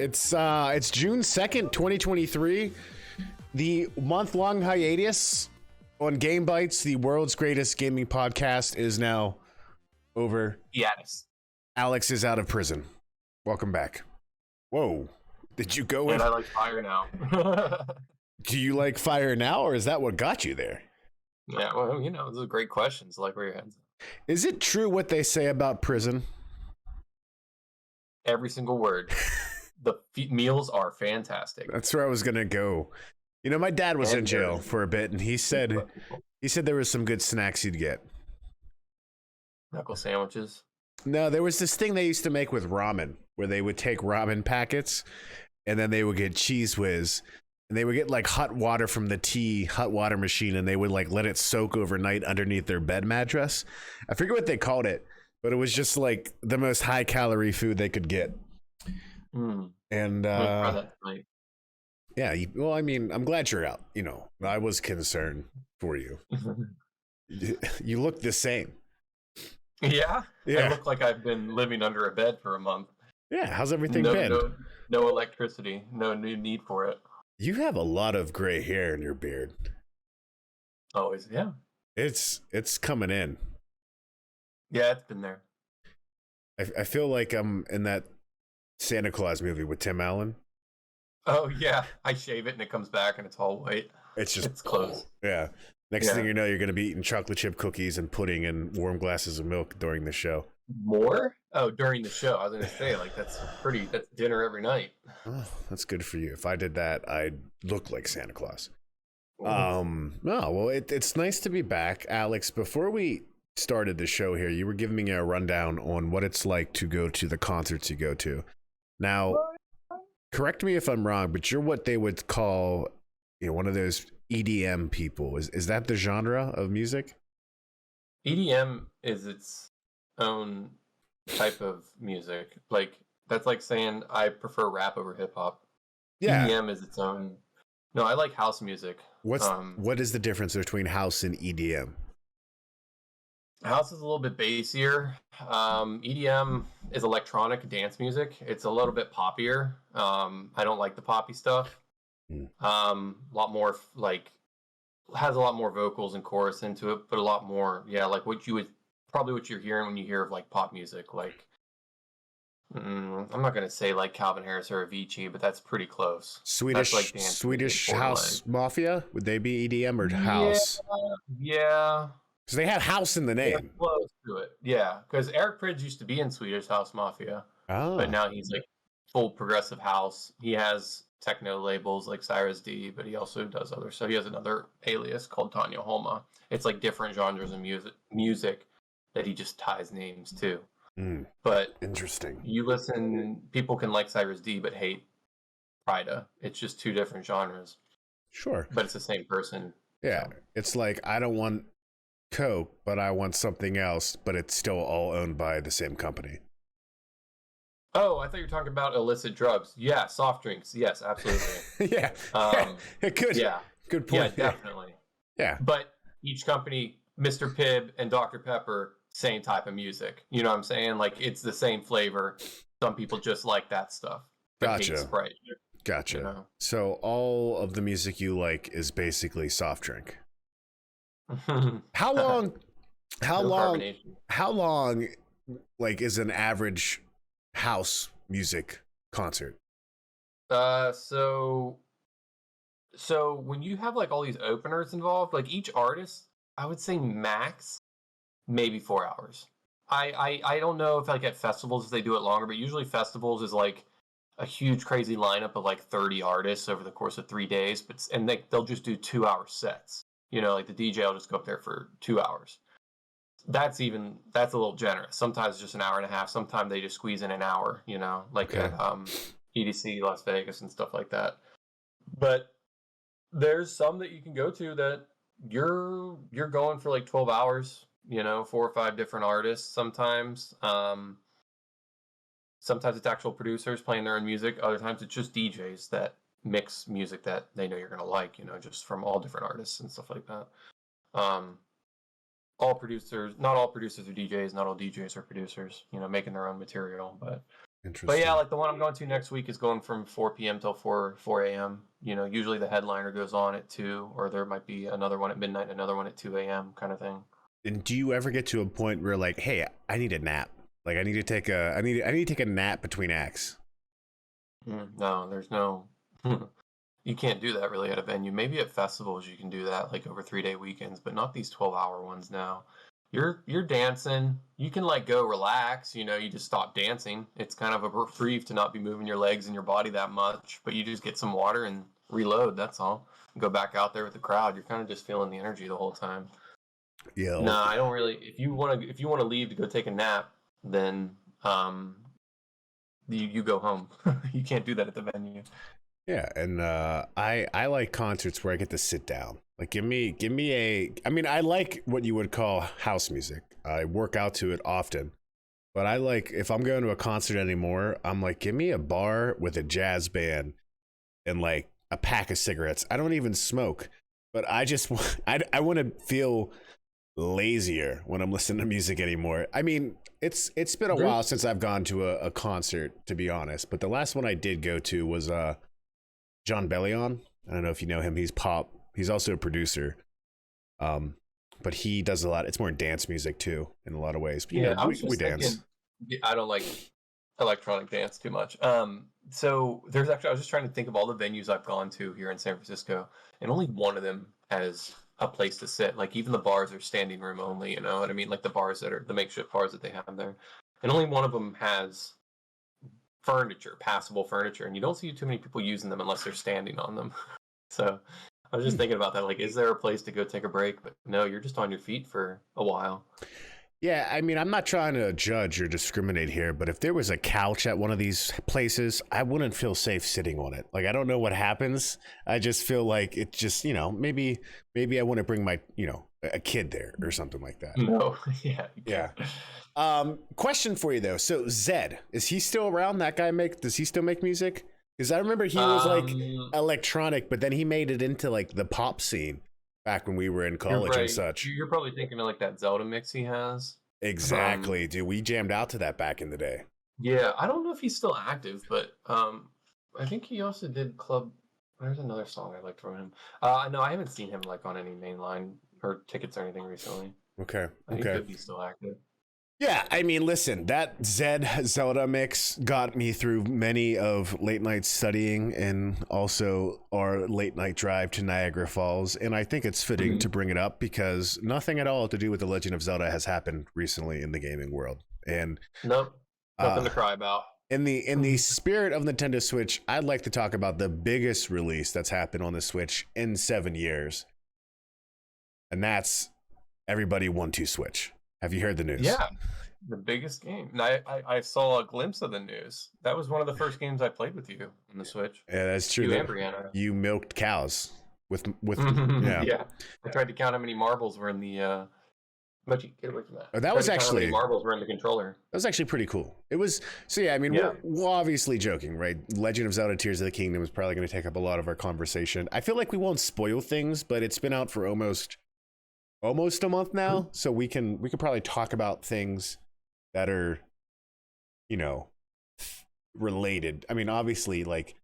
It's June 2nd, 2023. The month-long hiatus on Game Bites, the world's greatest gaming podcast, is now over. Hiatus. Alex is out of prison. Welcome back. Whoa. Did you go And I like fire now. Do you like fire now, or is that what got you there? Yeah, well, you know, those are great questions. I like where your head's at. Is it true what they say about prison? Every single word. The meals are fantastic. That's where I was gonna go. You know, my dad was in jail for a bit, and he said there was some good snacks he'd get. Knuckle sandwiches. No, there was this thing they used to make with ramen, where they would take ramen packets, and then they would get Cheese Whiz, and they would get like hot water from the hot water machine, and they would like let it soak overnight underneath their bed mattress. I forget what they called it, but it was just like the most high calorie food they could get. And yeah, well, I mean, I'm glad you're out. You know, I was concerned for you. You look the same. Yeah? Yeah. I look like I've been living under a bed for a month. Yeah, how's everything been? No electricity, no new need for it. You have a lot of gray hair in your beard. Always, yeah. It's coming in. Yeah, it's been there. I feel like I'm in that Santa Claus movie with Tim Allen. Oh yeah, I shave it and it comes back and it's all white. It's close. Yeah. Next thing you know, you're going to be eating chocolate chip cookies and pudding and warm glasses of milk during the show. More? Oh, during the show. I was going to say, like, that's dinner every night. Oh, that's good for you. If I did that, I'd look like Santa Claus. Oh. No, well, it's nice to be back. Alex, before we started the show here, you were giving me a rundown on what it's like to go to the concerts you go to. Now, correct me if I'm wrong, but you're what they would call, you know, one of those EDM people. Is that the genre of music? EDM is its own type of music. Like, that's like saying I prefer rap over hip hop. Yeah. EDM is its own. No, I like house music. What is the difference between house and EDM? House is a little bit bassier. EDM is electronic dance music. It's a little bit poppier. I don't like the poppy stuff. A lot more has a lot more vocals and chorus into it, but a lot more, like what you're hearing when you hear of like pop music. Like, I'm not gonna say like Calvin Harris or Avicii, but that's pretty close. Swedish House Mafia. Would they be EDM or house? Yeah. Because they have house in the name. Yeah, close to it. Yeah, because Eric Prydz used to be in Swedish House Mafia, but now he's like full progressive house. He has techno labels like Cyrus D, but he also does other. So he has another alias called Tanya Holma. It's like different genres of music that he just ties names to. But interesting. You listen, people can like Cyrus D but hate Prida. It's just two different genres. Sure, but it's the same person. Yeah, so. It's like I don't want Coke, but I want something else, but it's still all owned by the same company. Oh, I thought you were talking about illicit drugs. Yeah, soft drinks. Yes, absolutely. Yeah. Good. Yeah. Good point. Yeah, definitely. Yeah. But each company, Mr. Pibb and Dr. Pepper, same type of music. You know what I'm saying? Like, it's the same flavor. Some people just like that stuff. Gotcha. Sprite, gotcha. You know? So all of the music you like is basically soft drink. How long like is an average house music concert? So when you have like all these openers involved, like each artist, I would say max maybe 4 hours. I don't know if like at festivals if they do it longer, but usually festivals is like a huge crazy lineup of like 30 artists over the course of 3 days, and they'll just do 2-hour sets. You know, like the DJ will just go up there for 2 hours. That's a little generous. Sometimes just an hour and a half. Sometimes they just squeeze in an hour, you know, like at EDC, Las Vegas and stuff like that. But there's some that you can go to that you're going for like 12 hours, you know, 4 or 5 different artists sometimes. Sometimes it's actual producers playing their own music. Other times it's just DJs that mix music that they know you're going to like, you know, just from all different artists and stuff like that. Not all producers are DJs, not all DJs are producers, you know, making their own material, but But Interesting. yeah, like the one I'm going to next week is going from 4 p.m. till 4 a.m. You know, usually the headliner goes on at 2, or there might be another one at midnight, and another one at 2 a.m. kind of thing. And do you ever get to a point where like, hey, I need a nap? Like I need to take a I need to take a nap between acts. No, there's no. You can't do that really at a venue. Maybe at festivals you can do that, like over 3-day weekends, but not these 12-hour ones now. You're dancing. You can like go relax. You know, you just stop dancing. It's kind of a reprieve to not be moving your legs and your body that much. But you just get some water and reload. That's all. Go back out there with the crowd. You're kind of just feeling the energy the whole time. Yeah. No, I don't really. If you want to leave to go take a nap, then you go home. You can't do that at the venue. Yeah, and I like concerts where I get to sit down. Like give me a I mean I like what you would call house music. I work out to it often. But I like if I'm going to a concert anymore, I'm like give me a bar with a jazz band and like a pack of cigarettes. I don't even smoke, but I just I want to feel lazier when I'm listening to music anymore. I mean, it's been a while since I've gone to a concert, to be honest. But the last one I did go to was John Bellion. I don't know if you know him. He's pop. He's also a producer. But he does a lot. It's more dance music too, in a lot of ways. But, you know, we dance. I don't like electronic dance too much. So there's actually, I was just trying to think of all the venues I've gone to here in San Francisco, and only one of them has a place to sit. Like even the bars are standing room only. You know what I mean? Like the bars that are the makeshift bars that they have there, and only one of them has furniture, passable furniture, and you don't see too many people using them unless they're standing on them. So I was just thinking about that. Like, is there a place to go take a break? But no, you're just on your feet for a while. Yeah, I mean, I'm not trying to judge or discriminate here, but if there was a couch at one of these places, I wouldn't feel safe sitting on it. Like, I don't know what happens. I just feel like it just, you know, maybe I want to bring my, you know, a kid there or something like that. No, yeah. Yeah. Question for you though. So Zed, is he still around? That guy does he still make music? Because I remember he was like electronic, but then he made it into like the pop scene back when we were in college and such. You're probably thinking of like that Zelda mix he has. Exactly, dude. We jammed out to that back in the day. Yeah, I don't know if he's still active, but I think he also did Club. There's another song I liked from him. No, I haven't seen him like on any mainline or tickets or anything recently. Okay. He could be still active. Yeah, I mean, listen, that Zelda mix got me through many of late night studying and also our late night drive to Niagara Falls. And I think it's fitting to bring it up because nothing at all to do with The Legend of Zelda has happened recently in the gaming world. And nope, nothing to cry about. In the spirit of Nintendo Switch, I'd like to talk about the biggest release that's happened on the Switch in 7 years. And that's Everybody 1-2 Switch. Have you heard the news? Yeah, the biggest game. And I saw a glimpse of the news. That was one of the first games I played with you on the Switch. Yeah, that's true. You and Brianna. You milked cows with yeah. I tried to count how many marbles were in the. But you get away from that. Oh, that was actually how many marbles were in the controller. That was actually pretty cool. It was so yeah. I mean, we're obviously joking, right? Legend of Zelda: Tears of the Kingdom is probably going to take up a lot of our conversation. I feel like we won't spoil things, but it's been out for almost a month now, so we can probably talk about things that are, you know, related. I mean, obviously, like,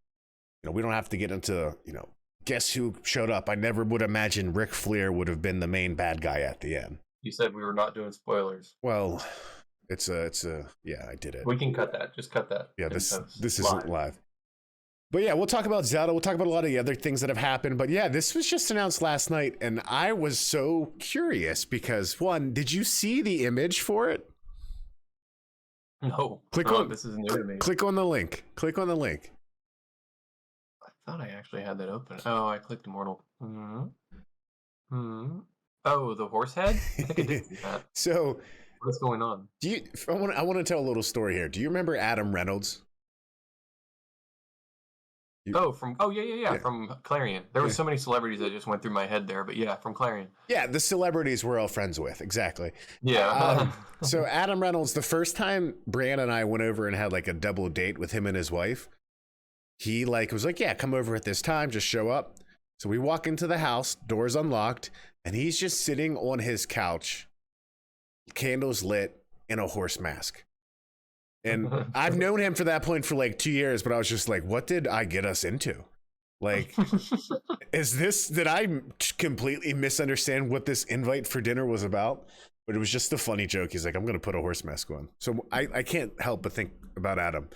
you know, we don't have to get into, you know, guess who showed up. I never would imagine Ric Flair would have been the main bad guy at the end. You said we were not doing spoilers. Well, it's a yeah, I did it. We can cut that. Just cut that. Yeah, this isn't live. But yeah, we'll talk about Zelda. We'll talk about a lot of the other things that have happened. But yeah, this was just announced last night, and I was so curious because, one, did you see the image for it? No. This is new to me. Click on the link. Click on the link. I thought I actually had that open. Oh, I clicked Immortal. Oh, the horse head? I think I did see that. So, what's going on? I want to tell a little story here. Do you remember Adam Reynolds? Yeah, from Clarion. There were so many celebrities that just went through my head there, but yeah, from Clarion. Yeah, the celebrities we're all friends with, exactly. Yeah. So Adam Reynolds, the first time Brianna and I went over and had like a double date with him and his wife, he was like, yeah, come over at this time, just show up. So we walk into the house, doors unlocked, and he's just sitting on his couch, candles lit, in a horse mask. And I've known him for that point for like 2 years, but I was just like, what did I get us into? Like, did I completely misunderstand what this invite for dinner was about? But it was just a funny joke. He's like, I'm going to put a horse mask on. So I can't help but think about Adam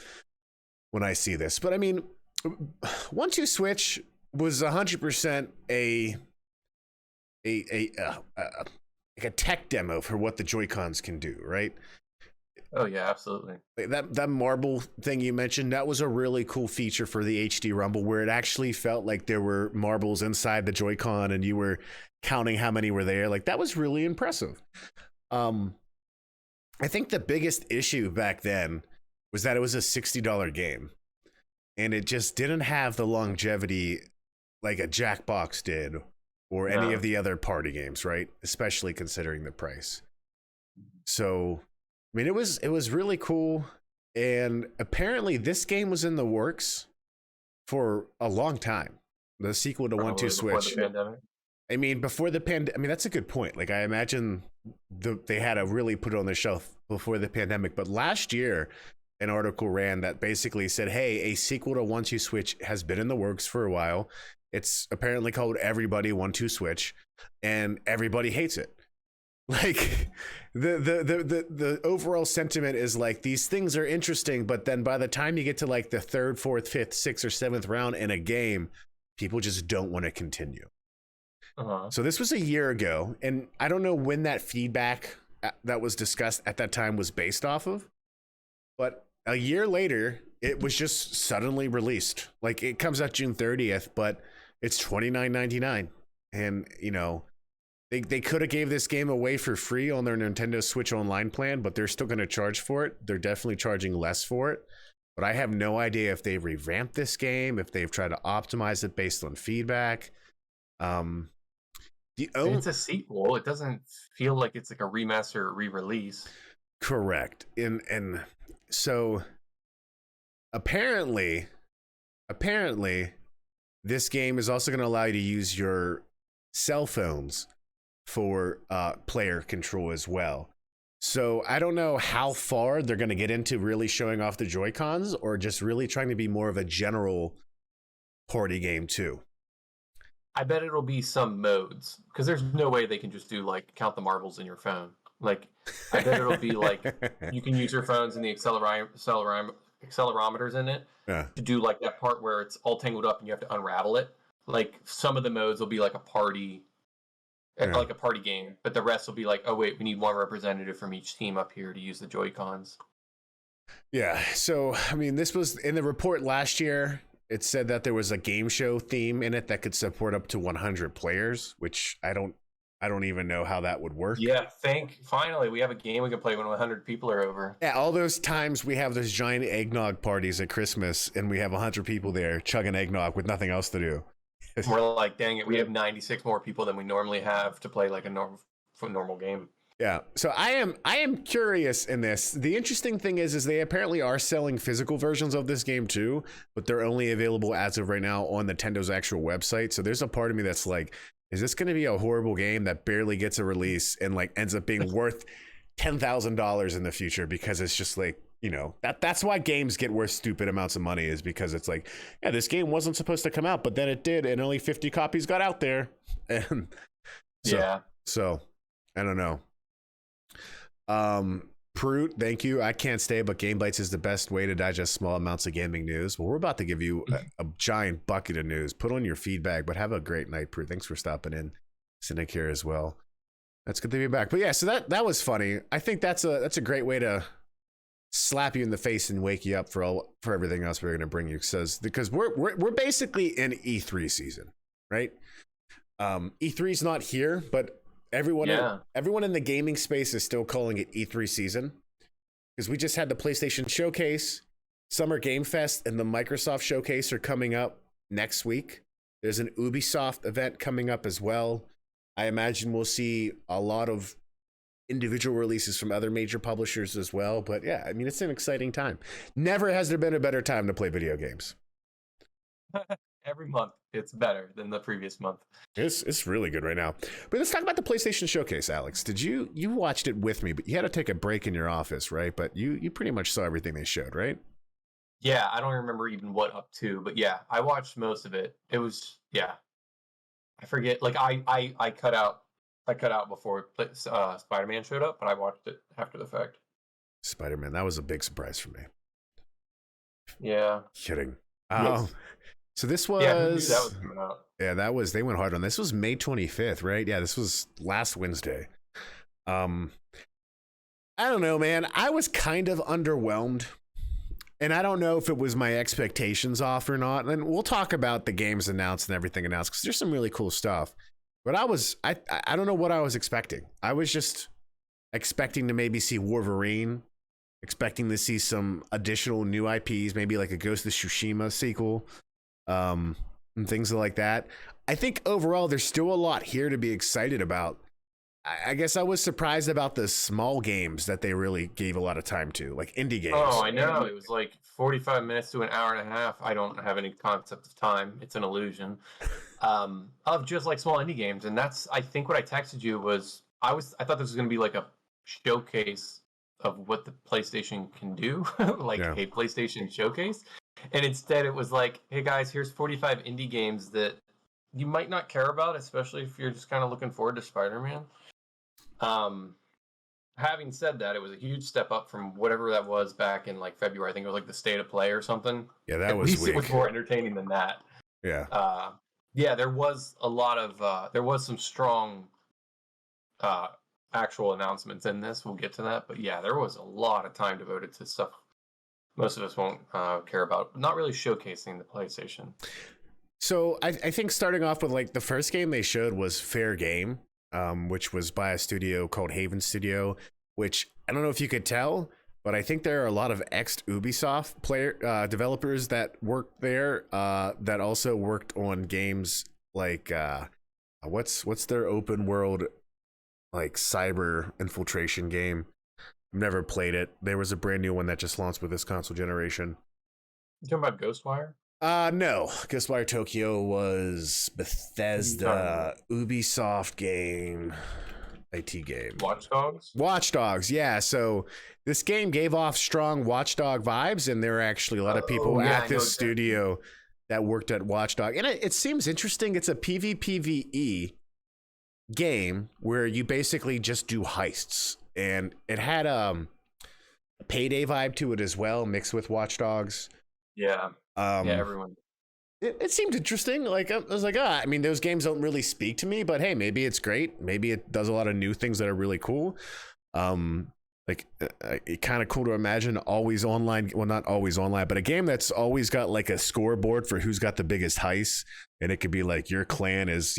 when I see this. But I mean, 1-2-Switch was 100% like a tech demo for what the Joy-Cons can do, right? Oh yeah, absolutely. That marble thing you mentioned, that was a really cool feature for the HD Rumble, where it actually felt like there were marbles inside the Joy-Con and you were counting how many were there. Like, that was really impressive. I think the biggest issue back then was that it was a $60 game, and it just didn't have the longevity like a Jackbox did or any of the other party games, right? Especially considering the price. So, I mean, it was really cool, and apparently this game was in the works for a long time. The sequel to 1-2-Switch. I mean, before the pandemic. I mean, that's a good point. Like, I imagine they had to really put it on the shelf before the pandemic. But last year, an article ran that basically said, hey, a sequel to 1-2-Switch has been in the works for a while. It's apparently called Everybody 1-2-Switch, and everybody hates it. Like, the overall sentiment is like, these things are interesting, but then by the time you get to like the third, fourth, fifth, sixth, or seventh round in a game, people just don't want to continue. So this was a year ago, and I don't know when that feedback that was discussed at that time was based off of, but a year later, it was just suddenly released. Like, it comes out June 30th, but it's $29.99, and you know, they could have gave this game away for free on their Nintendo Switch Online plan, but they're still going to charge for it. They're definitely charging less for it, but I have no idea if they've revamped this game, if they've tried to optimize it based on feedback. It's a sequel. It doesn't feel like it's like a remaster or re-release. Correct. And so apparently this game is also going to allow you to use your cell phones for player control as well. So I don't know how far they're going to get into really showing off the Joy-Cons, or just really trying to be more of a general party game too. I bet it'll be some modes, because there's no way they can just do like count the marbles in your phone. Like, I bet it'll be like you can use your phones and the accelerometers in it to do like that part where it's all tangled up and you have to unravel it. Like, some of the modes will be like a party, like a party game, but the rest will be like, oh wait, we need one representative from each team up here to use the Joy-Cons. Yeah. So I mean, this was in the report last year. It said that there was a game show theme in it that could support up to 100 players, which I don't even know how that would work. Yeah, finally we have a game we can play when 100 people are over. Yeah, all those times we have those giant eggnog parties at Christmas, and we have 100 people there chugging eggnog with nothing else to do. We're like, dang it, we have 96 more people than we normally have to play like a normal game. Yeah. So I am curious in this. The interesting thing is they apparently are selling physical versions of this game too, but they're only available as of right now on Nintendo's actual website. So there's a part of me that's like, is this going to be a horrible game that barely gets a release and like ends up being worth $10,000 in the future? Because it's just like, you know, that's why games get worth stupid amounts of money, is because it's like, yeah, this game wasn't supposed to come out, but then it did, and only 50 copies got out there. And so I don't know. Prute, thank you. I can't stay, but Game Bites is the best way to digest small amounts of gaming news. Well, we're about to give you a giant bucket of news. Put on your feedback, but have a great night, Prute. Thanks for stopping in. Cynic here as well. That's good to be back. But yeah, so that was funny. I think that's a great way to slap you in the face and wake you up for everything else we're going to bring you. Because we're basically in E3 season, right? E3's not here, but everyone in the gaming space is still calling it E3 season, because we just had the PlayStation Showcase, Summer Game Fest, and the Microsoft Showcase are coming up next week. There's an Ubisoft event coming up as well. I imagine we'll see a lot of individual releases from other major publishers as well. But yeah, I mean, it's an exciting time. Never has there been a better time to play video games. every month it's better than the previous month. It's really good right now. But let's talk about the PlayStation Showcase, Alex. Did you watched it with me, but you had to take a break in your office, right? But you pretty much saw everything they showed, right? Yeah, I don't remember even what up to, but yeah, I watched most of it. It was yeah, I forget. Like I cut out before Spider-Man showed up, but I watched it after the fact. Spider-Man, that was a big surprise for me. Yeah. Kidding. Yes. So this Yeah, who knew was that was coming out? yeah, they went hard on this. Was May 25th, right? Yeah, this was last Wednesday. I don't know, man. I was kind of underwhelmed. And I don't know if it was my expectations off or not. And we'll talk about the games announced and everything announced because there's some really cool stuff. But I don't know what I was expecting. I was just expecting to maybe see Wolverine, expecting to see some additional new IPs, maybe like a Ghost of Tsushima sequel, and things like that. I think overall there's still a lot here to be excited about. I guess I was surprised about the small games that they really gave a lot of time to, like indie games. Oh, I know. It was like 45 minutes to an hour and a half. I don't have any concept of time. It's an illusion. Of just like small indie games. And that's, I think what I texted you was, I thought this was going to be like a showcase of what the PlayStation can do, like a PlayStation showcase. And instead it was like, hey guys, here's 45 indie games that you might not care about, especially if you're just kind of looking forward to Spider-Man. Having said that, it was a huge step up from whatever that was back in like February. I think it was like the State of Play or something. Yeah, that At was least weak. it was more entertaining than that. Yeah. Yeah, there was a lot of there was some strong actual announcements in this. We'll get to that, but yeah, there was a lot of time devoted to stuff most of us won't care about. Not really showcasing the PlayStation. So I think starting off with like the first game they showed was Fair Game, which was by a studio called Haven Studio, which I don't know if you could tell, but I think there are a lot of ex-Ubisoft developers that work there that also worked on games like what's their open world like cyber infiltration game. I've never played it. There was a brand new one that just launched with this console generation. You talking about Ghostwire? No. Ghostwire Tokyo was Bethesda, Ubisoft game, IT game. Watch Dogs, yeah. So this game gave off strong Watchdog vibes, and there are actually a lot of people at this studio that worked at Watchdog. And it seems interesting. It's a PvPvE game where you basically just do heists. And it had a Payday vibe to it as well, mixed with Watch Dogs. Yeah. Yeah, everyone. It seemed interesting. Like I was like, I mean, those games don't really speak to me, but hey, maybe it's great. Maybe it does a lot of new things that are really cool. Like it kind of cool to imagine always online. Well, not always online, but a game that's always got like a scoreboard for who's got the biggest heist, and it could be like your clan is,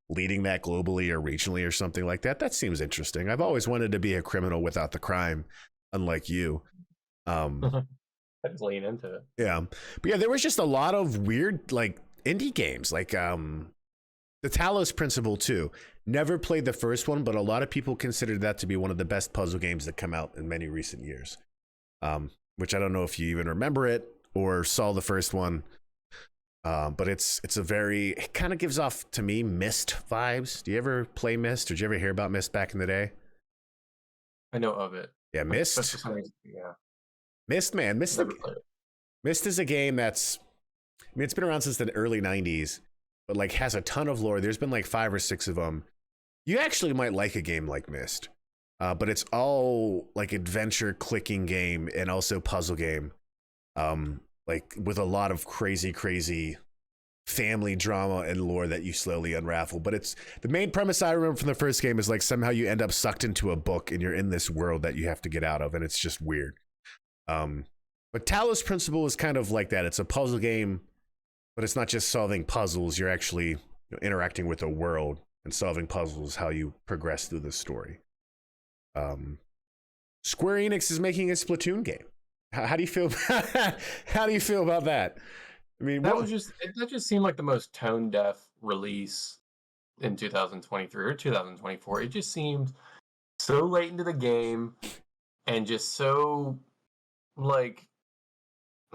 leading that globally or regionally or something like that. That seems interesting. I've always wanted to be a criminal without the crime, unlike you. I just lean into it. Yeah. But yeah, there was just a lot of weird like indie games, like the Talos Principle 2. Never played the first one, but a lot of people considered that to be one of the best puzzle games that come out in many recent years. Which I don't know if you even remember it or saw the first one. But it kind of gives off to me Myst vibes. Do you ever play Myst? Did you ever hear about Myst back in the day? I know of it. Yeah, Myst. Yeah. Myst, man. Myst is a game that's, it's been around since the early 90s, but like has a ton of lore. There's been like 5 or 6 of them. You actually might like a game like Myst, but it's all like adventure clicking game and also puzzle game. Like with a lot of crazy family drama and lore that you slowly unravel. But it's the main premise I remember from the first game is like somehow you end up sucked into a book and you're in this world that you have to get out of, and it's just weird. But Talos Principle is kind of like that. It's a puzzle game, but it's not just solving puzzles. You're actually interacting with a world, and solving puzzles how you progress through the story. Square Enix is making a Splatoon game. How do you feel? How do you feel about that? I mean, that just seemed like the most tone deaf release in 2023 or 2024. It just seemed so late into the game and just so like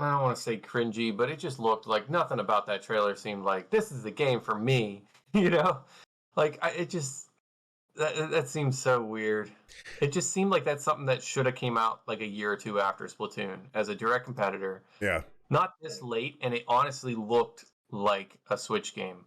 I don't want to say cringy, but it just looked like nothing about that trailer seemed like this is the game for me. You know, like it just that seems so weird. It just seemed like that's something that should have came out like a year or two after Splatoon as a direct competitor. Yeah. Not this late, and it honestly looked like a Switch game.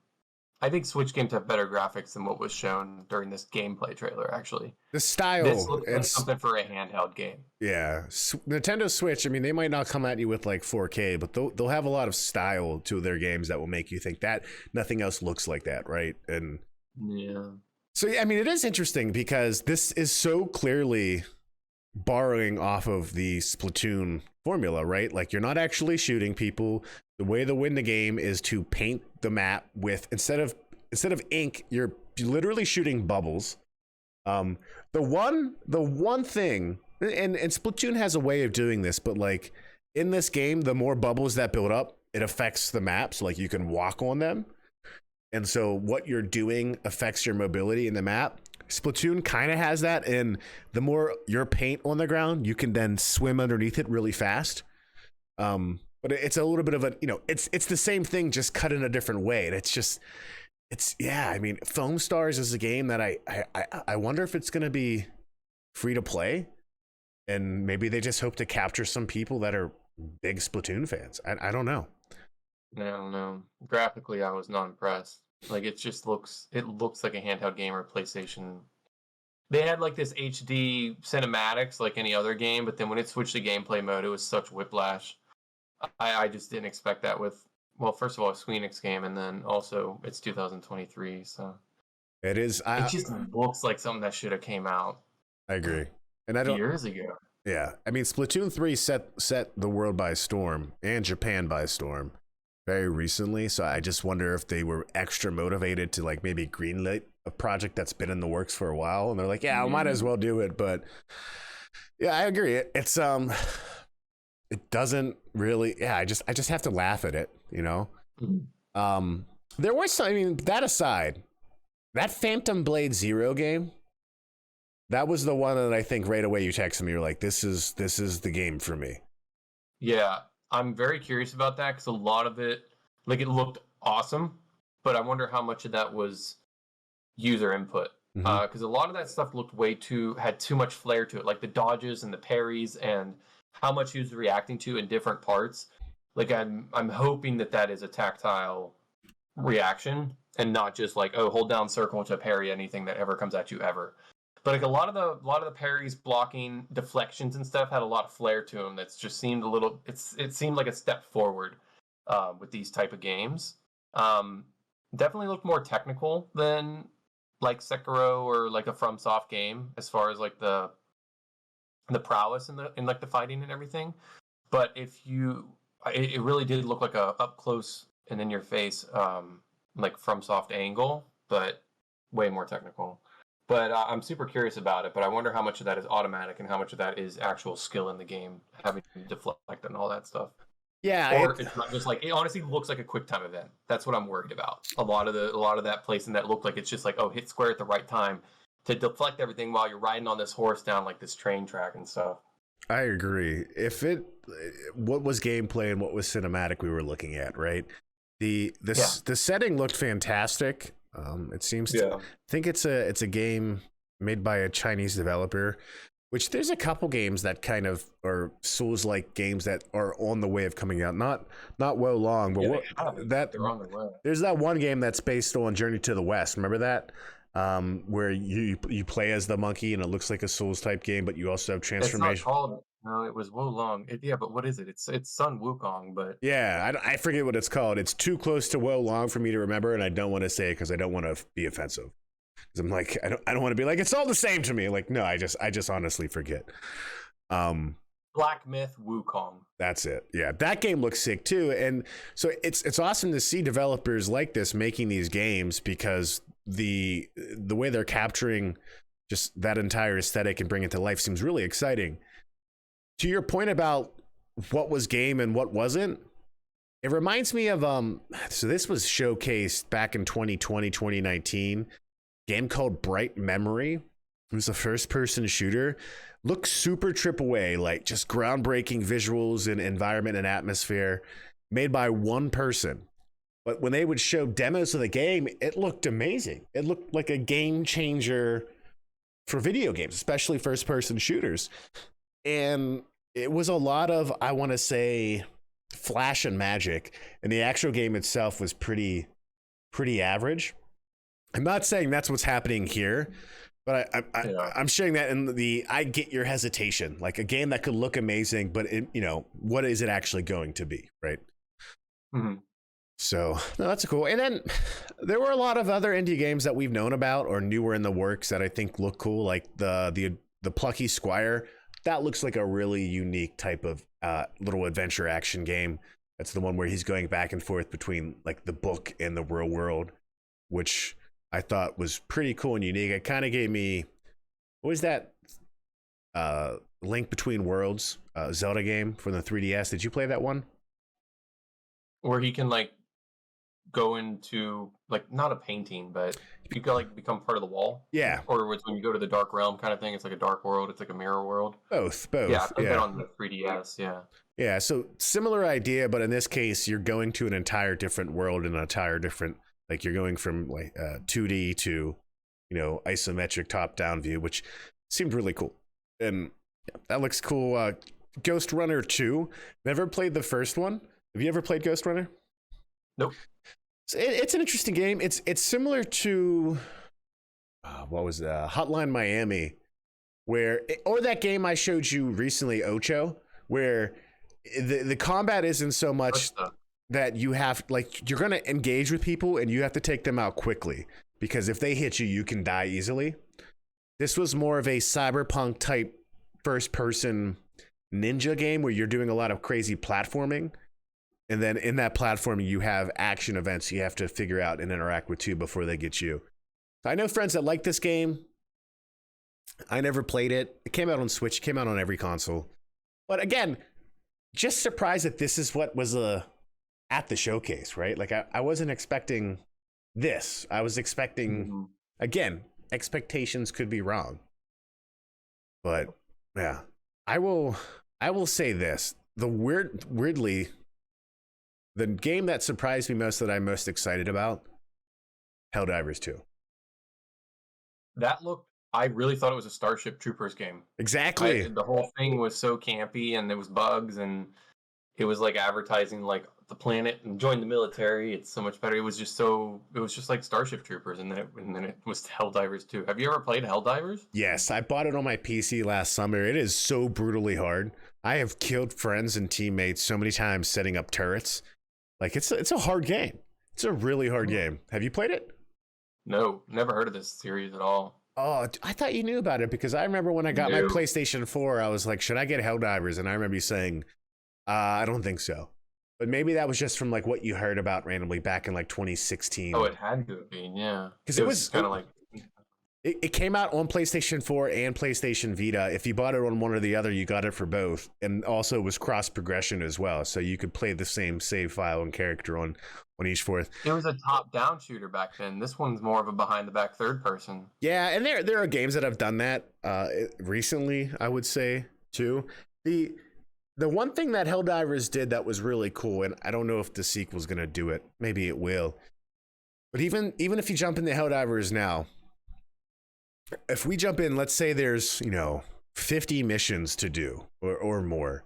I think Switch games have better graphics than what was shown during this gameplay trailer, actually. The This style, looks like something for a handheld game. yeah. Nintendo Switch, I mean, they might not come at you with like 4K, but they'll have a lot of style to their games that will make you think that nothing else looks like that, right? And Yeah. so, yeah, I mean, it is interesting because this is so clearly borrowing off of the Splatoon formula, right? Like, you're not actually shooting people. The way to win the game is to paint the map with instead of ink, you're literally shooting bubbles. The one thing, and Splatoon has a way of doing this, but like in this game, the more bubbles that build up, it affects the map. So like you can walk on them. And so what you're doing affects your mobility in the map. Splatoon kind of has that, and the more your paint on the ground, you can then swim underneath it really fast. But it's a little bit of a, it's the same thing, just cut in a different way. And yeah. I mean, Foam Stars is a game that I wonder if it's going to be free to play, and maybe they just hope to capture some people that are big Splatoon fans. I don't know. I don't know. Graphically, I was not impressed. Like it looks like a handheld game or PlayStation. They had like this HD cinematics like any other game, but then when it switched to gameplay mode, it was such whiplash. I just didn't expect that with, well, first of all, a Squeenix game, and then also it's 2023, so it is. It just looks like something that should have came out. I agree, and I don't years ago. Yeah, I mean, Splatoon 3 set the world by storm and Japan by storm very recently. So I just wonder if they were extra motivated to like maybe greenlight a project that's been in the works for a while, and they're like, yeah, I might as well do it. But yeah, I agree. It's it doesn't really. Yeah, I just have to laugh at it. There was some. I mean, that aside, that Phantom Blade Zero game. That was the one that I think right away you texted me. You're like, this is the game for me. Yeah, I'm very curious about that because a lot of it, like, it looked awesome, but I wonder how much of that was user input. Because a lot of that stuff looked had too much flair to it, like the dodges and the parries and how much he was reacting to in different parts. Like, I'm hoping that is a tactile reaction and not just like, oh, hold down circle to parry anything that ever comes at you ever. But like a lot of the parries, blocking, deflections and stuff had a lot of flair to them. That's just seemed a little. It seemed like a step forward with these type of games. Definitely looked more technical than like Sekiro or like a FromSoft game as far as like the prowess in like the fighting and everything. But it really did look like a up close and in your face like FromSoft angle, but way more technical. But I'm super curious about it, but I wonder how much of that is automatic and how much of that is actual skill in the game, having to deflect and all that stuff. Yeah. Or it's not just like, it honestly looks like a quick time event. That's what I'm worried about. A lot of that place and that looked like it's just like, oh, hit square at the right time to deflect everything while you're riding on this horse down like this train track and stuff. I agree. What was gameplay and what was cinematic we were looking at, right? The setting looked fantastic. It seems I think it's a game made by a Chinese developer, which there's a couple games that kind of are Souls-like games that are on the way of coming out. Not Wo Long, but they're on the way. There's that one game that's based on Journey to the West. Remember that? Where you play as the monkey and it looks like a Souls type game, but you also have transformation. It's not called. No, it was Wo Long. but what is it? It's Sun Wukong, but yeah, I forget what it's called. It's too close to Wo Long for me to remember, and I don't want to say it because I don't want to be offensive. Because I'm like, I don't want to be like it's all the same to me. Like, no, I just honestly forget. Black Myth Wukong. That's it. Yeah, that game looks sick too, and so it's awesome to see developers like this making these games because the way they're capturing just that entire aesthetic and bring it to life seems really exciting. To your point about what was game and what wasn't, it reminds me of so this was showcased back in 2020 2019, game called Bright Memory. It was a first-person shooter. Looked super AAA, like just groundbreaking visuals and environment and atmosphere, made by one person. But when they would show demos of the game, it looked amazing. It looked like a game changer for video games, especially first-person shooters. And it was a lot of, I want to say, flash and magic. And the actual game itself was pretty average. I'm not saying that's what's happening here, but I'm sharing that in I get your hesitation. Like a game that could look amazing, but what is it actually going to be, right? Mm-hmm. So no, that's cool. And then there were a lot of other indie games that we've known about or knew were in the works that I think look cool, like the Plucky Squire. That looks like a really unique type of little adventure action game. That's the one where he's going back and forth between like the book and the real world, which I thought was pretty cool and unique. It kind of gave me, what was that Link Between Worlds Zelda game from the 3DS? Did you play that one? Where he can like go into like not a painting, but you can like become part of the wall. Yeah. Or it's when you go to the dark realm kind of thing. It's like a dark world. It's like a mirror world. Both. Yeah, I played that on the 3DS. Yeah. Yeah. So similar idea, but in this case, you're going to an entire different world and an entire different, like you're going from like 2D to, isometric top-down view, which seemed really cool. And yeah, that looks cool. Ghost Runner 2. Never played the first one. Have you ever played Ghost Runner? Nope. It's an interesting game. It's similar to what was Hotline Miami, or that game I showed you recently, Ocho, where the combat isn't so much that you have like you're gonna engage with people and you have to take them out quickly because if they hit you, you can die easily. This was more of a cyberpunk type first-person ninja game where you're doing a lot of crazy platforming. And then in that platforming, you have action events you have to figure out and interact with too before they get you. I know friends that like this game. I never played it. It came out on Switch. It came out on every console. But again, just surprised that this is what was at the showcase, right? Like I wasn't expecting this. I was expecting, again, expectations could be wrong. But yeah, I will say this. Weirdly, the game that surprised me most that I'm most excited about, Helldivers 2. I really thought it was a Starship Troopers game. Exactly. The whole thing was so campy and there was bugs and it was like advertising like the planet and join the military. It's so much better. It was just like Starship Troopers and then it was Helldivers 2. Have you ever played Helldivers? Yes, I bought it on my PC last summer. It is so brutally hard. I have killed friends and teammates so many times setting up turrets. Like it's a hard game. It's a really hard game. Have you played it? No, never heard of this series at all. Oh, I thought you knew about it because I remember when I got my PlayStation 4, I was like, should I get Helldivers? And I remember you saying, I don't think so. But maybe that was just from like what you heard about randomly back in like 2016. Oh, it had to have been, yeah. Because it was kind of like... It came out on PlayStation 4 and PlayStation Vita. If you bought it on one or the other, you got it for both. And also it was cross progression as well. So you could play the same save file and character on each fourth. It was a top-down shooter back then. This one's more of a behind-the-back third person. Yeah, and there are games that have done that recently, I would say, too. The one thing that Helldivers did that was really cool, and I don't know if the sequel's going to do it. Maybe it will. But even if you jump into Helldivers now, if we jump in, let's say there's, 50 missions to do or more.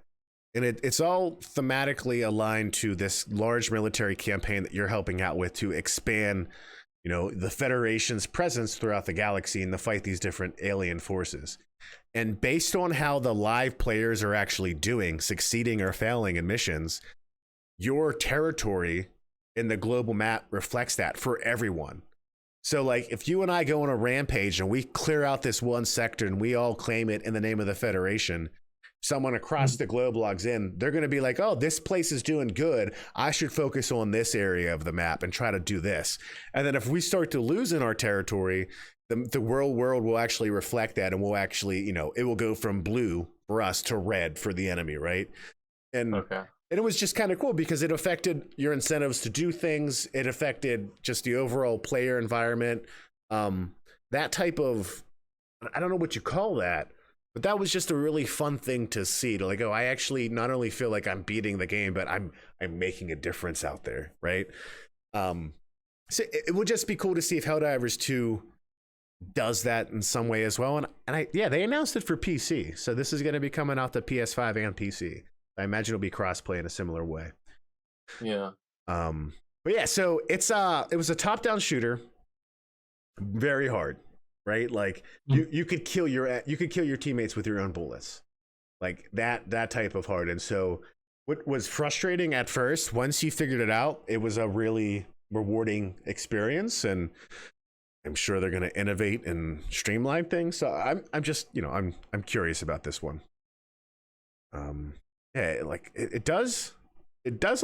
And it's all thematically aligned to this large military campaign that you're helping out with to expand, the Federation's presence throughout the galaxy and to fight these different alien forces. And based on how the live players are actually doing, succeeding or failing in missions, your territory in the global map reflects that for everyone. So like if you and I go on a rampage and we clear out this one sector and we all claim it in the name of the Federation, someone across the globe logs in, they're going to be like, oh, this place is doing good. I should focus on this area of the map and try to do this. And then if we start to lose in our territory, the world will actually reflect that, and we'll actually, it will go from blue for us to red for the enemy, right? And it was just kind of cool because it affected your incentives to do things. It affected just the overall player environment. That type of I don't know what you call that, but that was just a really fun thing to see. To like, oh, I actually not only feel like I'm beating the game, but I'm making a difference out there, right? So it would just be cool to see if Helldivers 2 does that in some way as well. And they announced it for PC, so this is going to be coming out to PS5 and PC. I imagine it'll be crossplay in a similar way. Yeah. But yeah, so it was a top-down shooter, very hard, right? Like you could kill your teammates with your own bullets, like that type of hard. And so what was frustrating at first, once you figured it out, it was a really rewarding experience, and I'm sure they're going to innovate and streamline things. So I'm just, I'm curious about this one. Yeah, like it doesn't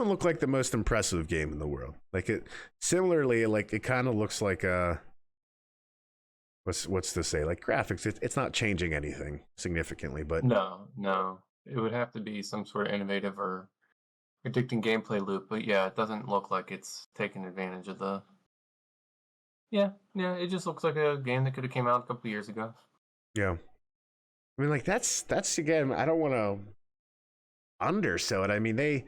look like the most impressive game in the world. Like it similarly, like it kind of looks like what's to say, like graphics, it's not changing anything significantly, but no, it would have to be some sort of innovative or addicting gameplay loop. But yeah, it doesn't look like it's taking advantage of the. Yeah, it just looks like a game that could have came out a couple years ago. Yeah, I mean, like that's again, I don't want to undersell it. I mean, they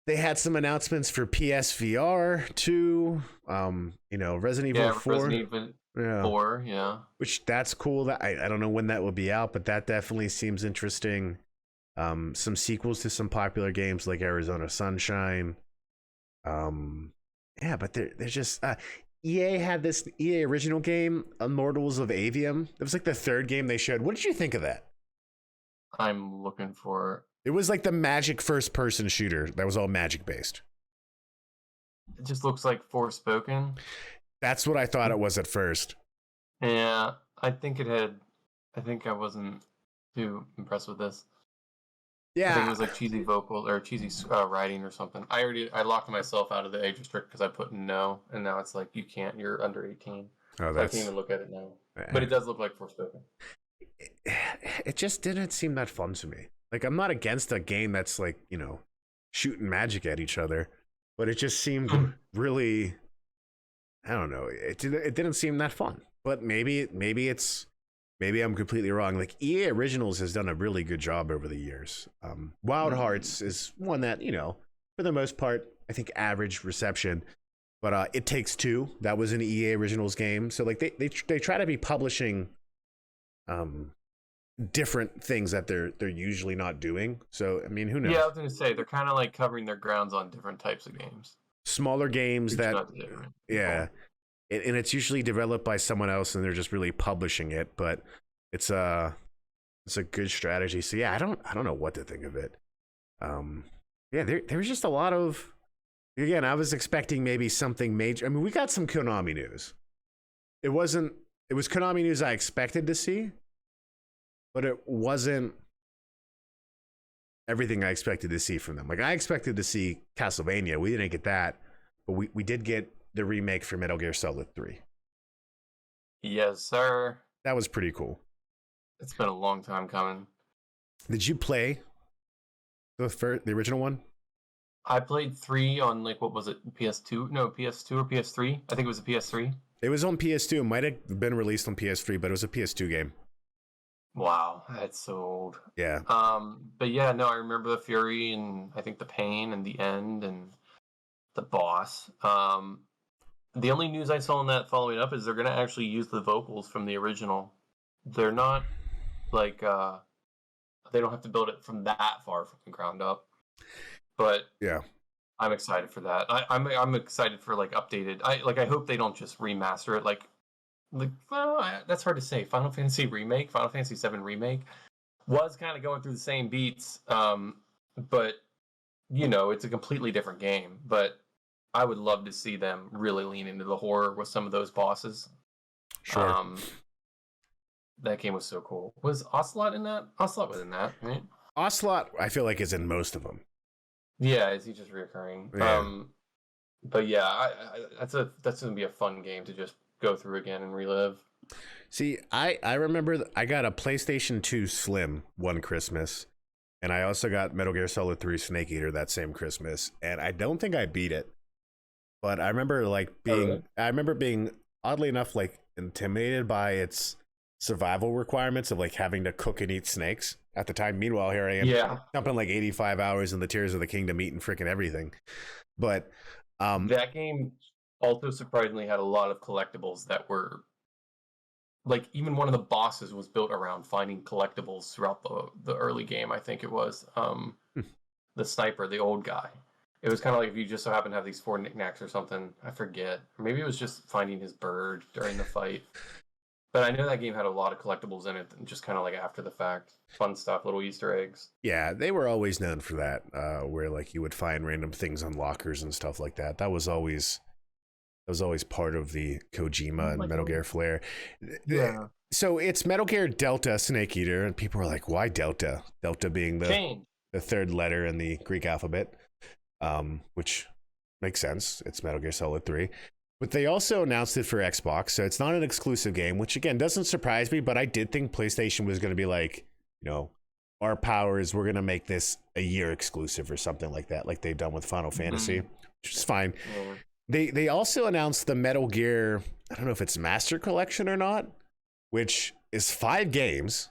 had some announcements for PSVR 2, Resident Evil 4. Resident Evil 4, yeah. Which that's cool. That I don't know when that will be out, but that definitely seems interesting. Some sequels to some popular games like Arizona Sunshine. But they're just EA had this EA original game, Immortals of Avium. It was like the third game they showed. What did you think of that? I'm looking for. It was like the Magic first-person shooter that was all Magic based. It just looks like Forspoken. That's what I thought it was at first. Yeah, I think I wasn't too impressed with this. Yeah, I think it was like cheesy vocal or cheesy writing or something. I locked myself out of the age restrict because I put no, and now it's like you can't. You're under 18. Oh, so I can't even look at it now. But it does look like Forspoken. It just didn't seem that fun to me. Like, I'm not against a game that's like, shooting magic at each other, but it just seemed really, I don't know. It didn't seem that fun. But maybe I'm completely wrong. Like, EA Originals has done a really good job over the years. Wild Hearts is one that, for the most part, I think average reception. But It Takes Two, that was an EA Originals game. So like they try to be publishing different things that they're usually not doing. So I mean, who knows? Yeah, I was gonna say they're kind of like covering their grounds on different types of games. Smaller games and it's usually developed by someone else, and they're just really publishing it. But it's a good strategy. So yeah, I don't know what to think of it. There was just a lot of. Again, I was expecting maybe something major. I mean, we got some Konami news. It was Konami news I expected to see, but it wasn't everything I expected to see from them. Like, I expected to see Castlevania. We didn't get that, but we did get the remake for Metal Gear Solid 3. Yes, sir. That was pretty cool. It's been a long time coming. Did you play the original one? I played 3 on, like, what was it, PS2? No, PS2 or PS3? I think it was a PS3. It was on PS2. It might have been released on PS3, but it was a PS2 game. Wow, that's so old. Yeah. But yeah, no, I remember the fury and I think the pain and the end and the boss. The only news I saw on that following up is they're going to actually use the vocals from the original. They're not, like, they don't have to build it from that far from the ground up. But yeah, I'm excited for that. I'm excited for like updated. I hope they don't just remaster it. Like well, that's hard to say. Final Fantasy VII remake was kind of going through the same beats, but it's a completely different game. But I would love to see them really lean into the horror with some of those bosses. Sure. That game was so cool. Was Ocelot in that? Ocelot was in that, right? Ocelot, I feel like, is in most of them. Yeah, is he just reoccurring? Yeah. But yeah, that's gonna be a fun game to just go through again and relive. See, I remember I got a PlayStation 2 Slim one Christmas, and I also got Metal Gear Solid 3 Snake Eater that same Christmas, and I don't think I beat it, but I remember being oddly enough like intimidated by its survival requirements of like having to cook and eat snakes at the time. Meanwhile, here I am Yeah, jumping like 85 hours in the Tears of the Kingdom, eating freaking everything. But that game also surprisingly had a lot of collectibles that were like even one of the bosses was built around finding collectibles throughout the early game. I think it was the sniper, the old guy. It was kind of like if you just so happen to have these 4 knickknacks or something. I forget. Or maybe it was just finding his bird during the fight. But I know that game had a lot of collectibles in it, and just kind of like after the fact, fun stuff, little Easter eggs. yeah, they were always known for that, where like you would find random things on lockers and stuff like that. That was always part of the Kojima and Metal Gear flair. Yeah. So it's Metal Gear Delta Snake Eater, and people are like, why Delta? Delta being the third letter in the Greek alphabet, which makes sense. It's Metal Gear Solid 3. But they also announced it for Xbox, so it's not an exclusive game, which again doesn't surprise me, but I did think PlayStation was going to be like, our powers, we're going to make this a year exclusive or something like that, like they've done with Final Fantasy, which is fine. They also announced the Metal Gear, I don't know if it's Master Collection or not, which is 5 games.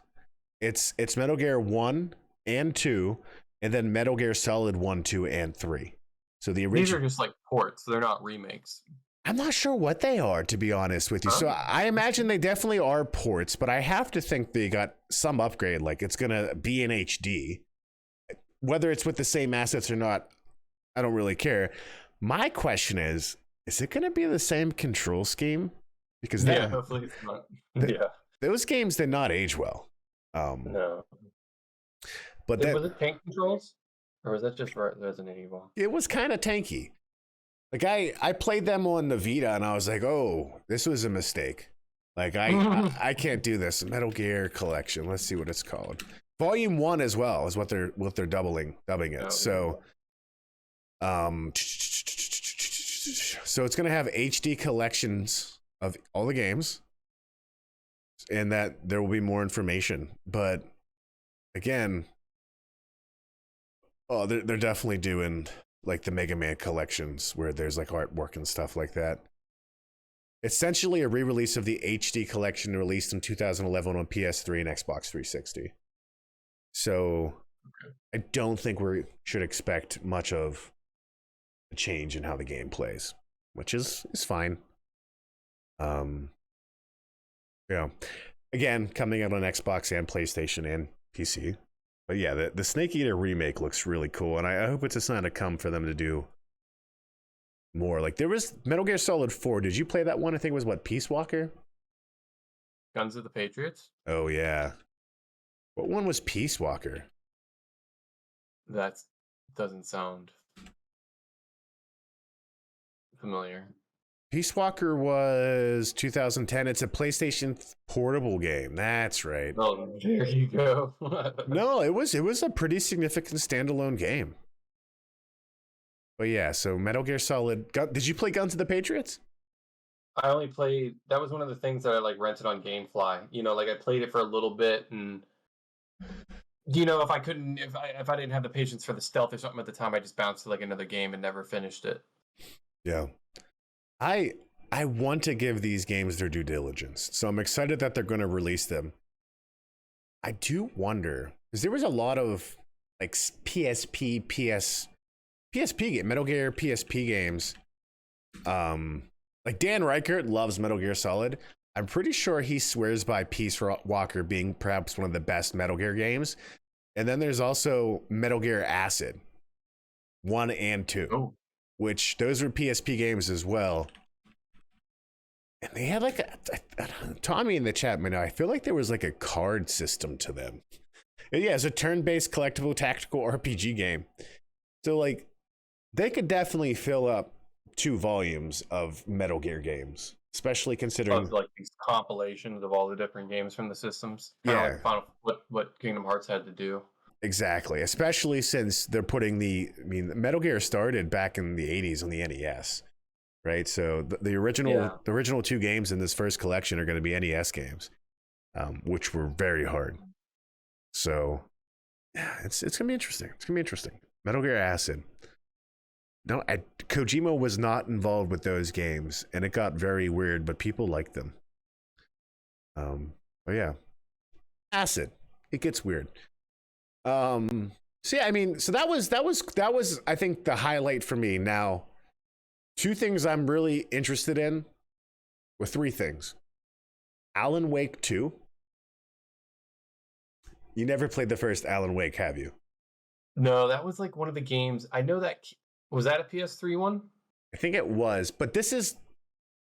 It's Metal Gear 1 and 2, and then Metal Gear Solid 1, 2, and 3. So the original. These are just like ports, they're not remakes. I'm not sure what they are, to be honest with you. So I imagine they definitely are ports, but I have to think they got some upgrade, like it's going to be in HD. Whether it's with the same assets or not, I don't really care. My question is it going to be the same control scheme? Because hopefully it's not. Those games did not age well. No. But was it tank controls? Or was that just Resident Evil? It was kind of tanky. Like I played them on the Vita and I was like, oh, this was a mistake. Like I can't do this. Metal Gear Collection. Let's see what it's called. Volume 1 as well is what they're dubbing it. So so it's gonna have HD collections of all the games, and that there will be more information. But again, they're definitely doing like the Mega Man collections where there's like artwork and stuff like that. Essentially a re-release of the HD collection released in 2011 on PS3 and Xbox 360. So I don't think we should expect much of a change in how the game plays, which is fine. Yeah. Again, coming out on Xbox and PlayStation and PC. But yeah, the Snake Eater remake looks really cool, and I hope it's a sign to come for them to do more. Like there was Metal Gear Solid 4. Did you play that one? I think it was Peace Walker? Guns of the Patriots? Oh yeah. What one was Peace Walker? That doesn't sound familiar. Peace Walker was 2010. It's a PlayStation portable game. That's right. Oh, there you go. No, it was a pretty significant standalone game. But yeah, so Metal Gear Solid. Did you play Guns of the Patriots? I only played. That was one of the things that I like rented on GameFly. Like I played it for a little bit, and if I couldn't, if I didn't have the patience for the stealth or something at the time, I just bounced to like another game and never finished it. Yeah. I want to give these games their due diligence, so I'm excited that they're going to release them. I do wonder, because there was a lot of like PSP game, Metal Gear PSP games. Like Dan Reichert loves Metal Gear Solid. I'm pretty sure he swears by Peace Walker being perhaps one of the best Metal Gear games. And then there's also Metal Gear Acid 1 and 2, which those were PSP games as well. And they had like Tommy in the chat, man, I feel like there was like a card system to them. And yeah, it's a turn-based collectible tactical RPG game. So like they could definitely fill up 2 volumes of Metal Gear games, especially considering like these compilations of all the different games from the systems. Yeah, like what Kingdom Hearts had to do. Exactly, especially since they're putting Metal Gear started back in the 80s on the NES, right? So the original 2 games in this first collection are going to be NES games, which were very hard. So yeah, it's gonna be interesting. It's gonna be interesting. Metal Gear Acid. No, Kojima was not involved with those games, and it got very weird, but people liked them. Oh yeah, acid. It gets weird. So yeah, I mean, so that was I think the highlight for me. Now, two things I'm really interested in, or three things. Alan Wake 2. You never played the first Alan Wake, have you? No, that was like one of the games. I know that was that a PS3 one? I think it was, but this is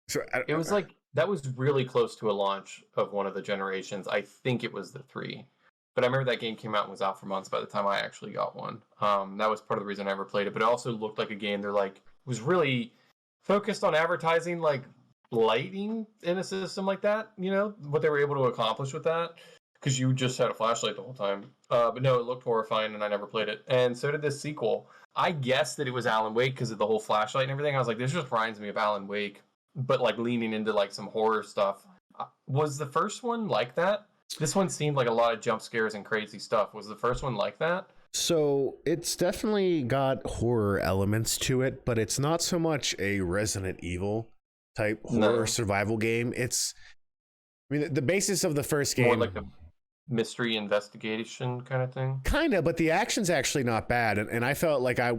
so It was like that was really close to a launch of one of the generations. I think it was the 3. But I remember that game came out and was out for months by the time I actually got one. That was part of the reason I ever played it. But it also looked like a game they're like was really focused on advertising like lighting in a system like that, you know, what they were able to accomplish with that. Because you just had a flashlight the whole time. But no, it looked horrifying and I never played it. And so did this sequel. I guessed that it was Alan Wake because of the whole flashlight and everything. I was like, this just reminds me of Alan Wake, but like leaning into like some horror stuff. Was the first one like that? This one seemed like a lot of jump scares and crazy stuff. Was the first one like that? So it's definitely got horror elements to it, but it's not so much a Resident Evil type horror survival game. It's, I mean, the basis of the first game, more like a mystery investigation kind of thing. kind of, but the action's actually not bad. And I felt like I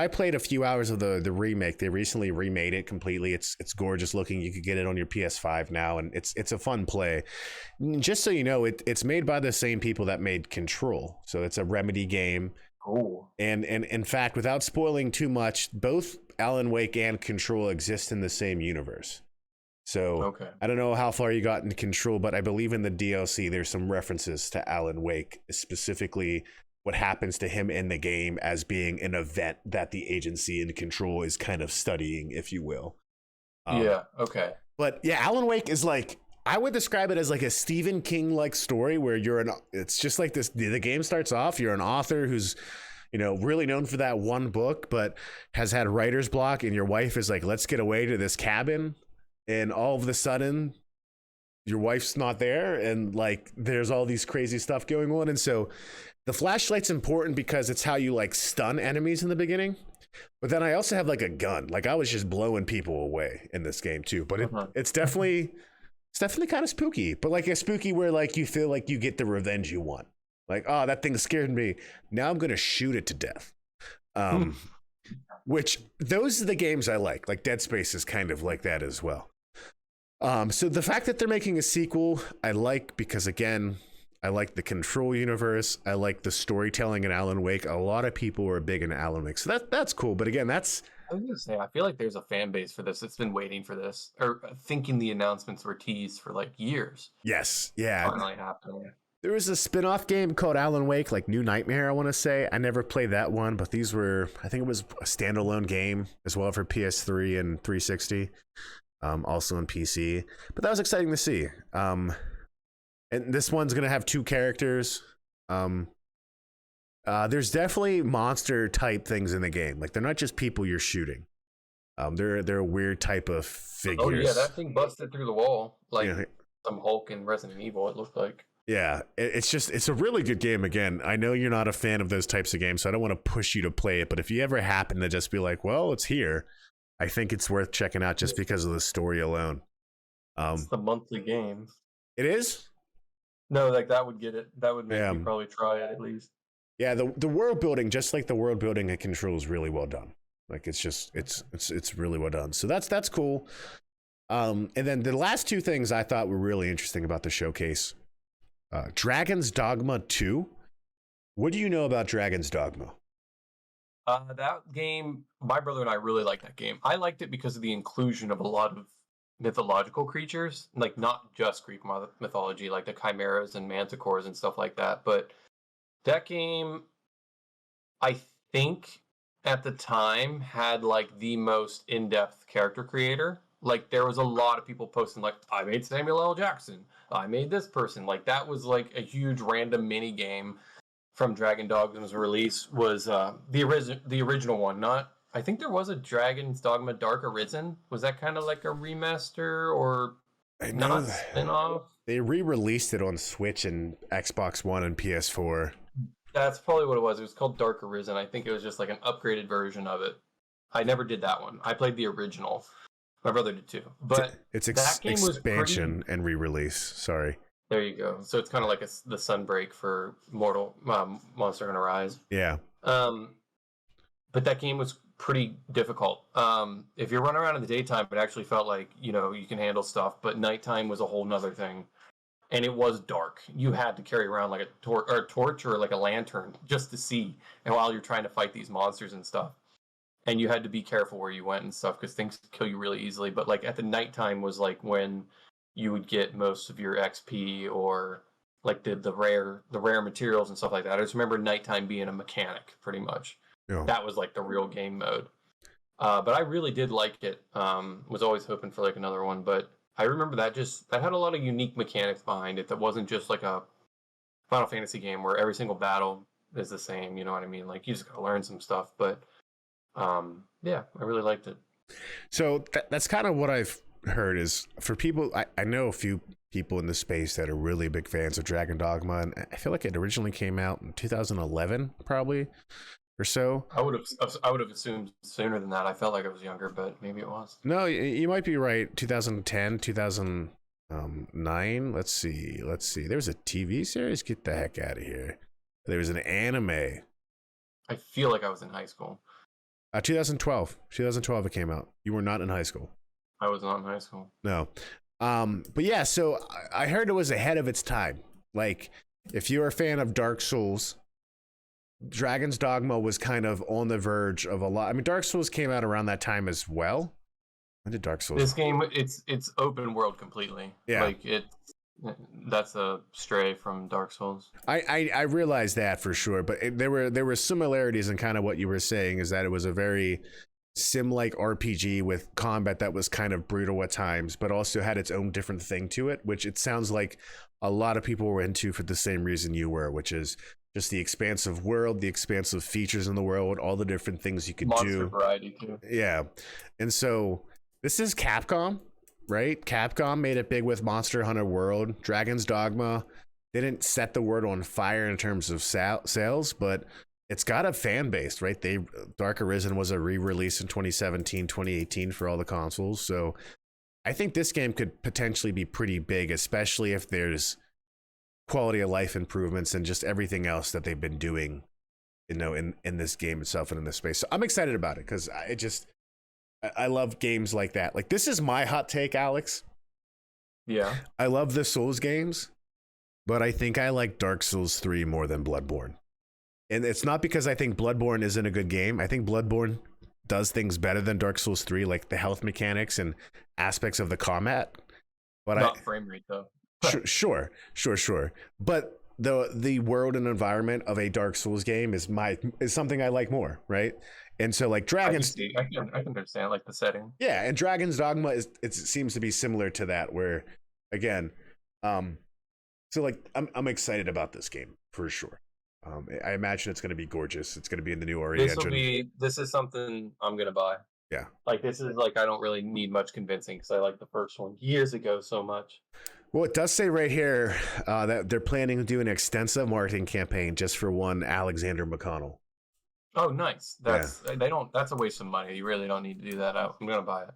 played a few hours of the remake. They recently remade it completely. It's gorgeous looking. You could get it on your PS5 now, and it's a fun play. Just so you know, it's made by the same people that made Control, so it's a Remedy game. Cool. And in fact, without spoiling too much, both Alan Wake and Control exist in the same universe. So okay. I don't know how far you got in Control, but I believe in the DLC there's some references to Alan Wake, specifically what happens to him in the game as being an event that the agency in Control is kind of studying, if you will. Yeah, okay. But yeah, Alan Wake is like, I would describe it as like a Stephen King-like story where it's just like this, the game starts off, you're an author who's, you know, really known for that one book, but has had writer's block, and your wife is like, let's get away to this cabin. And all of a sudden, your wife's not there, and like there's all these crazy stuff going on. And so the flashlight's important because it's how you like stun enemies in the beginning. But then I also have like a gun. Like I was just blowing people away in this game too. But it's definitely kind of spooky. But like a spooky where like you feel like you get the revenge you want. Like, oh, that thing scared me. Now I'm gonna shoot it to death. Which those are the games I like. Like Dead Space is kind of like that as well. So the fact that they're making a sequel, I like, because again, I like the Control universe. I like the storytelling in Alan Wake. A lot of people are big in Alan Wake, so that's cool. But again, I was gonna say, I feel like there's a fan base for this. It's been waiting for this, or thinking the announcements were teased for like years. Yes, yeah. Finally happening. There was a spin-off game called Alan Wake, like New Nightmare, I want to say. I never played that one, but these were, I think it was a standalone game as well for PS3 and 360. Also on PC, but that was exciting to see. And this one's gonna have two characters. There's definitely monster type things in the game. Like they're not just people you're shooting. They're a weird type of figures. Oh yeah, that thing busted through the wall like some Hulk in Resident Evil. It looked like. Yeah, it's a really good game. Again, I know you're not a fan of those types of games, so I don't want to push you to play it. But if you ever happen to just be like, well, it's here, I think it's worth checking out just because of the story alone. It's the monthly game. It is? No, like that would get it. That would make me probably try it at least. Yeah, the world building, just like the world building at Control, is really well done. Like it's really well done. So that's cool. And then the last two things I thought were really interesting about the showcase. Dragon's Dogma 2. What do you know about Dragon's Dogma? That game, my brother and I really liked that game. I liked it because of the inclusion of a lot of mythological creatures, like not just Greek mythology, like the chimeras and manticores and stuff like that. But that game, I think at the time, had like the most in-depth character creator. Like there was a lot of people posting like, I made Samuel L. Jackson. I made this person. Like that was like a huge random mini game from Dragon Dogma's release was the original one. Not, I think there was a Dragon's Dogma Dark Arisen. Was that kind of like a remaster or not spin-off? They re-released it on Switch and Xbox One and PS4. That's probably what it was. It was called Dark Arisen. I think it was just like an upgraded version of it. I never did that one. I played the original. My brother did too. But it's that game expansion was and re-release. Sorry. There you go. So it's kind of like the Sunbreak for Monster Hunter Rise. Yeah. But that game was pretty difficult. If you're running around in the daytime, it actually felt like, you can handle stuff, but nighttime was a whole nother thing. And it was dark. You had to carry around like a torch or like a lantern just to see, and while you're trying to fight these monsters and stuff. And you had to be careful where you went and stuff because things kill you really easily. But like at the nighttime was like when you would get most of your XP or like the rare materials and stuff like that. I just remember nighttime being a mechanic pretty much. Yeah. That was like the real game mode. But I really did like it. Was always hoping for like another one, but I remember that had a lot of unique mechanics behind it. That wasn't just like a Final Fantasy game where every single battle is the same. You know what I mean? Like you just gotta learn some stuff. But yeah, I really liked it. So that's kind of what I've heard is for people. I know a few people in the space that are really big fans of Dragon Dogma, and I feel like it originally came out in 2011, probably or so. I would have assumed sooner than that. I felt like I was younger, but maybe it was. No, you might be right. 2010, 2009. Let's see. There was a TV series. Get the heck out of here. There was an anime. I feel like I was in high school. 2012 it came out. You were not in high school. I was not in high school. No. But yeah, so I heard it was ahead of its time. Like, if you're a fan of Dark Souls, Dragon's Dogma was kind of on the verge of a lot. I mean, Dark Souls came out around that time as well. When did Dark Souls? This game, it's open world completely. Yeah. Like that's a stray from Dark Souls. I realized that for sure, but there were similarities in kind of what you were saying, is that it was a very sim-like RPG with combat that was kind of brutal at times, but also had its own different thing to it, which it sounds like a lot of people were into for the same reason you were, which is just the expansive world, the expansive features in the world, all the different things you could Monster do. variety too. Yeah. And so this is Capcom, right? Capcom made it big with Monster Hunter World. Dragon's Dogma didn't set the world on fire in terms of sales, but it's got a fan base, right? Dark Arisen was a re-release in 2017, 2018 for all the consoles. So I think this game could potentially be pretty big, especially if there's quality of life improvements and just everything else that they've been doing, in this game itself and in this space. So I'm excited about it because I love games like that. Like, this is my hot take, Alex. Yeah. I love the Souls games, but I think I like Dark Souls 3 more than Bloodborne. And it's not because I think Bloodborne isn't a good game. I think Bloodborne does things better than Dark Souls 3, like the health mechanics and aspects of the combat. But not frame rate though. Sure. But the world and environment of a Dark Souls game is something I like more, right? And so like Dragon's, I can understand like the setting. Yeah, and Dragon's Dogma it seems to be similar to that, where again, so like I'm excited about this game for sure. I imagine it's going to be gorgeous. It's going to be in the new Ori engine. This is something I'm going to buy. Yeah. Like this is like I don't really need much convincing because I like the first one years ago so much. Well, it does say right here that they're planning to do an extensive marketing campaign just for one Alexander McConnell. Oh, nice. That's a waste of money. You really don't need to do that. I'm gonna buy it.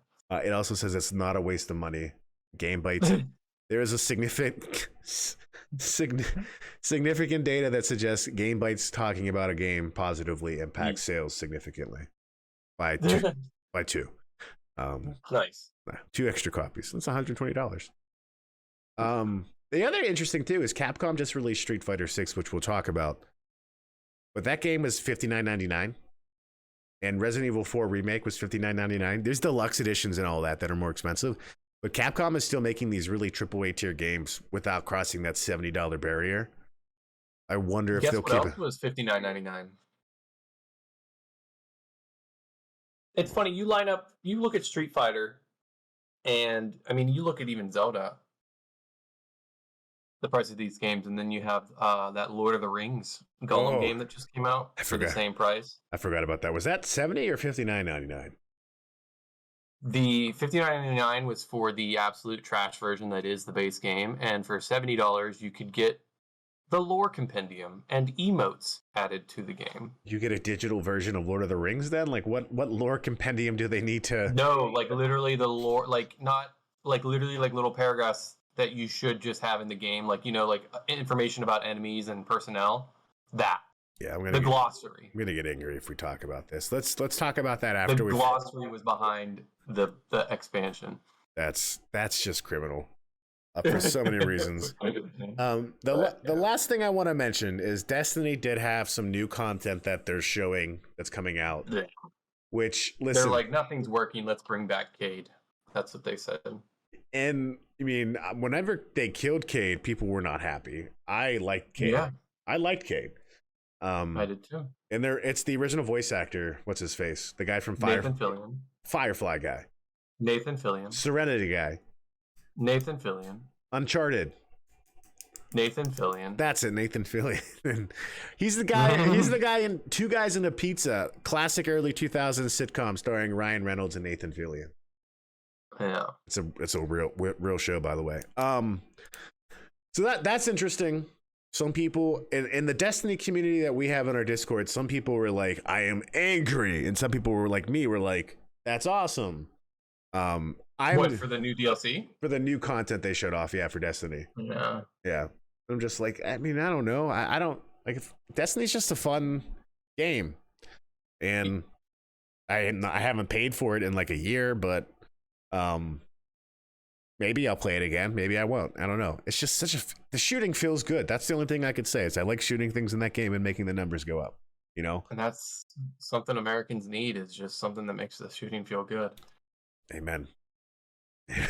It also says it's not a waste of money. Game Bytes. There is a significant data that suggests Game Bytes talking about a game positively impacts sales significantly by two. Nice. 2 extra copies. That's $120. The other interesting too is Capcom just released Street Fighter 6, which we'll talk about. But that game was $59.99, and Resident Evil 4 Remake was $59.99. There's deluxe editions and all that are more expensive, but Capcom is still making these really AAA tier games without crossing that $70 barrier. I wonder if they'll keep it. Guess what else was $59.99? It's funny. You look at Street Fighter, and I mean, you look at even Zelda. The price of these games, and then you have that Lord of the Rings Gollum game that just came out for the same price. I forgot about that. Was that $70 or $59.99? The $59.99 was for the absolute trash version that is the base game, and for $70 you could get the lore compendium and emotes added to the game. You get a digital version of Lord of the Rings then? Like what lore compendium do they need to? No, like literally the lore, like not like literally like little paragraphs that you should just have in the game, like information about enemies and personnel. That Yeah, the glossary. I'm gonna get angry if we talk about this. Let's talk about that after the glossary was behind the expansion. That's just criminal. For so many reasons. The last thing I want to mention is Destiny did have some new content that they're showing that's coming out. Yeah. Which, listen, they're like, nothing's working, let's bring back Cade. That's what they said. And I mean, whenever they killed Cade, people were not happy. I liked Cade. Yeah. I liked Cade. I did too. And it's the original voice actor. What's his face? The guy from Firefly guy. Nathan Fillion. Serenity guy. Nathan Fillion. Uncharted. Nathan Fillion. That's it, Nathan Fillion. He's the guy. He's the guy in Two Guys and a Pizza, classic early 2000s sitcom starring Ryan Reynolds and Nathan Fillion. Yeah, it's a real show, by the way. So that's interesting. Some people in the Destiny community that we have in our Discord, some people were like, "I am angry," and some people were like me, were like, "That's awesome." For the new DLC? For the new content they showed off, yeah, for Destiny. Yeah. I'm just like, I mean, I don't know. I don't like Destiny's just a fun game, and I haven't paid for it in like a year, but maybe I'll play it again. Maybe I won't. I don't know. It's just the shooting feels good. That's the only thing I could say is I like shooting things in that game and making the numbers go up. You know, and that's something Americans need, is just something that makes the shooting feel good. Amen.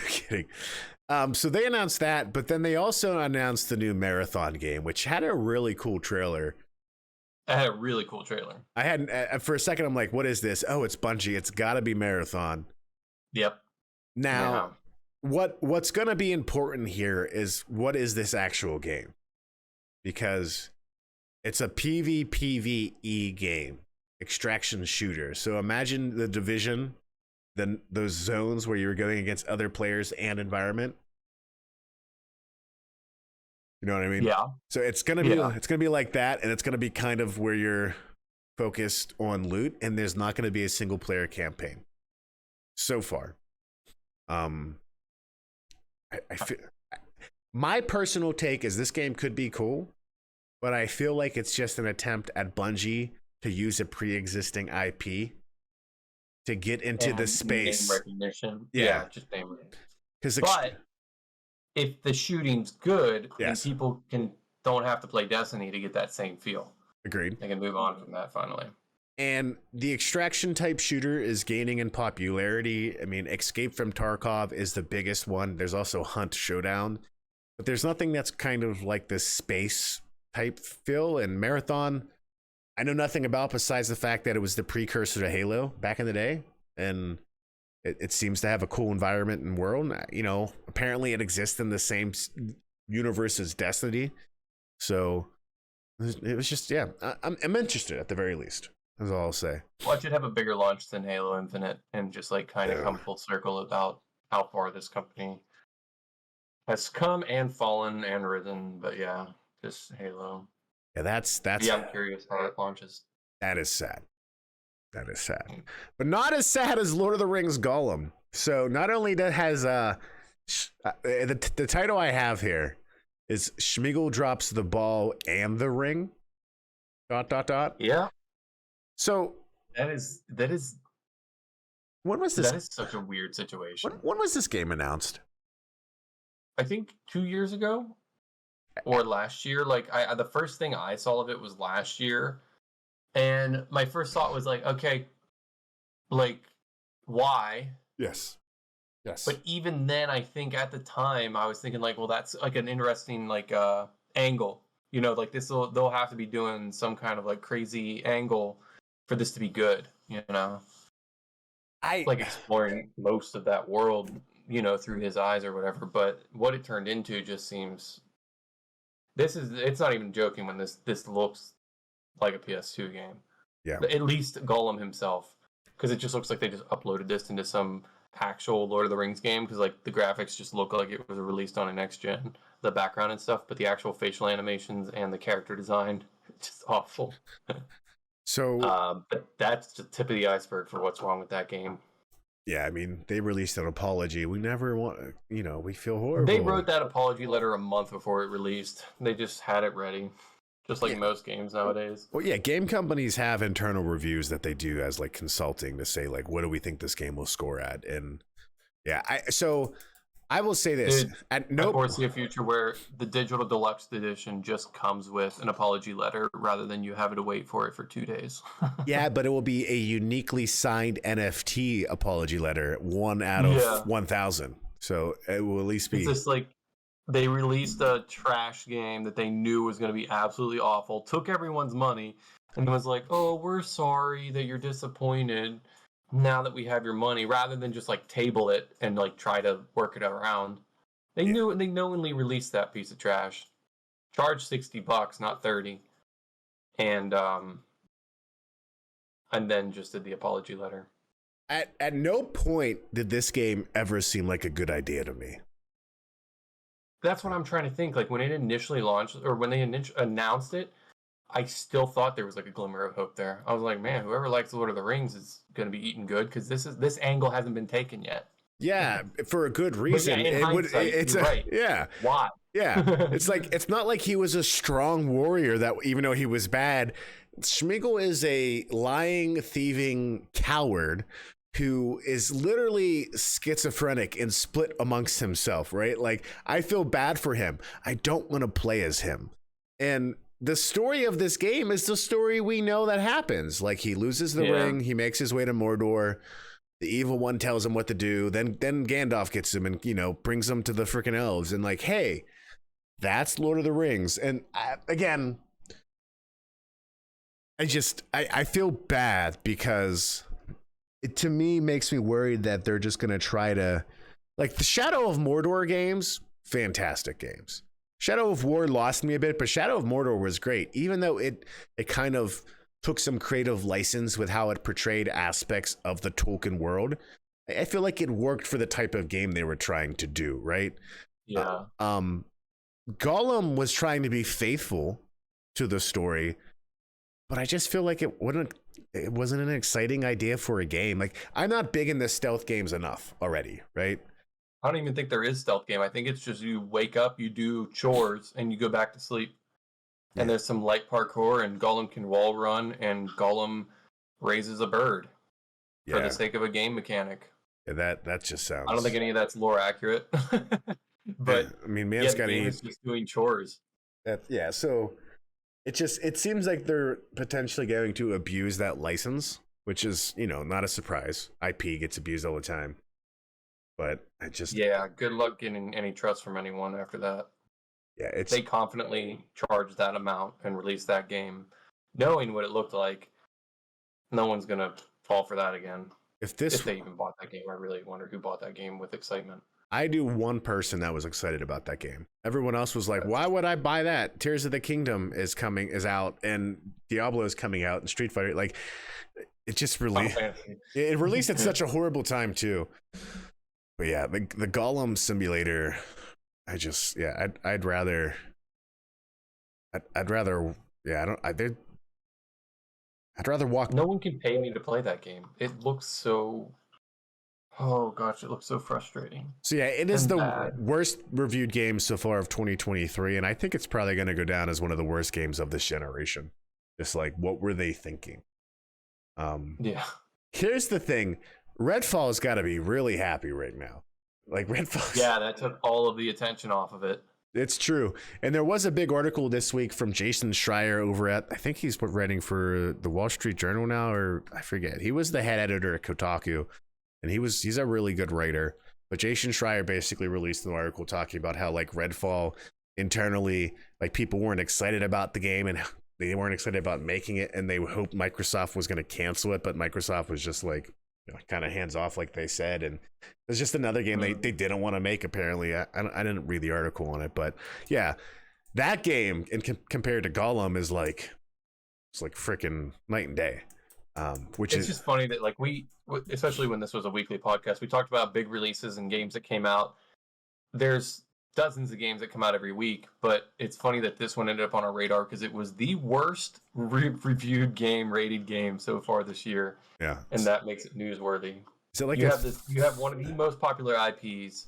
Kidding. So they announced that, but then they also announced the new Marathon game, which had a really cool trailer. It had a really cool trailer. I had for a second, I'm like, what is this? Oh, it's Bungie. It's got to be Marathon. Yep. Now, what's going to be important here is what is this actual game? Because it's a PvPvE game, extraction shooter. So imagine the Division. Then those zones where you're going against other players and environment. You know what I mean? Yeah. So it's gonna be like that, and it's gonna be kind of where you're focused on loot, and there's not gonna be a single player campaign. So far, I feel my personal take is this game could be cool, but I feel like it's just an attempt at Bungie to use a pre-existing IP. To get into the space. Name recognition. Yeah. Just name recognition. But if the shooting's good, yes, then people don't have to play Destiny to get that same feel. Agreed. They can move on from that finally. And the extraction type shooter is gaining in popularity. I mean, Escape from Tarkov is the biggest one. There's also Hunt Showdown. But there's nothing that's kind of like this space type feel. And Marathon, I know nothing about besides the fact that it was the precursor to Halo back in the day, and it seems to have a cool environment and world. You know, apparently it exists in the same universe as Destiny, so it was just I'm interested at the very least. That's all I'll say. Well, it should have a bigger launch than Halo Infinite, and just like kind of come full circle about how far this company has come and fallen and risen. But yeah, just Halo. Yeah, that's. Yeah, I'm curious how it launches. That is sad. That is sad, but not as sad as Lord of the Rings Gollum. So not only has the title I have here is Schmeagol drops the ball and the ring. ... Yeah. So that is. When was this? That is such a weird situation. When was this game announced? I think 2 years ago. Or last year. Like the first thing I saw of it was last year, and my first thought was like, okay, like why? Yes. But even then, I think at the time I was thinking like, well, that's like an interesting like angle. You know, like they'll have to be doing some kind of like crazy angle for this to be good. You know, like exploring most of that world, you know, through his eyes or whatever. But what it turned into just seems. It's not even joking when this looks like a PS2 game. Yeah. At least Gollum himself, because it just looks like they just uploaded this into some actual Lord of the Rings game, because like the graphics just look like it was released on a next gen, the background and stuff, but the actual facial animations and the character design, just awful. So but that's the tip of the iceberg for what's wrong with that game. Yeah, I mean, they released an apology. We never want, we feel horrible. They wrote that apology letter a month before it released. They just had it ready, just like Yeah. most games nowadays. Well, yeah, game companies have internal reviews that they do as like consulting to say like, what do we think this game will score at? And yeah, I will say this: Dude, at I no foresee a future where the digital deluxe edition just comes with an apology letter rather than you having to wait for it for 2 days. yeah, but it will be a uniquely signed NFT apology letter, 1 out of 1,000. So it will at least be. It's just like they released a trash game that they knew was going to be absolutely awful, took everyone's money, and was like, "Oh, we're sorry that you're disappointed. Now that we have your money," rather than just like table it and like try to work it around. They knew they knowingly released that piece of trash. Charged $60, not 30, and then just did the apology letter. At no point did this game ever seem like a good idea to me. That's what I'm trying to think. Like when it initially launched, or when they announced it, I still thought there was like a glimmer of hope there. I was like, man, whoever likes Lord of the Rings is going to be eating good because this angle hasn't been taken yet. Yeah, for a good reason. It's right. Yeah. Why? Yeah. It's not like he was a strong warrior that even though he was bad, Schmeagol is a lying, thieving coward who is literally schizophrenic and split amongst himself, right? Like, I feel bad for him. I don't want to play as him. And the story of this game is the story we know that happens. Like, he loses the ring, he makes his way to Mordor, the evil one tells him what to do, then Gandalf gets him and, brings him to the freaking elves and like, hey, that's Lord of the Rings. And again, I feel bad because it to me makes me worried that they're just going to try to, like, the Shadow of Mordor games, fantastic games. Shadow of War lost me a bit, but Shadow of Mordor was great, even though it kind of took some creative license with how it portrayed aspects of the Tolkien world. I feel like it worked for the type of game they were trying to do, right? Yeah. Gollum was trying to be faithful to the story, but I just feel like it wasn't an exciting idea for a game. Like, I'm not big in the stealth games enough already, right? I don't even think there is stealth game. I think it's just you wake up, you do chores, and you go back to sleep. Yeah. And there's some light parkour, and Gollum can wall run, and Gollum raises a bird for the sake of a game mechanic. Yeah, that just sounds. I don't think any of that's lore accurate. But I mean, man's got to eat. Just doing chores. So it seems like they're potentially going to abuse that license, which is, not a surprise. IP gets abused all the time. But good luck getting any trust from anyone after that. Yeah, they confidently charged that amount and released that game, knowing what it looked like. No one's gonna fall for that again. If they even bought that game, I really wonder who bought that game with excitement. I knew one person that was excited about that game. Everyone else was like, why would I buy that? Tears of the Kingdom is out, and Diablo is coming out, and Street Fighter. Like, it just released. It released at such a horrible time too. But yeah, the Gollum simulator, I'd rather walk. No one can pay me to play that game. It looks so. Oh gosh, it looks so frustrating. So yeah, it is the worst reviewed game so far of 2023, and I think it's probably going to go down as one of the worst games of this generation. Just like, what were they thinking? Here's the thing. Redfall's got to be really happy right now. Like, Redfall. Yeah, that took all of the attention off of it. It's true. And there was a big article this week from Jason Schreier over at, I think he's writing for the Wall Street Journal now, or I forget. He was the head editor at Kotaku, and he's a really good writer. But Jason Schreier basically released an article talking about how, like, Redfall internally, like, people weren't excited about the game and they weren't excited about making it, and they hoped Microsoft was going to cancel it, but Microsoft was just like, kind of hands off, like they said, and it's just another game they didn't want to make. Apparently, I didn't read the article on it, but yeah, that game compared to Gollum is like, it's like freaking night and day. It's just funny that, like, we, especially when this was a weekly podcast, we talked about big releases and games that came out. There's dozens of games that come out every week, but it's funny that this one ended up on our radar because it was the worst reviewed game, rated game so far this year. Yeah. And that makes it newsworthy. Is it like You have this. You have one of the most popular IPs,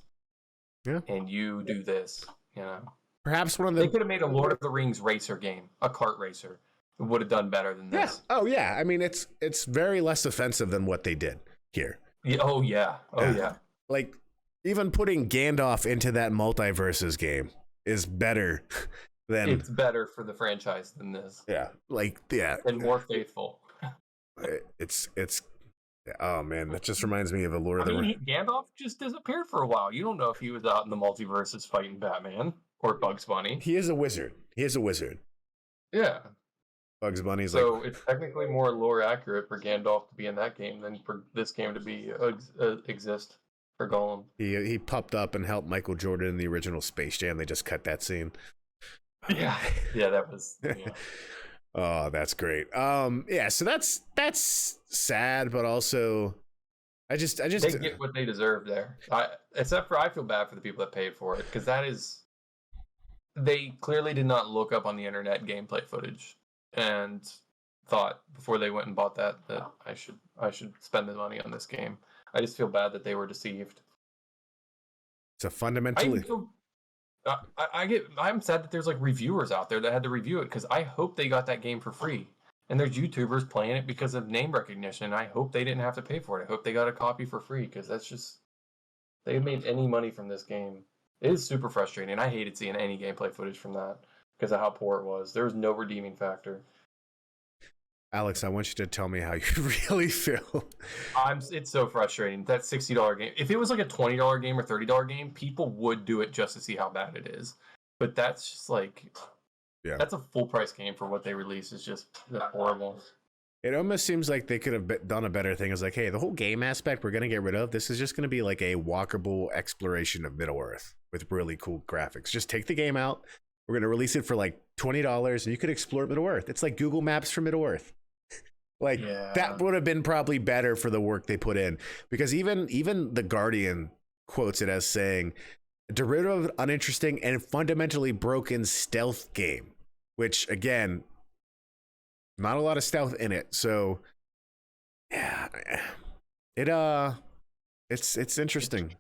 Yeah. and you do this. You know, perhaps one of they the could have made a Lord of the Rings racer game, a kart racer. It would have done better than Yeah. this. Oh yeah. I mean, it's very less offensive than what they did here. Yeah, oh yeah. Oh yeah. Like even putting Gandalf into that multiverses game is better than It's better for the franchise than this. yeah. Like yeah. And more faithful. It's oh man, that just reminds me of the Lord of the Rings. Gandalf just disappeared for a while. You don't know if he was out in the multiverses fighting Batman or Bugs Bunny. He is a wizard. He is a wizard. Yeah. Bugs Bunny's so it's technically more lore accurate for Gandalf to be in that game than for this game to be exist for Gollum. He popped up and helped Michael Jordan in the original Space Jam. They just cut that scene. Yeah, that was. Yeah. Oh, that's great. Yeah, so that's sad, but also, I just they get what they deserve there. Except for I feel bad for the people that paid for it because they clearly did not look up on the internet gameplay footage and thought before they went and bought that I should spend the money on this game. I just feel bad that they were deceived. It's a fundamentally. I'm sad that there's like reviewers out there that had to review it because I hope they got that game for free. And there's YouTubers playing it because of name recognition. I hope they didn't have to pay for it. I hope they got a copy for free because that's just they made any money from this game. It is super frustrating. I hated seeing any gameplay footage from that because of how poor it was. There was no redeeming factor. Alex, I want you to tell me how you really feel. It's so frustrating. That $60 game. If it was like a $20 game or $30 game, people would do it just to see how bad it is. But that's just like, that's a full price game for what they release. Is just horrible. It almost seems like they could have done a better thing. It's like, hey, the whole game aspect we're gonna get rid of. This is just gonna be like a walkable exploration of Middle Earth with really cool graphics. Just take the game out. We're gonna release it for like $20, and you could explore Middle Earth. It's like Google Maps for Middle Earth. Like that would have been probably better for the work they put in, because even The Guardian quotes it as saying, derivative, uninteresting, and fundamentally broken stealth game, which again, not a lot of stealth in it. So yeah, it's interesting.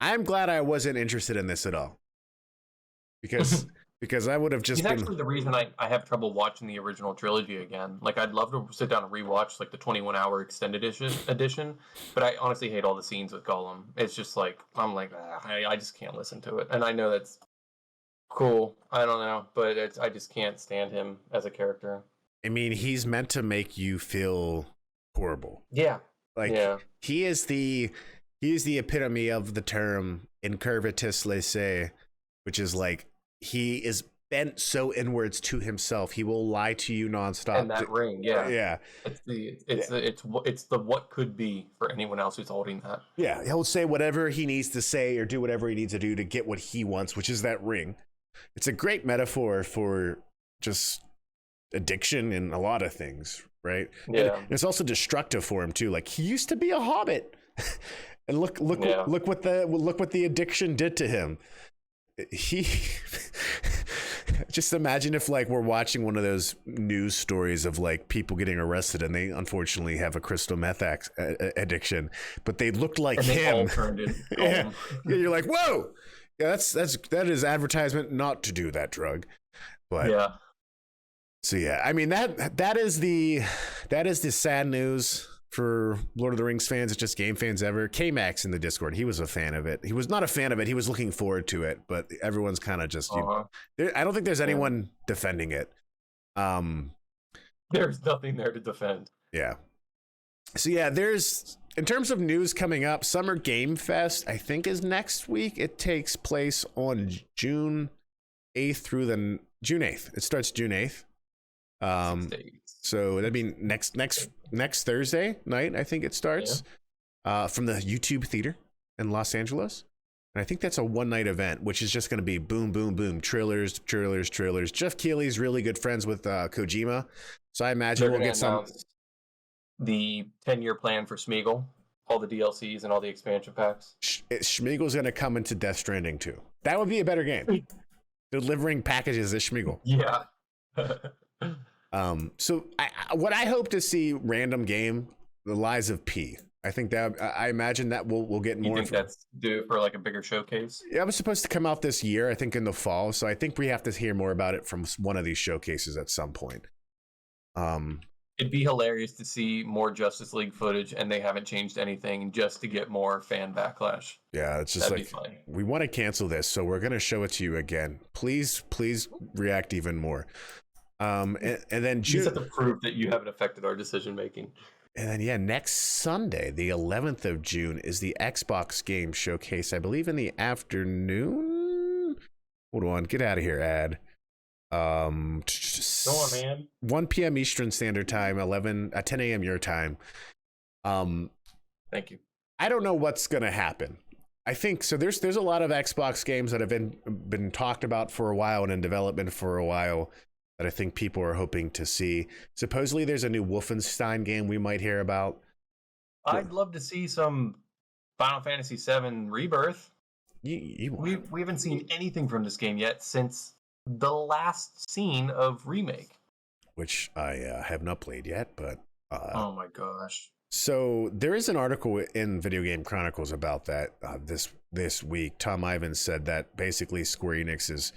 I'm glad I wasn't interested in this at all, because I would have just He's been actually the reason I have trouble watching the original trilogy again. Like, I'd love to sit down and rewatch like the 21-hour extended edition, but I honestly hate all the scenes with Gollum. It's just like I'm like I just can't listen to it, and I know that's cool. I don't know, but I just can't stand him as a character. I mean, he's meant to make you feel horrible. Yeah, like he is the epitome of the term incurvatus laissez, which is like, he is bent so inwards to himself, he will lie to you nonstop. And that ring, it's the what could be for anyone else who's holding that. Yeah, he'll say whatever he needs to say or do whatever he needs to do to get what he wants, which is that ring. It's a great metaphor for just addiction and a lot of things, right? Yeah, and it's also destructive for him too. Like, he used to be a hobbit, and look what the addiction did to him. He just imagine if like we're watching one of those news stories of like people getting arrested and they unfortunately have a crystal meth addiction, but they looked like and him. They all turned in. Yeah, you're like, whoa, yeah, that is advertisement not to do that drug. But yeah, so yeah, I mean that is the sad news for Lord of the Rings fans. It's just game fans ever. K-Max in the Discord, he was a fan of it. He was not a fan of it. He was looking forward to it, but everyone's kind of just, I don't think there's anyone defending it. There's nothing there to defend. Yeah. So yeah, in terms of news coming up, Summer Game Fest, I think, is next week. It takes place on June 8th through June 8th. It starts June 8th. So that'd be next Thursday night, I think it starts, from the YouTube Theater in Los Angeles. And I think that's a one-night event, which is just going to be boom, boom, boom, trailers. Jeff Keighley's really good friends with Kojima, so I imagine we'll get the 10-year plan for Smeagol, all the DLCs and all the expansion packs. Smeagol's going to come into Death Stranding too. That would be a better game. Delivering packages as Smeagol. Yeah. So what I hope to see, random game, The Lies of P. I think that I imagine that we'll get You more. think that's due for like a bigger showcase? Yeah, it was supposed to come out this year, I think in the fall. So I think we have to hear more about it from one of these showcases at some point. It'd be hilarious to see more Justice League footage, and they haven't changed anything just to get more fan backlash. Yeah, it's just That'd like be funny. we want to cancel this, so we're gonna show it to you again. Please react even more. And then You just have to prove that you haven't affected our decision making. And then, yeah, next Sunday, the 11th of June, is the Xbox Game Showcase, I believe in the afternoon. Hold on, get out of here, ad. Go on, man. 1 p.m. Eastern Standard Time, 10 a.m. your time. Thank you. I don't know what's gonna happen. I think so. There's a lot of Xbox games that have been talked about for a while and in development for a while that I think people are hoping to see. Supposedly, there's a new Wolfenstein game we might hear about. I'd love to see some Final Fantasy VII Rebirth. We haven't seen anything from this game yet since the last scene of Remake, which I have not played yet, but oh my gosh. So there is an article in Video Game Chronicles about that this week. Tom Ivins said that basically Square Enix is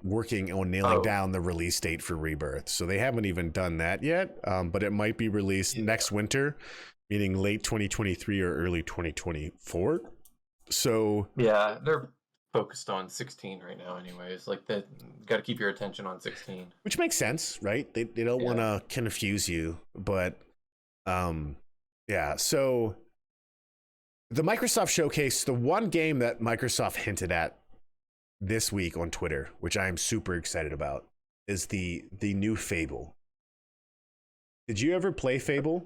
working on nailing down the release date for Rebirth. So they haven't even done that yet, but it might be released next winter, meaning late 2023 or early 2024. So yeah, they're focused on 16 right now anyways. Like, that, got to keep your attention on 16. Which makes sense, right? They don't want to confuse you, but yeah. So the Microsoft Showcase, the one game that Microsoft hinted at this week on Twitter, which I am super excited about, is the new Fable. Did you ever play Fable?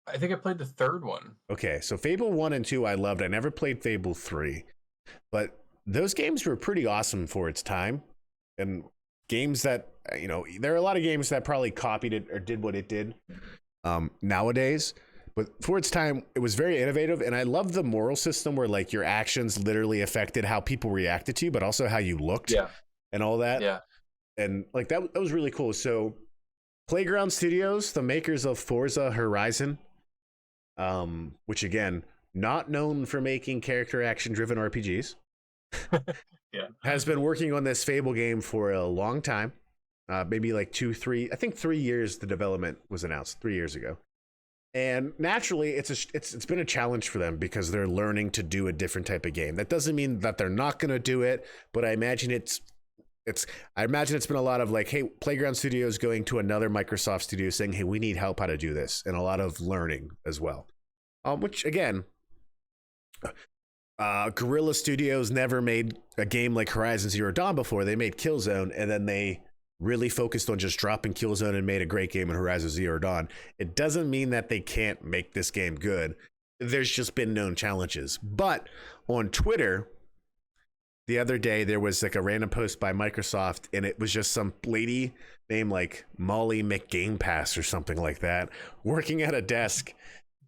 I think I played the third one. Okay, so Fable 1 and 2 I loved. I never played Fable 3. But those games were pretty awesome for its time. And games that, there are a lot of games that probably copied it or did what it did nowadays. But for its time, it was very innovative. And I love the moral system where, like, your actions literally affected how people reacted to you, but also how you looked and all that. Yeah. And, like, that was really cool. So Playground Studios, the makers of Forza Horizon, which, again, not known for making character action-driven RPGs, has been working on this Fable game for a long time. Maybe like 3 years the development was announced 3 years ago. And naturally, it's been a challenge for them because they're learning to do a different type of game. That doesn't mean that they're not going to do it, but I imagine it's been a lot of like, hey, Playground Studios going to another Microsoft studio saying, hey, we need help how to do this, and a lot of learning as well. Which again, Guerrilla Studios never made a game like Horizon Zero Dawn before. They made Killzone, and then they really focused on just dropping Killzone and made a great game in Horizon Zero Dawn. It doesn't mean that they can't make this game good. There's just been known challenges. But on Twitter the other day, there was like a random post by Microsoft, and it was just some lady named like Molly McGamepass or something like that, working at a desk,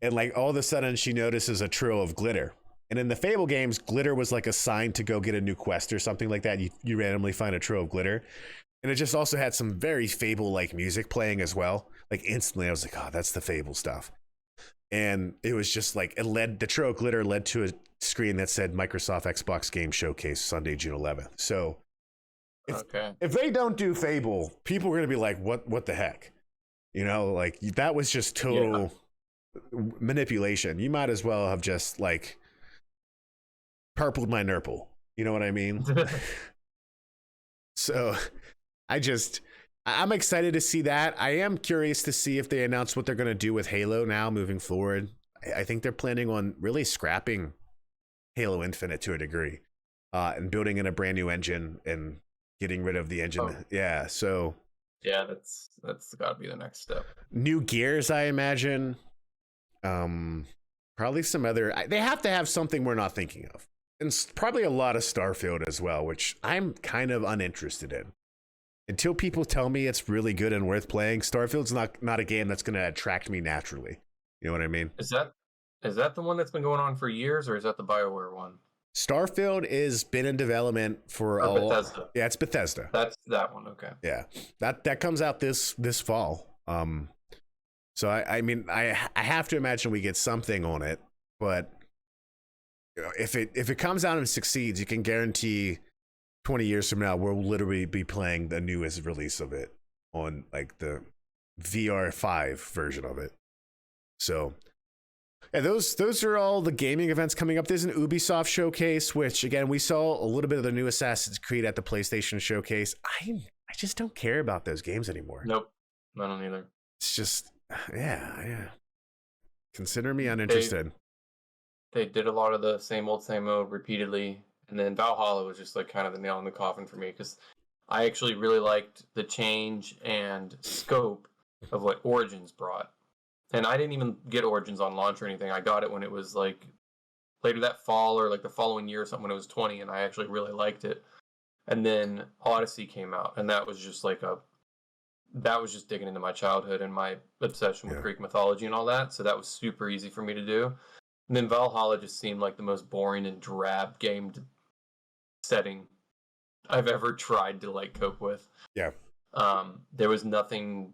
and like all of a sudden she notices a trail of glitter. And in the Fable games, glitter was like assigned to go get a new quest or something like that. You randomly find a trail of glitter. And it just also had some very Fable-like music playing as well. Like instantly, I was like, oh, that's the Fable stuff. And it was just like, the trail of glitter led to a screen that said Microsoft Xbox Game Showcase Sunday, June 11th. So if they don't do Fable, people are going to be like, what the heck? Like that was just total manipulation. You might as well have just like purpled my nurple. You know what I mean? So I'm excited to see that. I am curious to see if they announce what they're going to do with Halo now moving forward. I think they're planning on really scrapping Halo Infinite to a degree, and building in a brand new engine and getting rid of the engine. Yeah. So yeah, that's got to be the next step. New Gears, I imagine. Probably some other. They have to have something we're not thinking of, and probably a lot of Starfield as well, which I'm kind of uninterested in. Until people tell me it's really good and worth playing, Starfield's not a game that's going to attract me naturally. You know what I mean? Is that the one that's been going on for years, or is that the BioWare one? Starfield is been in development for Bethesda. Yeah, it's Bethesda. That's that one. Okay. Yeah, that comes out this fall. So I mean, I have to imagine we get something on it, but if it comes out and succeeds, you can guarantee 20 years from now we'll literally be playing the newest release of it on like the VR5 version of it. So yeah, those are all the gaming events coming up. There's an Ubisoft showcase, which again we saw a little bit of the new Assassin's Creed at the PlayStation showcase. I just don't care about those games anymore. Nope, I don't either. It's just yeah. Consider me uninterested. They did a lot of the same old repeatedly, and then Valhalla was just like kind of the nail in the coffin for me because I actually really liked the change and scope of what Origins brought. And I didn't even get Origins on launch or anything. I got it when it was like later that fall or like the following year or something when it was 20, and I actually really liked it. And then Odyssey came out, and that was just like that was just digging into my childhood and my obsession with Greek mythology and all that. So that was super easy for me to do. And then Valhalla just seemed like the most boring and drab game setting I've ever tried to like cope with. Yeah. There was nothing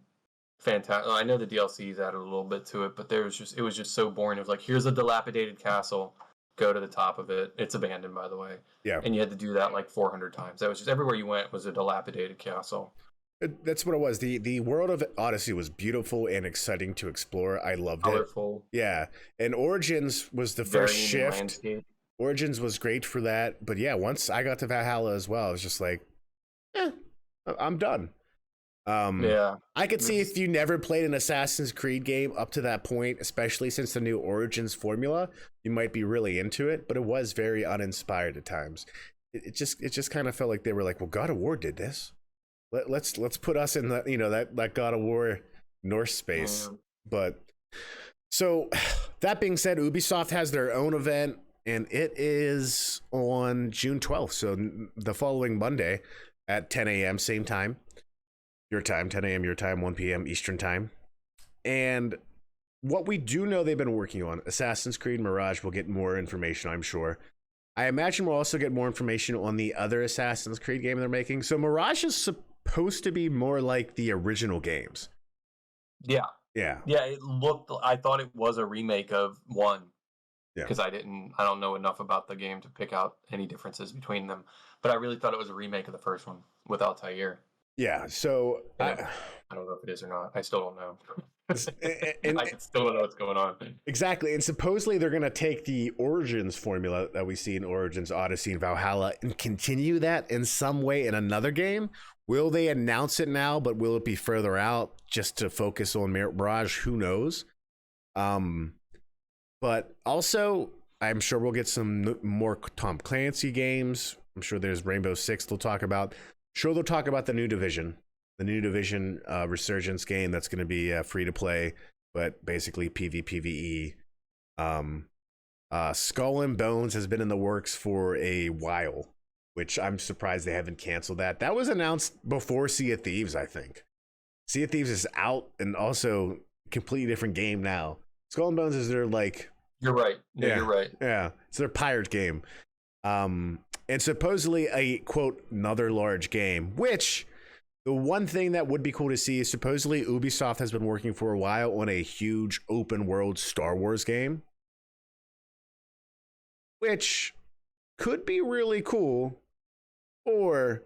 fantastic. I know the DLCs added a little bit to it, but it was just so boring. It was like, here's a dilapidated castle, go to the top of it. It's abandoned, by the way. Yeah. And you had to do that like 400 times. That was just everywhere you went was a dilapidated castle. That's what it was. The world of Odyssey was beautiful and exciting to explore. I loved Colorful. it. Yeah. And Origins was the first shift. Landscape. Origins was great for that. But yeah, once I got to Valhalla as well, I was just like, I'm done. Yeah. I could see if you never played an Assassin's Creed game up to that point, especially since the new Origins formula, you might be really into it, but it was very uninspired at times. It just kind of felt like they were like, well, God of War did this. Let's put us in the, that God of War Norse space. But so that being said, Ubisoft has their own event, and it is on June 12th. So the following Monday at 10 a.m. same time. Your time, 10 a.m. your time, 1 p.m. Eastern time. And what we do know they've been working on, Assassin's Creed Mirage, will get more information, I'm sure. I imagine we'll also get more information on the other Assassin's Creed game they're making. So Mirage is supposed to be more like the original games. Yeah. Yeah. Yeah, I thought it was a remake of 1. Because I don't know enough about the game to pick out any differences between them. But I really thought it was a remake of the first one with Altair. Yeah, so I don't know if it is or not. I still don't know. And I still don't know what's going on. Exactly, and supposedly they're going to take the Origins formula that we see in Origins, Odyssey, and Valhalla and continue that in some way in another game. Will they announce it now, but will it be further out just to focus on Mirage? Who knows? But also, I'm sure we'll get some more Tom Clancy games. I'm sure there's Rainbow Six they'll talk about. Sure, they'll talk about the New Division Resurgence game that's going to be free to play, but basically PvPvE. Skull and Bones has been in the works for a while, which I'm surprised they haven't canceled that. That was announced before Sea of Thieves, I think. Sea of Thieves is out and also a completely different game now. Skull and Bones is their like... You're right. No, yeah, you're right. Yeah, it's their pirate game. And supposedly a, quote, another large game, which the one thing that would be cool to see is supposedly Ubisoft has been working for a while on a huge open world Star Wars game, which could be really cool or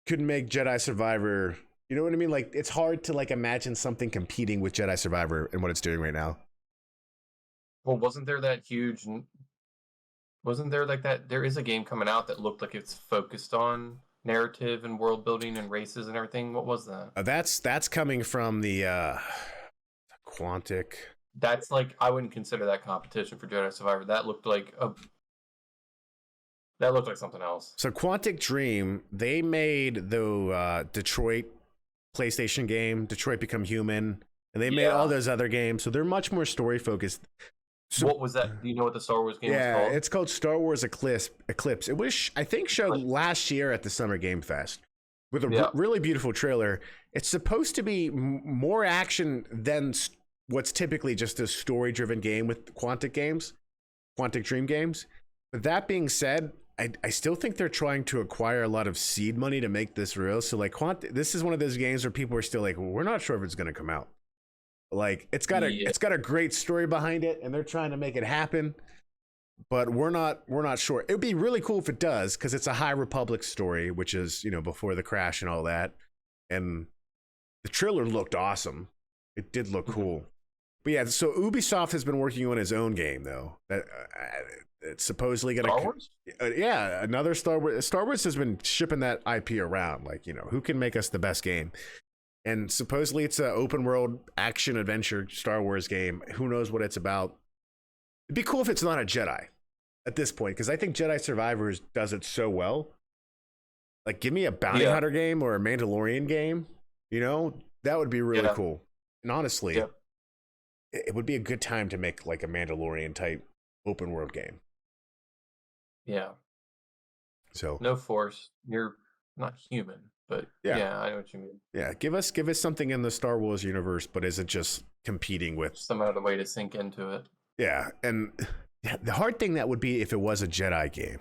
could make Jedi Survivor, you know what I mean? Like, it's hard to like imagine something competing with Jedi Survivor and what it's doing right now. Well, wasn't there like that? There is a game coming out that looked like it's focused on narrative and world building and races and everything. What was that? That's coming from the Quantic. That's like, I wouldn't consider that competition for Jedi Survivor. That looked like something else. So Quantic Dream, they made the Detroit PlayStation game, Detroit Become Human, and they made all those other games. So they're much more story focused. So, what was that? Do you know what the Star Wars game was called? Yeah, it's called Star Wars Eclipse. It was, I think, showed last year at the Summer Game Fest with a really beautiful trailer. It's supposed to be more action than what's typically just a story-driven game with Quantic Dream games. But that being said, I still think they're trying to acquire a lot of seed money to make this real. So like this is one of those games where people are still like, well, we're not sure if it's going to come out. Like it's Yeah. got a great story behind it, and they're trying to make it happen. But we're not sure. It would be really cool if it does, because it's a High Republic story, which is, before the crash and all that. And the trailer looked awesome. It did look cool. But yeah, so Ubisoft has been working on its own game though. That it's supposedly gonna Star Wars? Yeah, another Star Wars. Star Wars has been shipping that IP around. Like, who can make us the best game? And supposedly it's an open world action adventure Star Wars game. Who knows what it's about? It'd be cool if it's not a Jedi at this point, because I think Jedi Survivors does it so well. Like, give me a bounty hunter game or a Mandalorian game. That would be really cool. And honestly, it would be a good time to make like a Mandalorian type open world game. Yeah. So no Force. You're not human, but yeah, I know what you mean. Yeah, give us something in the Star Wars universe, but isn't just competing with some other way to sink into it. Yeah, and the hard thing that would be if it was a Jedi game,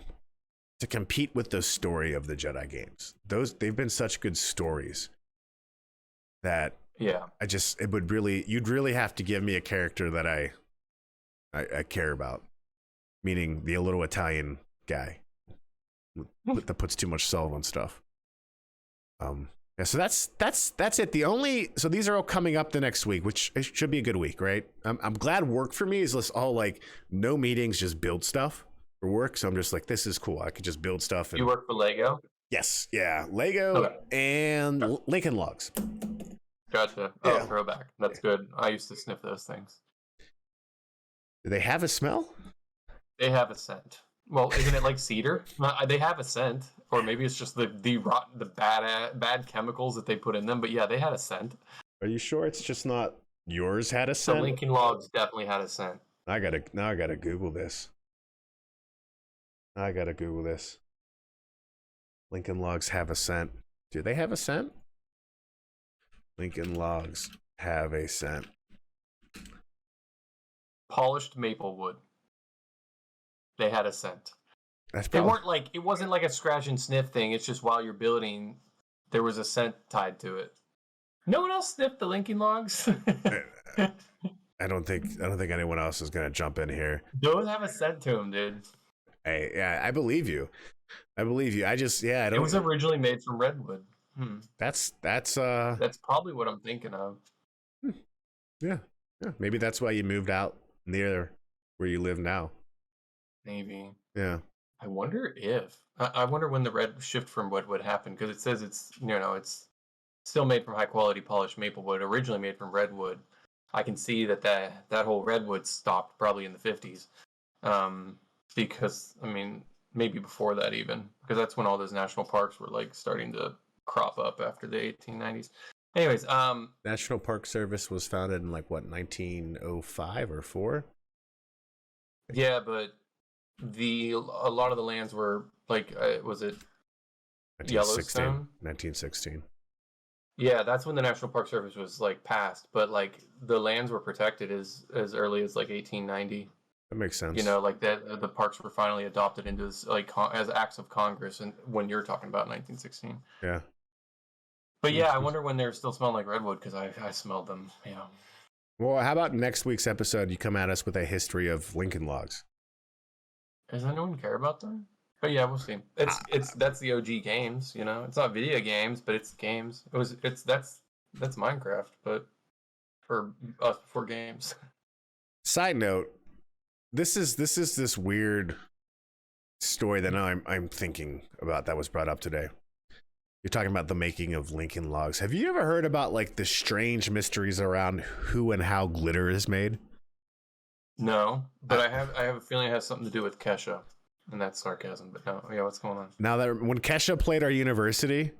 to compete with the story of the Jedi games. They've been such good stories that you'd really have to give me a character that I care about, meaning the little Italian guy that puts too much salt on stuff. So that's it. So these are all coming up the next week, which it should be a good week, right? I'm glad work for me is just all like no meetings, just build stuff for work. So I'm just like, this is cool. I could just build stuff. You work for Lego? Yes. Yeah. Lego and Lincoln Logs. Gotcha. Oh, throwback. That's good. I used to sniff those things. Do they have a smell? They have a scent. Well, isn't it like cedar? They have a scent, or maybe it's just the bad chemicals that they put in them. But yeah, they had a scent. Are you sure it's just not yours had a scent? The Lincoln Logs definitely had a scent. I gotta Google this. Lincoln Logs have a scent. Do they have a scent? Lincoln Logs have a scent. Polished maple wood. They had a scent. They weren't like, it wasn't like a scratch and sniff thing. It's just while you're building, there was a scent tied to it. No one else sniffed the Lincoln Logs. I don't think anyone else is gonna jump in here. Those have a scent to them, dude. Hey, I believe you. I just I don't. It was originally made from redwood. That's probably what I'm thinking of. Yeah. Maybe that's why you moved out near where you live now. Maybe. Yeah. I wonder when the red shift from wood would happen, because it says it's it's still made from high quality polished maple wood, originally made from redwood. I can see that whole redwood stopped probably in the 50s, because maybe before that even, because that's when all those national parks were like starting to crop up after the 1890s. Anyways, National Park Service was founded in like what, 1905 or 4? Yeah, but a lot of the lands were like, was it 1916? 1916. Yeah, that's when the National Park Service was like passed, but like the lands were protected as early as like 1890. That makes sense. Like the parks were finally adopted into this, like as acts of Congress, and when you're talking about 1916. Yeah. But yeah, I wonder when they're still smelling like redwood, because I smelled them. Yeah. Well, how about next week's episode? You come at us with a history of Lincoln Logs. Does anyone care about them? But yeah, we'll see. That's the OG games. It's not video games, but it's games. That's Minecraft, but for us before games. Side note: this is this weird story that I'm thinking about that was brought up today. You're talking about the making of Lincoln Logs. Have you ever heard about like the strange mysteries around who and how glitter is made? No, but I have a feeling it has something to do with Kesha, and that's sarcasm. But no, yeah, what's going on? Now that when Kesha played our university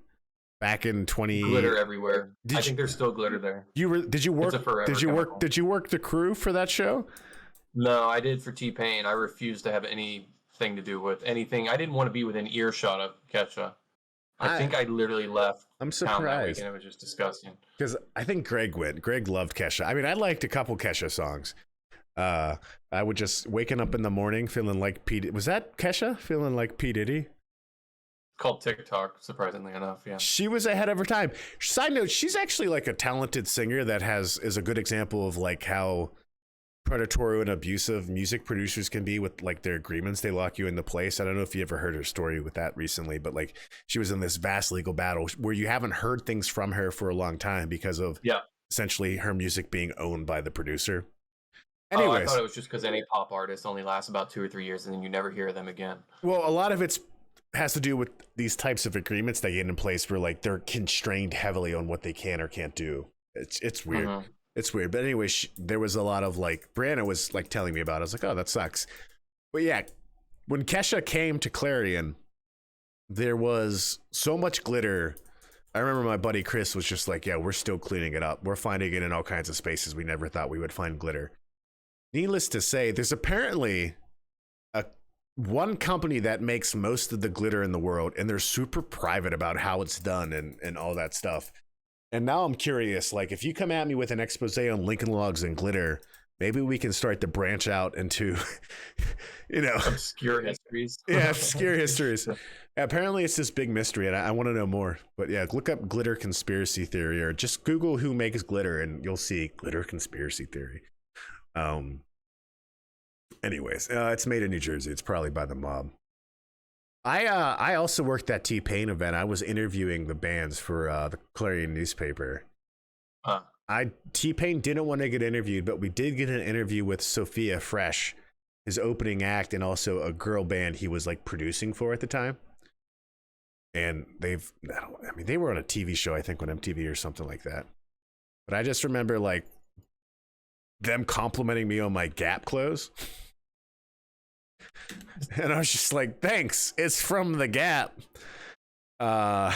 back in glitter everywhere. I think there's still glitter there. Did you work the crew for that show? No, I did for T-Pain. I refused to have anything to do with anything. I didn't want to be within earshot of Kesha. I think I literally left. I'm surprised. And it was just disgusting. Because I think Greg went. Greg loved Kesha. I liked a couple Kesha songs. I would just waking up in the morning feeling like P. Was that Kesha? Feeling like P. Diddy? called TikTok, surprisingly enough. Yeah. She was ahead of her time. Side note, she's actually like a talented singer that is a good example of like how predatory and abusive music producers can be with like their agreements. They lock you into place. I don't know if you ever heard her story with that recently, but like she was in this vast legal battle where you haven't heard things from her for a long time because of essentially her music being owned by the producer. Anyways, I thought it was just because any pop artist only lasts about 2 or 3 years and then you never hear them again. Well, a lot of it has to do with these types of agreements they get in place where like they're constrained heavily on what they can or can't do. It's weird. Mm-hmm. It's weird. But anyway, there was a lot of like, Brianna was like telling me about it. I was like, oh, that sucks. But yeah, when Kesha came to Clarion, there was so much glitter. I remember my buddy Chris was just like, yeah, we're still cleaning it up. We're finding it in all kinds of spaces we never thought we would find glitter. Needless to say, there's apparently one company that makes most of the glitter in the world, and they're super private about how it's done and all that stuff. And now I'm curious, like if you come at me with an expose on Lincoln Logs and glitter, maybe we can start to branch out into, obscure histories. Yeah, obscure histories. Apparently it's this big mystery, and I want to know more. But yeah, look up glitter conspiracy theory, or just Google who makes glitter, and you'll see glitter conspiracy theory. Anyways, it's made in New Jersey. It's probably by the mob. I also worked that T-Pain event. I was interviewing the bands for the Clarion newspaper. T-Pain didn't want to get interviewed, but we did get an interview with Sophia Fresh, his opening act, and also a girl band he was like producing for at the time. And they were on a TV show, I think, on MTV or something like that. But I just remember like them complimenting me on my Gap clothes. And I was just like, thanks, it's from the Gap. And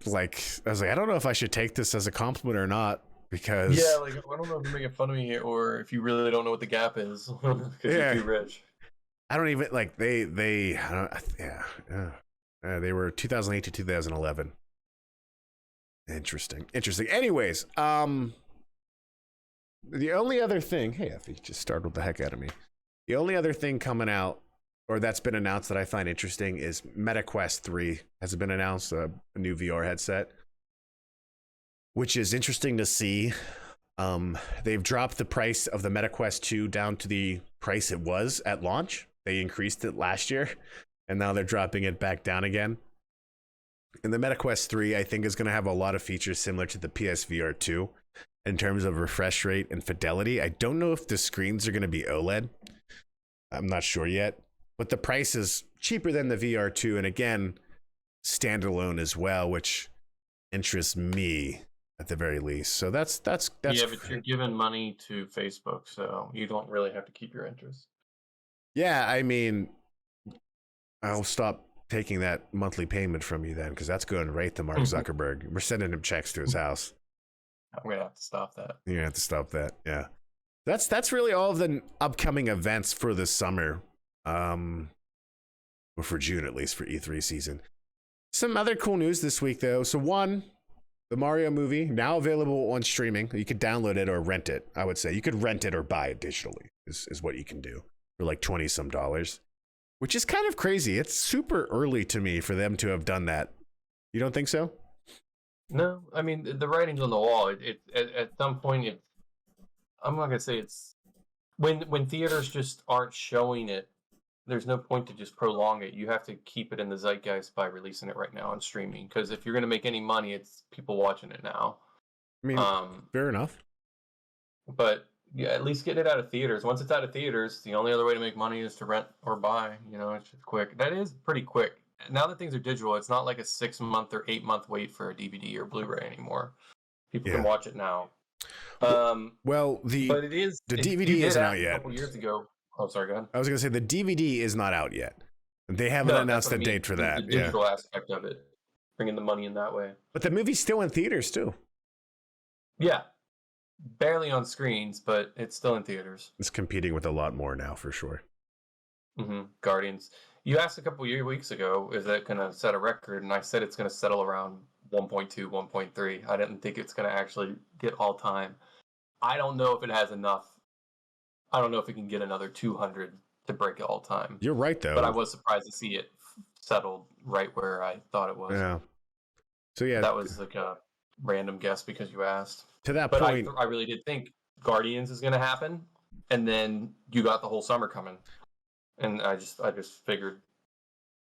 like I was like, I don't know if I should take this as a compliment or not, because like I don't know if you're making fun of me or if you really don't know what the Gap is because you're too rich. I don't even like they were 2008 to 2011. Interesting. Anyways, the only other thing, hey Effie, just startled the heck out of me. The only other thing coming out, or that's been announced that I find interesting, is MetaQuest 3 has been announced, a new VR headset, which is interesting to see. They've dropped the price of the MetaQuest 2 down to the price it was at launch. They increased it last year, and now they're dropping it back down again. And the MetaQuest 3, I think, is going to have a lot of features similar to the PSVR 2 in terms of refresh rate and fidelity. I don't know if the screens are going to be OLED. I'm not sure yet, but the price is cheaper than the VR2, and again, standalone as well, which interests me at the very least. So that's yeah, but you're giving money to Facebook, so you don't really have to keep your interest. Yeah, I mean, I'll stop taking that monthly payment from you then, because that's going right to Mark Zuckerberg. We're sending him checks to his house. I'm gonna have to stop that. You're gonna have to stop that. Yeah. That's really all of the upcoming events for this summer, or for June at least, for E3 season. Some other cool news this week though. So one, the Mario movie now available on streaming. You could download it or rent it. I would say you could rent it or buy it digitally is what you can do for like $20 some, which is kind of crazy. It's super early to me for them to have done that. You don't think so? No, I mean the writing's on the wall. It at some point I'm not gonna say it's when theaters just aren't showing it. There's no point to just prolong it. You have to keep it in the zeitgeist by releasing it right now on streaming. Because if you're gonna make any money, it's people watching it now. I mean, fair enough. But yeah, at least getting it out of theaters. Once it's out of theaters, the only other way to make money is to rent or buy. It's just quick. That is pretty quick. Now that things are digital, it's not like a 6-month or 8-month wait for a DVD or Blu-ray anymore. People can watch it now. Well, the DVD isn't out yet. A couple years ago. Oh, sorry, go ahead. I was going to say the DVD is not out yet. They haven't announced a date for that. The digital aspect of it, bringing the money in that way. But the movie's still in theaters too. Yeah, barely on screens, but it's still in theaters. It's competing with a lot more now, for sure. Guardians. You asked a couple weeks ago, is that going to set a record? And I said it's going to settle around 1.2, 1.3. I didn't think it's going to actually get all time. I don't know if it has enough. I don't know if it can get another 200 to break it all time. You're right, though. But I was surprised to see it settled right where I thought it was. Yeah. So yeah, That was like a random guess because you asked. to that But point, I really did think Guardians is going to happen, and then you got the whole summer coming, and I just figured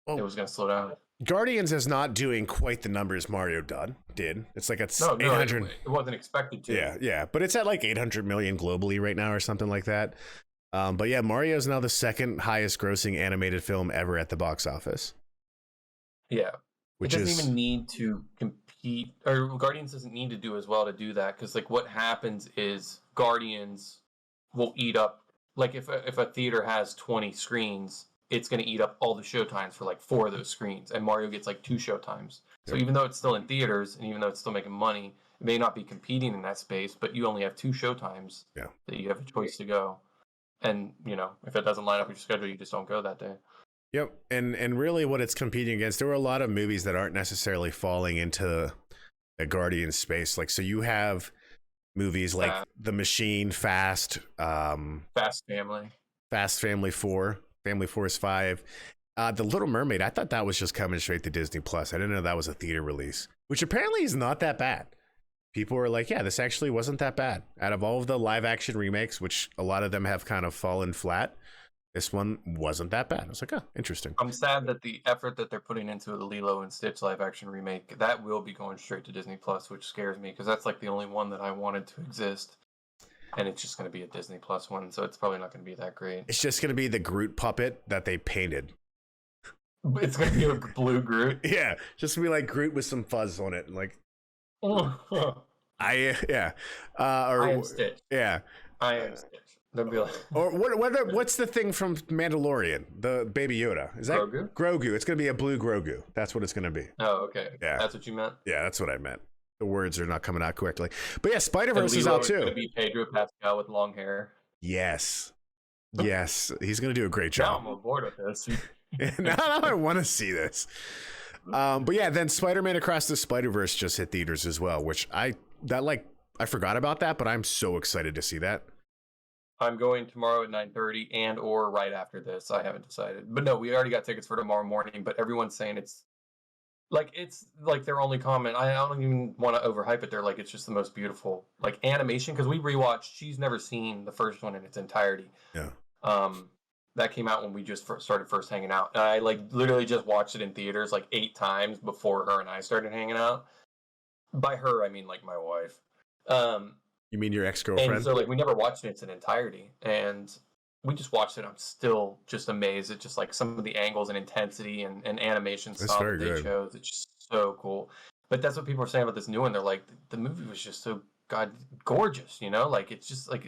it was going to slow down. Guardians is not doing quite the numbers Mario did. It's like it's 800. It wasn't expected to. Yeah, but it's at like 800 million globally right now or something like that. But yeah, Mario is now the second highest grossing animated film ever at the box office. Yeah, it doesn't even need to compete, or Guardians doesn't need to do as well to do that, because like what happens is Guardians will eat up, like if a theater has 20 screens, it's going to eat up all the showtimes for like 4 of those screens, and Mario gets like 2 showtimes. So even though it's still in theaters and even though it's still making money, it may not be competing in that space, but you only have 2 showtimes that you have a choice to go. And, you know, if it doesn't line up with your schedule, you just don't go that day. Yep. And really what it's competing against, there were a lot of movies that aren't necessarily falling into the Guardian space. Like, so you have movies like The Machine, Fast Family 4, Family Force 5. The Little Mermaid, I thought that was just coming straight to Disney Plus. I didn't know that was a theater release, which apparently is not that bad. People were like, yeah, this actually wasn't that bad. Out of all of the live action remakes, which a lot of them have kind of fallen flat, this one wasn't that bad. I was like, oh, interesting. I'm sad that the effort that they're putting into the Lilo and Stitch live action remake, that will be going straight to Disney Plus, which scares me because that's like the only one that I wanted to exist. And it's just going to be a Disney Plus one, so it's probably not going to be that great. It's just going to be the Groot puppet that they painted. It's going to be a blue Groot? Yeah, just to be like Groot with some fuzz on it. And like, I am Stitch. Yeah. I am Stitch. They'll be like, or what's the thing from Mandalorian? The Baby Yoda. Is that Grogu? Grogu. It's going to be a blue Grogu. That's what it's going to be. Oh, okay. Yeah. That's what you meant? Yeah, that's what I meant. The words are not coming out correctly. But yeah, Spider-Verse is out too. Going to be Pedro Pascal with long hair. Yes. Yes. He's going to do a great job. Now I'm on board with this. now I want to see this. But yeah, then Spider-Man Across the Spider-Verse just hit theaters as well, which I forgot about that, but I'm so excited to see that. I'm going tomorrow at 9:30 and or right after this. I haven't decided. But no, we already got tickets for tomorrow morning, but everyone's saying it's like their only comment. I don't even want to overhype it. They're like, it's just the most beautiful like animation, because we rewatched. She's never seen the first one in its entirety. Yeah. That came out when we just started hanging out. And I like literally just watched it in theaters like 8 times before her and I started hanging out. By her, I mean like my wife. You mean your ex-girlfriend? And so like we never watched it in its entirety, and we just watched it. I'm still just amazed at just like some of the angles and intensity and animation stuff that they chose. It's just so cool. But that's what people are saying about this new one. They're like, the movie was just so gorgeous, you know? Like it's just like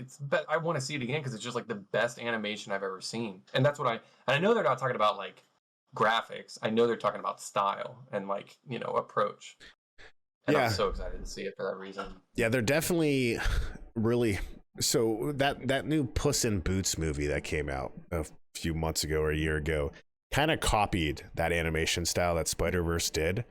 I want to see it again because it's just like the best animation I've ever seen. And that's what I know they're not talking about like graphics. I know they're talking about style and like, you know, approach. And I'm so excited to see it for that reason. Yeah, they're definitely really. So that new Puss in Boots movie that came out a few months ago or a year ago kind of copied that animation style that Spider-Verse did.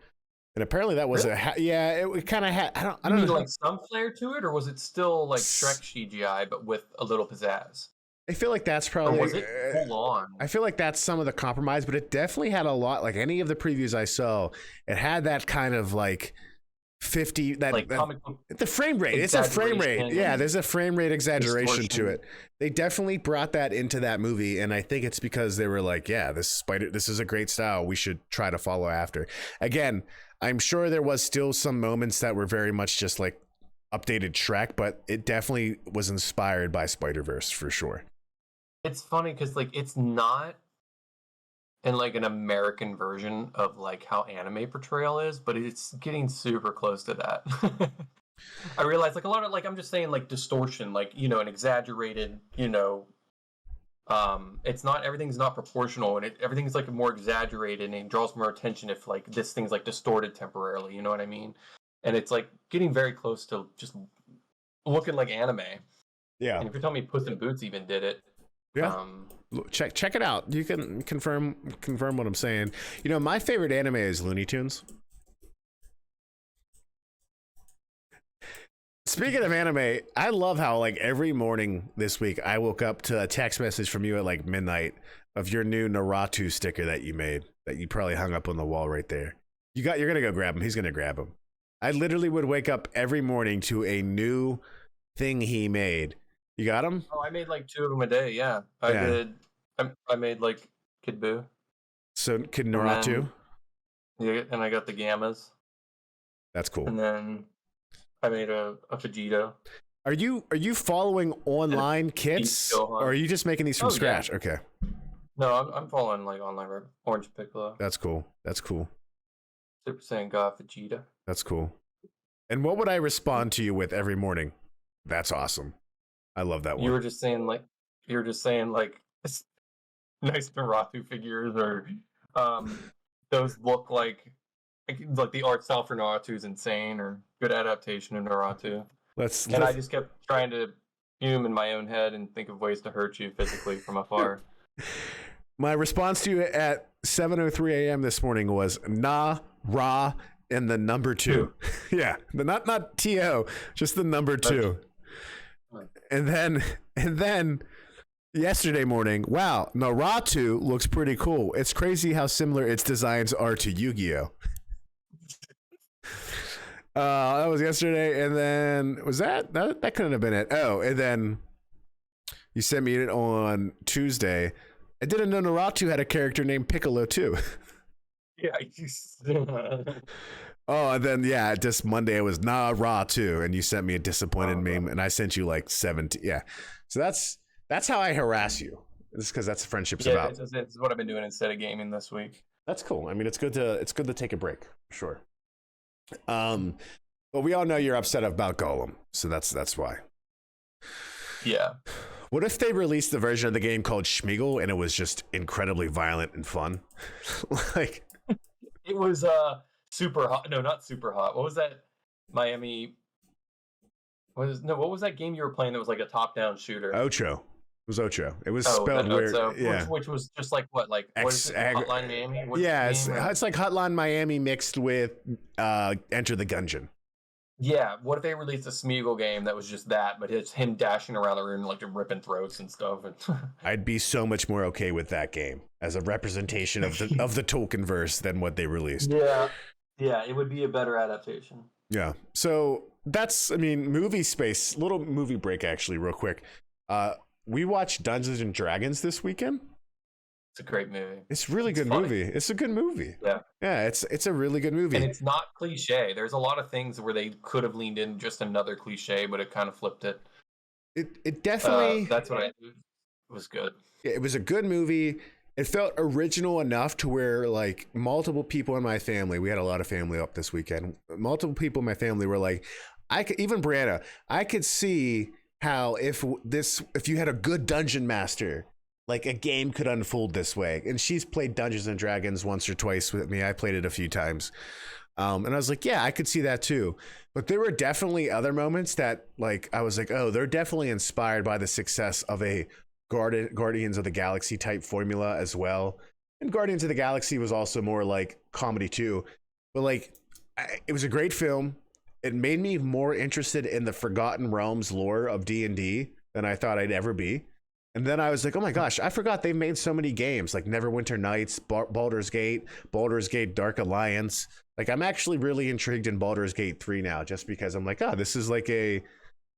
And apparently that was it kind of had, I don't know. Like some flair to it, or was it still like Shrek CGI, but with a little pizzazz? I feel like that's probably, or was it full on? I feel like that's some of the compromise, but it definitely had a lot, like any of the previews I saw, it had that kind of like 50 the frame rate. It's a frame rate. Yeah, there's a frame rate exaggeration to it. They definitely brought that into that movie, and I think it's because they were like, yeah, this is a great style. We should try to follow after. Again, I'm sure there was still some moments that were very much just like updated Shrek, but it definitely was inspired by Spider-Verse for sure. It's funny because like it's not in like an American version of like how anime portrayal is, but it's getting super close to that. I realize like a lot of like, I'm just saying like distortion, like, you know, an exaggerated, you know, it's not, everything's not proportional, and everything's like more exaggerated, and it draws more attention if like this thing's like distorted temporarily, you know what I mean? And it's like getting very close to just looking like anime. Yeah. And if you're telling me Puss in Boots even did it, yeah. Check it out. You can confirm what I'm saying. You know, my favorite anime is Looney Tunes. Speaking of anime, I love how like every morning this week I woke up to a text message from you at like midnight of your new Naruto sticker that you made that you probably hung up on the wall right there. You're gonna go grab him. He's gonna grab him. I literally would wake up every morning to a new thing he made. You got him? Oh, I made like 2 of them a day. Yeah, I did. I made like Kid Buu. So Kid Naruto. Yeah, and I got the Gammas. That's cool. And then I made a Vegito. Are you following online kits, or are you just making these from scratch? Yeah. Okay. No, I'm following like online Orange Piccolo. That's cool. That's cool. Super Saiyan God Vegeta. That's cool. And what would I respond to you with every morning? That's awesome. I love that one. You were just saying like nice Naruto figures, or those look like the art style for Naruto is insane, or good adaptation of Naruto. I just kept trying to fume in my own head and think of ways to hurt you physically from afar. My response to you at 7:03 a.m. this morning was "Nah, Ra," and the number 2. Yeah, not T-O, just the number 2. And then yesterday morning, wow, Naruto looks pretty cool. It's crazy how similar its designs are to Yu-Gi-Oh. That was yesterday, and then was that couldn't have been it. Oh, and then you sent me it on Tuesday. I didn't know Naruto had a character named Piccolo too. Yeah. Oh, and then just Monday it was Naruto, and you sent me a disappointed meme, and I sent you like 70. Yeah, so that's how I harass you. It's because that's what friendship's about. It's what I've been doing instead of gaming this week. That's cool. I mean, it's good to take a break, sure. But we all know you're upset about Golem, so that's why. Yeah. What if they released the version of the game called Schmeagle and it was just incredibly violent and fun? Like, it was super hot. No, not super hot. What was that? Miami. What was that game you were playing that was like a top-down shooter? Ocho. It was Ocho. It was spelled weird. Yeah. Which was just like what? Like what is it? Hotline Miami? It's like Hotline Miami mixed with Enter the Gungeon. Yeah, what if they released a Smeagol game that was just that, but it's him dashing around the room like ripping throats and stuff? I'd be so much more okay with that game as a representation of the Tolkien verse than what they released. Yeah, it would be a better adaptation. Yeah, so that's, I mean, movie space. Little movie break actually, real quick. We watched Dungeons and Dragons this weekend. It's a great movie. It's a really good movie. It's a good movie. Yeah, it's a really good movie. And it's not cliche. There's a lot of things where they could have leaned in just another cliche, but it kind of flipped it. It definitely. That's what it was good. Yeah, it was a good movie. It felt original enough to where like multiple people in my family, we had a lot of family up this weekend. Multiple people in my family were like, even Brianna, I could see how if you had a good dungeon master, like a game could unfold this way. And she's played Dungeons and Dragons once or twice with me. I played it a few times. And I was like, yeah, I could see that too. But there were definitely other moments that like, I was like, oh, they're definitely inspired by the success of a Guardians of the Galaxy type formula as well. And Guardians of the Galaxy was also more like comedy too. But like, it was a great film. It made me more interested in the Forgotten Realms lore of D&D than I thought I'd ever be. And then I was like, oh my gosh, I forgot they've made so many games like Neverwinter Nights, Baldur's Gate Dark Alliance. Like, I'm actually really intrigued in Baldur's Gate 3 now, just because I'm like, this is like a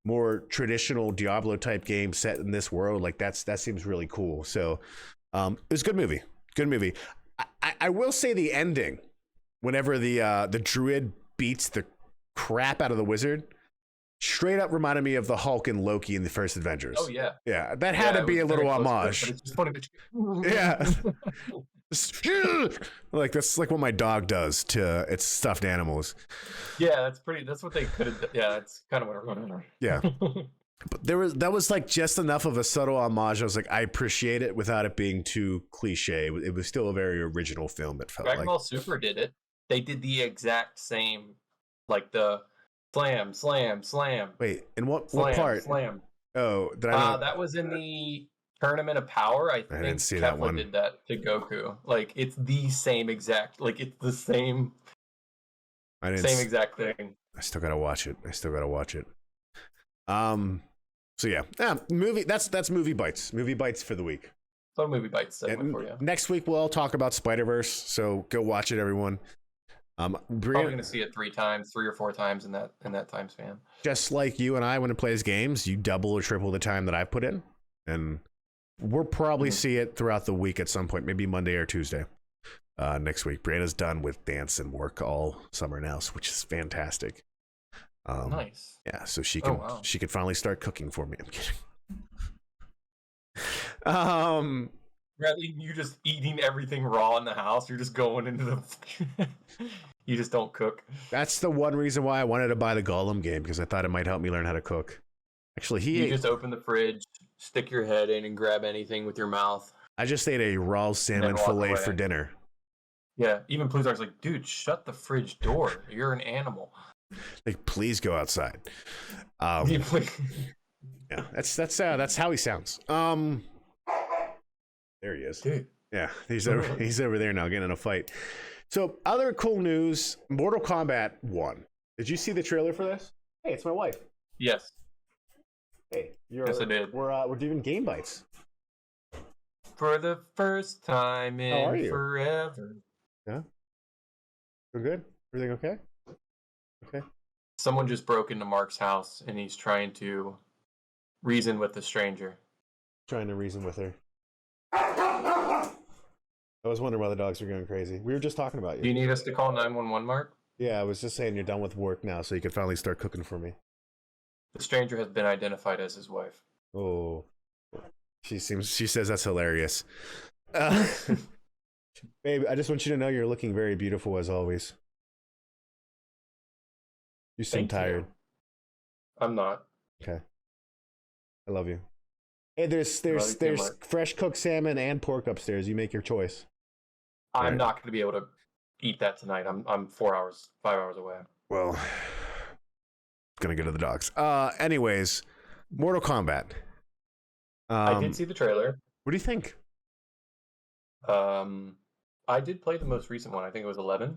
more traditional Diablo type game set in this world. Like that seems really cool. So it was a good movie. Good movie. I will say the ending, whenever the druid beats the crap out of the wizard, straight up reminded me of the Hulk and Loki in the first Avengers. Oh yeah. Yeah, that had to be a little homage. It's just funny yeah. Like that's like what my dog does to its stuffed animals. Yeah, that's what they could have. Yeah, that's kind of what I'm running on. Yeah. But that was like just enough of a subtle homage. I was like, I appreciate it without it being too cliche. It was still a very original film. It felt Dragon Ball Super did it. They did the exact same, like the slam. Wait, in what part? Slam. Oh, did I know? That was in the Tournament of Power. I think didn't see Kefla that one. did that to Goku. Like it's the same exact. Like it's the same. Same exact thing. I still gotta watch it. So yeah, movie. That's movie bites. Movie bites for the week. So movie bites segment for you. Next week we'll all talk about Spider-Verse. So go watch it, everyone. Probably gonna see it 3 or 4 times in that time span. Just like you and I, when it plays games, you double or triple the time that I put in, and we'll probably see it throughout the week at some point, maybe Monday or Tuesday. Next week, Brianna's done with dance and work all summer now, which is fantastic. Nice. Yeah, so she can she could finally start cooking for me. I'm kidding. Rather than you just eating everything raw in the house, you're just going into the. You just don't cook. That's the one reason why I wanted to buy the Gollum game, because I thought it might help me learn how to cook. Actually, you just open the fridge, stick your head in, and grab anything with your mouth. I just ate a raw salmon fillet for dinner. Yeah, even Plutarch's like, dude, shut the fridge door. You're an animal. Like, please go outside. Yeah, that's how he sounds. There he is. Dude. Yeah, he's over there now getting in a fight. So, other cool news: Mortal Kombat 1. Did you see the trailer for this? Hey, it's my wife. Yes. Hey, yes, I did. We're doing game bites. For the first time in forever. Yeah. We're good. Everything okay? Okay. Someone just broke into Mark's house and he's trying to reason with the stranger. Trying to reason with her. I was wondering why the dogs were going crazy. We were just talking about you. Do you need us to call 911, Mark? Yeah, I was just saying you're done with work now, so you can finally start cooking for me. The stranger has been identified as his wife. Oh, she says that's hilarious. Babe, I just want you to know you're looking very beautiful as always. You seem tired. I'm not. Okay. I love you. Hey, there's fresh cooked salmon and pork upstairs. You make your choice. I'm not going to be able to eat that tonight. I'm 5 hours away. Well, gonna go to the dogs. Anyways, Mortal Kombat. I did see the trailer. What do you think? I did play the most recent one. I think it was 11.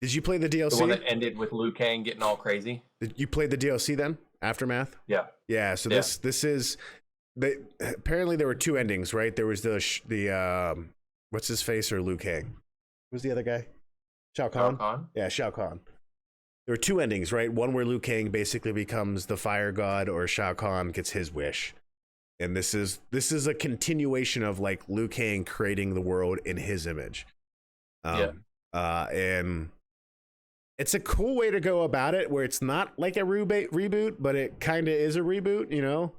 Did you play the DLC? The one that ended with Liu Kang getting all crazy. Did you play the DLC then? Aftermath? Yeah. Yeah. So this is. Apparently there were 2 endings, right? There was the what's his face or Liu Kang? Who's the other guy? Shao Kahn? Yeah, Shao Kahn. There were 2 endings, right? One where Liu Kang basically becomes the fire god, or Shao Kahn gets his wish. And this is a continuation of like Liu Kang creating the world in his image. And it's a cool way to go about it, where it's not like a reboot, but it kind of is a reboot, you know?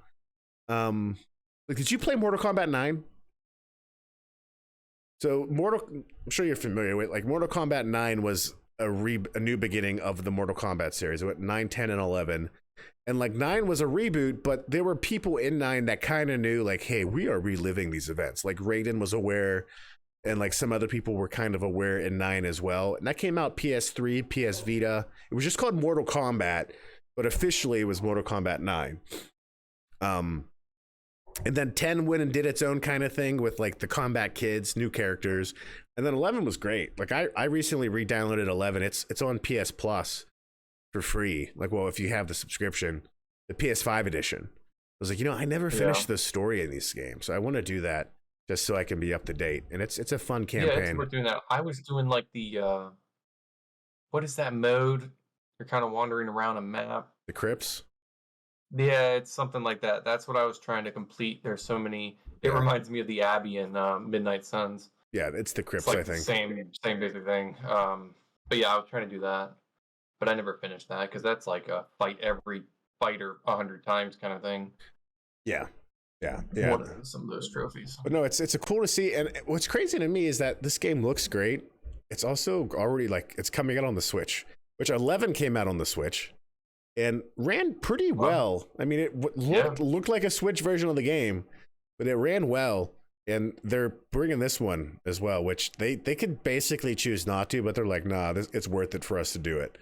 Like, did you play Mortal Kombat 9? So I'm sure you're familiar with, like, Mortal Kombat 9 was a new beginning of the Mortal Kombat series. It went 9, 10, and 11. And like 9 was a reboot, but there were people in 9 that kind of knew, like, hey, we are reliving these events. Like Raiden was aware, and like some other people were kind of aware in 9 as well. And that came out PS3, PS Vita. It was just called Mortal Kombat, but officially it was Mortal Kombat 9. And then 10 went and did its own kind of thing with like the Combat Kids, new characters. And then 11 was great. Like I recently re-downloaded 11. It's on PS Plus for free. Like, well, if you have the subscription, the PS5 edition. I was like, I never finished the story in these games. So I want to do that just so I can be up to date. And it's a fun campaign. Yeah, it's worth doing that. I was doing like the what is that mode? You're kind of wandering around a map. The Crypts? Yeah, it's something like that. That's what I was trying to complete. There's so many. It reminds me of the Abbey in Midnight Suns. Yeah, it's the Crypts, like I think. Same basic thing. But yeah, I was trying to do that, but I never finished that because that's like a fight every fighter 100 times kind of thing. Yeah. Some of those trophies. But no, it's a cool to see. And what's crazy to me is that this game looks great. It's also already like it's coming out on the Switch, which 11 came out on the Switch. And ran pretty well. I mean, it looked like a Switch version of the game, but it ran well. And they're bringing this one as well, which they could basically choose not to, but they're like, nah, it's worth it for us to do it.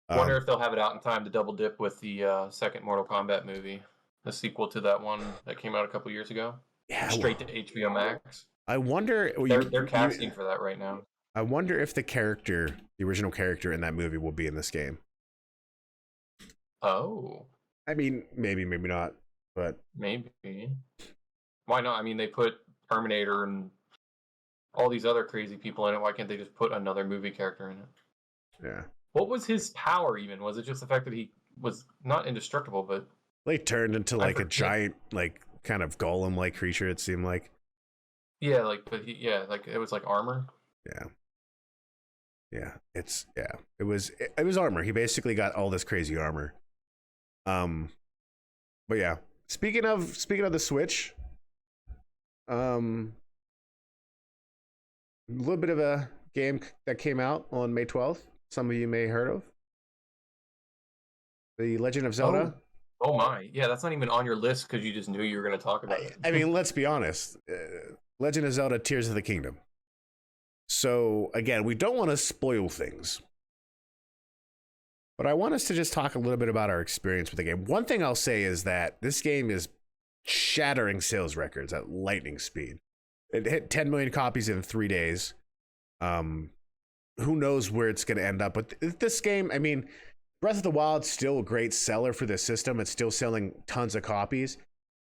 I wonder if they'll have it out in time to double dip with the second Mortal Kombat movie, the sequel to that one that came out a couple years ago. Yeah, straight to HBO Max. I wonder. They're casting for that right now. I wonder if the original character in that movie will be in this game. Oh, I mean, maybe not, but Maybe. Why not? I mean, they put Terminator and all these other crazy people in it. Why can't they just put another movie character in it? yeah. What was his power even? Was it just the fact that he was not indestructible, but They turned into I like a forget. giant, like kind of golem-like creature. It seemed like. Yeah, like but like it was like armor. Yeah. Yeah. It was armor. He basically got all this crazy armor. But yeah. Speaking of the Switch, a little bit of a game that came out on May 12th. Some of you may have heard of. The Legend of Zelda. Oh my. Yeah, that's not even on your list because you just knew you were going to talk about it. I mean, let's be honest. Legend of Zelda Tears of the Kingdom. So, again, we don't want to spoil things. But I want us to just talk a little bit about our experience with the game. One thing I'll say is that this game is shattering sales records at lightning speed. It hit 10 million copies in 3 days. Who knows where it's going to end up. But this game, I mean, Breath of the Wild's still a great seller for the system. It's still selling tons of copies.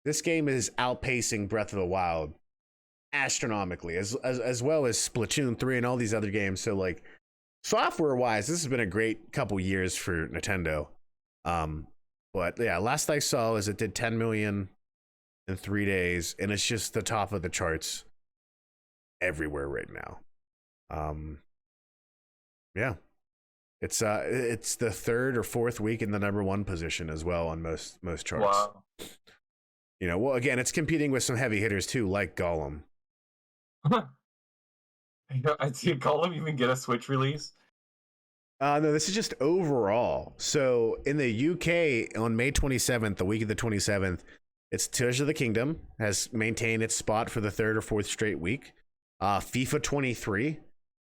This game is outpacing Breath of the Wild astronomically, as well as Splatoon 3 and all these other games. So, like, software-wise, this has been a great couple years for Nintendo. But, yeah, last I saw is it did 10 million in 3 days, and it's just the top of the charts everywhere right now. Yeah. It's the third or fourth week in the number one position as well on most charts. Wow. You know, well, again, it's competing with some heavy hitters too, like Gollum. I see Gollum even get a Switch release. No, this is just overall. So in the UK on May 27th, the week of the 27th, it's Tears of the Kingdom has maintained its spot for the third or fourth straight week. FIFA 23,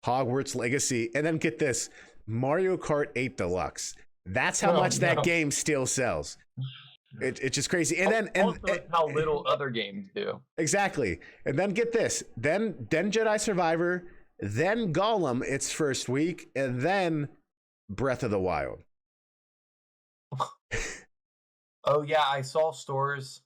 Hogwarts Legacy, and then get this, Mario Kart 8 Deluxe. That's how much that game still sells. It's just crazy. And then also how little other games do. Exactly. And then get this. Then Jedi Survivor, then Gollum its first week, and then Breath of the Wild. Oh yeah, I saw stores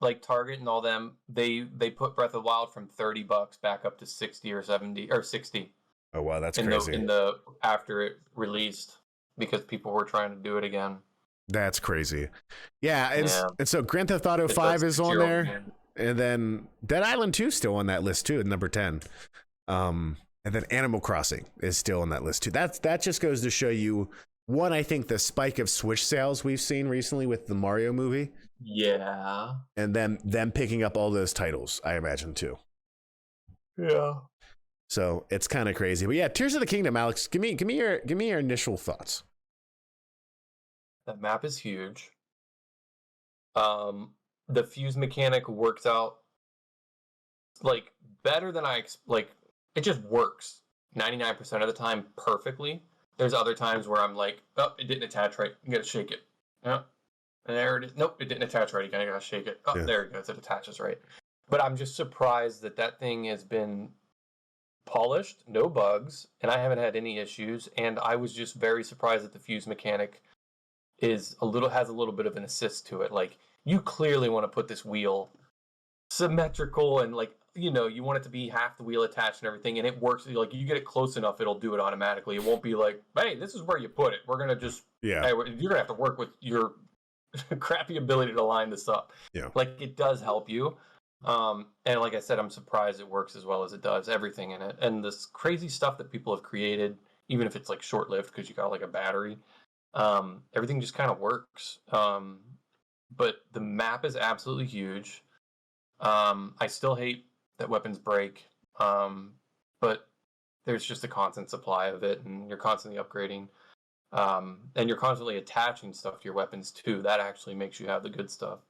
like Target and all them. They put Breath of the Wild from $30 back up to 60 or 70 or 60. Oh wow, that's crazy. In the after it released because people were trying to do it again. That's crazy. Yeah, and so Grand Theft Auto 5 is on there. Game. And then Dead Island 2 is still on that list too, at number 10. And then Animal Crossing is still on that list too. That just goes to show you, one, I think the spike of Switch sales we've seen recently with the Mario movie. Yeah. And then them picking up all those titles, I imagine too. Yeah. So it's kind of crazy. But yeah, Tears of the Kingdom, Alex, give me your initial thoughts. That map is huge. The fuse mechanic works out like better than like. It just works 99% of the time perfectly. There's other times where I'm like, oh, it didn't attach right. You gotta shake it. Yeah, and there it is. Nope, it didn't attach right again. I gotta shake it. Oh, yeah. There it goes. It attaches right. But I'm just surprised that thing has been polished, no bugs, and I haven't had any issues. And I was just very surprised that the fuse mechanic has a little bit of an assist to it. Like, you clearly want to put this wheel symmetrical and like, you know, you want it to be half the wheel attached and everything, and it works. Like, you get it close enough, it'll do it automatically. It won't be like, hey, this is where you put it. We're gonna just hey, you're gonna have to work with your crappy ability to line this up. Yeah, like it does help you. And like I said, I'm surprised it works as well as it does. Everything in it, and this crazy stuff that people have created, even if it's like short lived because you got like a battery. Everything just kind of works. But the map is absolutely huge. I still hate that weapons break. But there's just a constant supply of it, and you're constantly upgrading. And you're constantly attaching stuff to your weapons too. That actually makes you have the good stuff.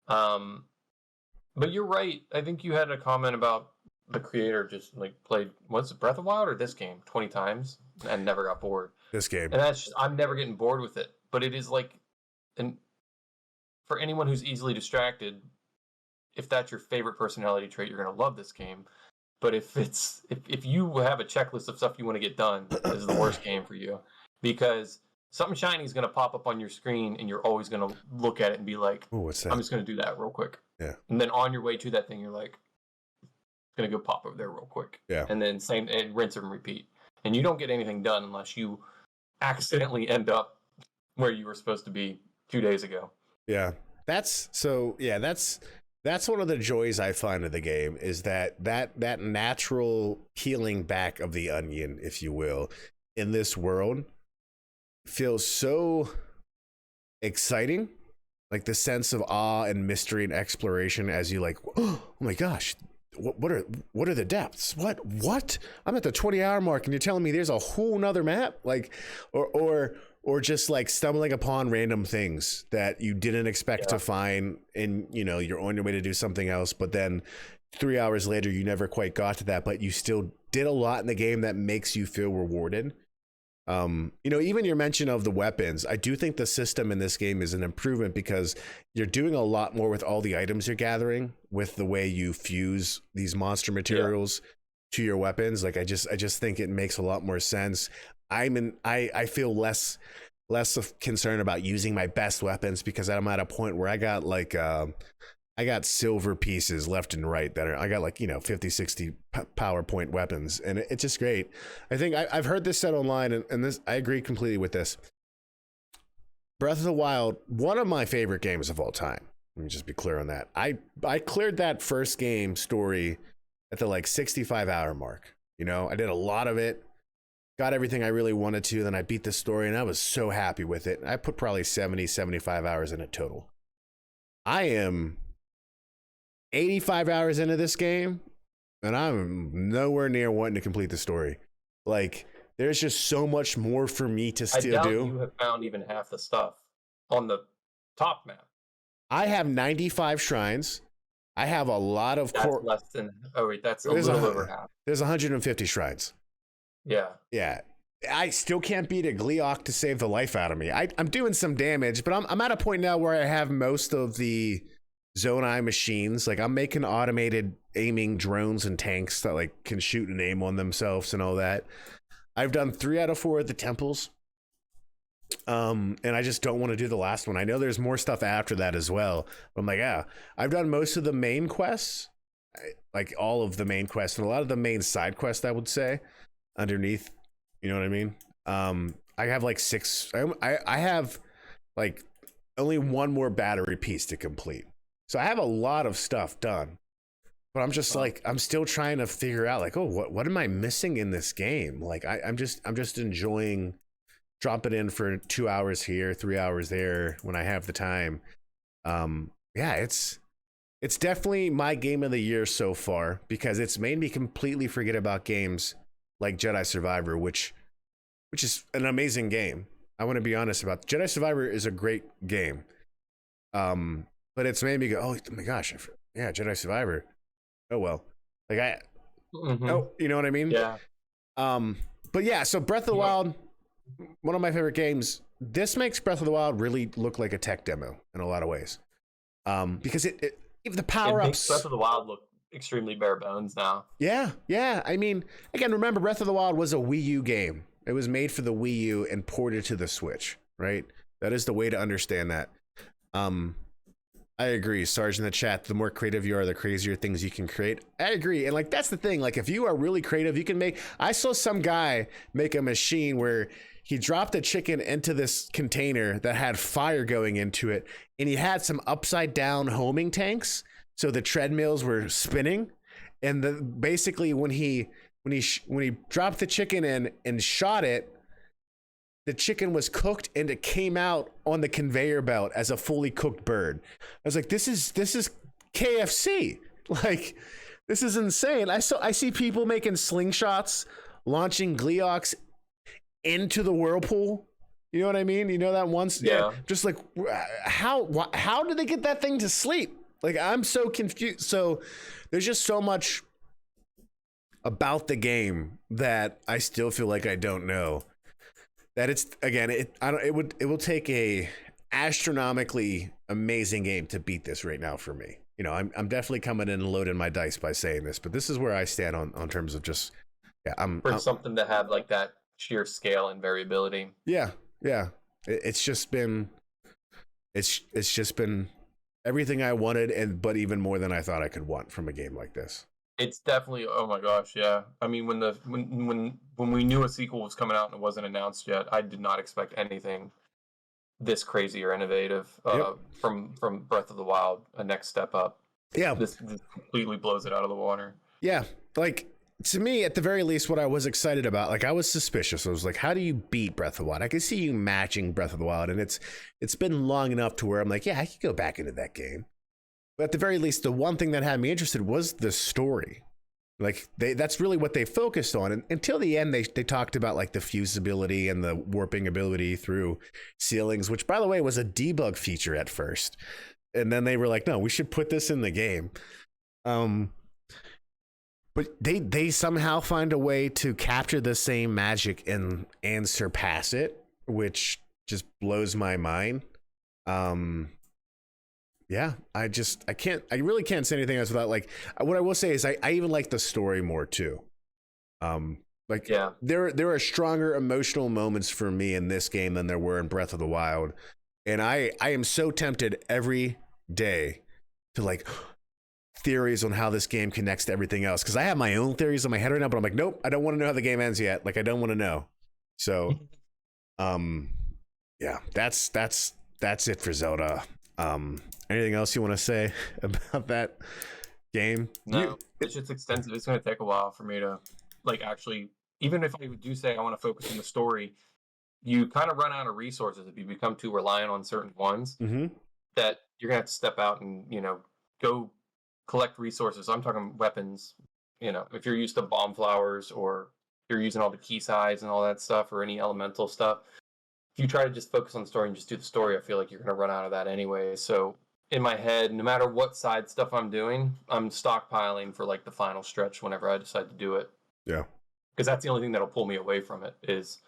But you're right. I think you had a comment about the creator just like played, what's it, Breath of the Wild or this game 20 times and never got bored. This game. And that's just, I'm never getting bored with it. But it is like, and for anyone who's easily distracted, if that's your favorite personality trait, you're gonna love this game. But if you have a checklist of stuff you want to get done, this is the worst game for you, because something shiny is going to pop up on your screen, and you're always going to look at it and be like, Oh, what's that? I'm just going to do that real quick. Yeah. And then on your way to that thing, you're like, it's going to go pop over there real quick. Yeah. And then and rinse and repeat. And you don't get anything done unless you accidentally end up where you were supposed to be 2 days ago. Yeah. That's one of the joys I find of the game, is that natural peeling back of the onion, if you will, in this world feels so exciting. Like the sense of awe and mystery and exploration as you like, oh my gosh, what are the depths? What? I'm at the 20-hour mark and you're telling me there's a whole nother map? Like, or just like stumbling upon random things that you didn't expect to find, and you're on your way to do something else, but then 3 hours later you never quite got to that, but you still did a lot in the game that makes you feel rewarded. Even your mention of the weapons, I do think the system in this game is an improvement, because you're doing a lot more with all the items you're gathering, with the way you fuse these monster materials to your weapons. Like I just think it makes a lot more sense. I feel less of concern about using my best weapons, because I'm at a point where I got like I got silver pieces left and right I got like 50, 60 PowerPoint weapons, and it's just great. I think I've heard this said online, and this, I agree completely with this. Breath of the Wild, one of my favorite games of all time. Let me just be clear on that. I cleared that first game story at the like 65-hour mark. I did a lot of it, got everything I really wanted to, then I beat the story, and I was so happy with it. I put probably 70, 75 hours in it total. I am 85 hours into this game, and I'm nowhere near wanting to complete the story. Like, there's just so much more for me to still I doubt do. You have found even half the stuff on the top map. I have 95 shrines. I have a lot of less than. Oh wait, that's a little over half. There's 150 shrines. Yeah. I still can't beat a Gleeok to save the life out of me. I'm doing some damage, but I'm at a point now where I have most of the Zonai machines. Like, I'm making automated aiming drones and tanks that like can shoot and aim on themselves and all that. I've done 3 out of 4 of the temples. And I just don't want to do the last one. I know there's more stuff after that as well. But I'm like, I've done most of the main quests, like all of the main quests, and a lot of the main side quests, I would say, underneath. You know what I mean? I have like 6. I have like only 1 more battery piece to complete. So I have a lot of stuff done. But I'm just like, I'm still trying to figure out like, what am I missing in this game? Like I'm just enjoying dropping in for 2 hours here, 3 hours there when I have the time. It's definitely my game of the year so far, because it's made me completely forget about games like Jedi Survivor, which is an amazing game. I want to be honest about Jedi Survivor is a great game. But it's made me go, oh my gosh, Jedi Survivor. Oh well. Like you know what I mean? Yeah. But yeah, so Breath of the Wild, one of my favorite games. This makes Breath of the Wild really look like a tech demo in a lot of ways. Because it the power-ups. It makes Breath of the Wild look extremely bare bones now. Yeah. I mean, again, remember, Breath of the Wild was a Wii U game. It was made for the Wii U and ported to the Switch, right? That is the way to understand that. I agree, Sarge in the chat. The more creative you are, the crazier things you can create. I agree. And like, that's the thing. Like, if you are really creative, you can make. I saw some guy make a machine where he dropped a chicken into this container that had fire going into it, and he had some upside down homing tanks, so the treadmills were spinning. And basically, when he dropped the chicken in and shot it, the chicken was cooked and it came out on the conveyor belt as a fully cooked bird. I was like, this is KFC. Like, this is insane. I see people making slingshots, launching Gleeoks into the whirlpool. You know what I mean? You know that once? Yeah. Just like, how did they get that thing to sleep? Like, I'm so confused. So there's just so much about the game that I still feel like I don't know. That it's, again, it will take a astronomically amazing game to beat this right now for me. I'm definitely coming in and loading my dice by saying this, but this is where I stand on terms of just, something to have like that sheer scale and variability. Yeah. It's just been it's just been everything I wanted, but even more than I thought I could want from a game like this. It's definitely, oh my gosh, yeah. I mean, when we knew a sequel was coming out and it wasn't announced yet, I did not expect anything this crazy or innovative Yep. from Breath of the Wild. A next step up. Yeah. This completely blows it out of the water. Yeah. Like, to me, at the very least, what I was excited about, like, I was suspicious. I was like, how do you beat Breath of the Wild? I could see you matching Breath of the Wild, and it's been long enough to where I'm like, yeah, I could go back into that game. But at the very least, the one thing that had me interested was the story. Like, that's really what they focused on. And until the end, they talked about, like, the fusibility and the warping ability through ceilings, which, by the way, was a debug feature at first. And then they were like, no, we should put this in the game. But they somehow find a way to capture the same magic and surpass it, which just blows my mind. Yeah, I really can't say anything else without, like, what I will say is I even like the story more too. Like, Yeah. there are stronger emotional moments for me in this game than there were in Breath of the Wild. And I am so tempted every day to, like, theories on how this game connects to everything else, because I have my own theories in my head right now, but I'm like, nope, I don't want to know how the game ends yet. Like, I don't want to know. So yeah, that's it for Zelda. Anything else you want to say about that game? No, it's just extensive. It's going to take a while for me to, like, actually, even if I do say I want to focus on the story, you kind of run out of resources if you become too reliant on certain ones. That you're gonna have to step out and, go collect resources. I'm talking weapons. If you're used to bomb flowers, or you're using all the key sides and all that stuff, or any elemental stuff, if you try to just focus on the story and just do the story, I feel like you're gonna run out of that anyway. So in my head, no matter what side stuff I'm doing, I'm stockpiling for, like, the final stretch whenever I decide to do it. Yeah, because that's the only thing that'll pull me away from it is,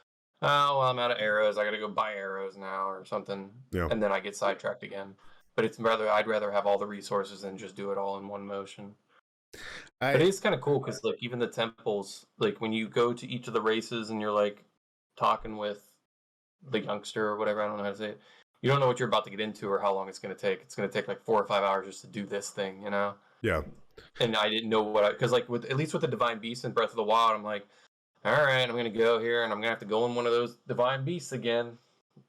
oh, well, I'm out of arrows. I got to go buy arrows now or something. Yeah. And then I get sidetracked again. But I'd rather have all the resources than just do it all in one motion. But it is kind of cool because, like, even the temples, like, when you go to each of the races and you're, like, talking with the youngster or whatever, I don't know how to say it, you don't know what you're about to get into or how long it's going to take. It's going to take like 4 or 5 hours just to do this thing, Yeah. And I didn't know because, like, at least with the Divine Beast and Breath of the Wild, I'm like, all right, I'm going to go here and I'm going to have to go in one of those Divine Beasts again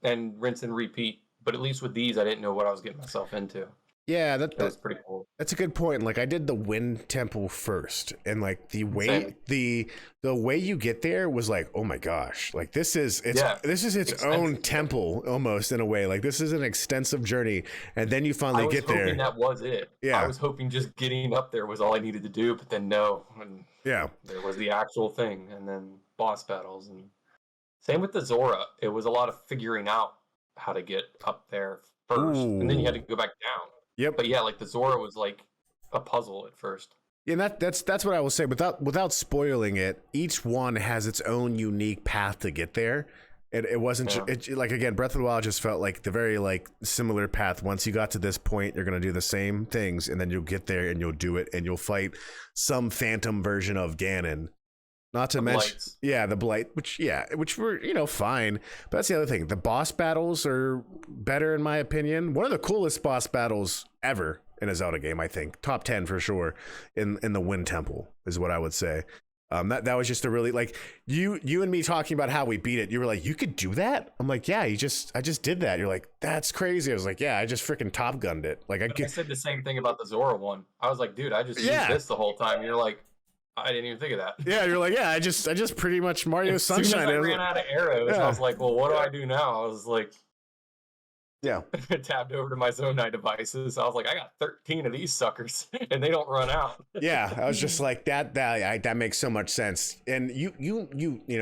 and rinse and repeat. But at least with these, I didn't know what I was getting myself into. Yeah, That's pretty cool. That's a good point. Like, I did the Wind Temple first, and, like, the way you get there was like, oh my gosh, like, this is its own temple almost, in a way. Like, this is an extensive journey, and then you finally get there. I was hoping that was it. Yeah, I was hoping just getting up there was all I needed to do, but then no. And yeah, there was the actual thing, and then boss battles, and same with the Zora. It was a lot of figuring out how to get up there first, and then you had to go back down. Yep. But yeah, like, the Zora was like a puzzle at first. Yeah, that's what I will say. Without spoiling it, each one has its own unique path to get there. It wasn't like, again, Breath of the Wild just felt like the very, like, similar path. Once you got to this point, you're gonna do the same things, and then you'll get there and you'll do it, and you'll fight some phantom version of Ganon. Not to mention, the Blight, which were, fine. But that's the other thing. The boss battles are better, in my opinion. One of the coolest boss battles ever in a Zelda game, I think. Top 10 for sure in the Wind Temple is what I would say. That was just a really, like, you and me talking about how we beat it. You were like, you could do that? I'm like, yeah, I just did that. You're like, that's crazy. I was like, yeah, I just freaking Top Gunned it. Like, I said the same thing about the Zora one. I was like, dude, I just used this the whole time. And you're like, I didn't even think of that. Yeah, you're like, yeah, I just pretty much Mario Sunshine. As soon as I ran out of arrows, I was like, well, what do I do now? I was like, tabbed over to my Zonai devices. I was like, I got 13 of these suckers, and they don't run out. Yeah, I was just like, that makes so much sense. And you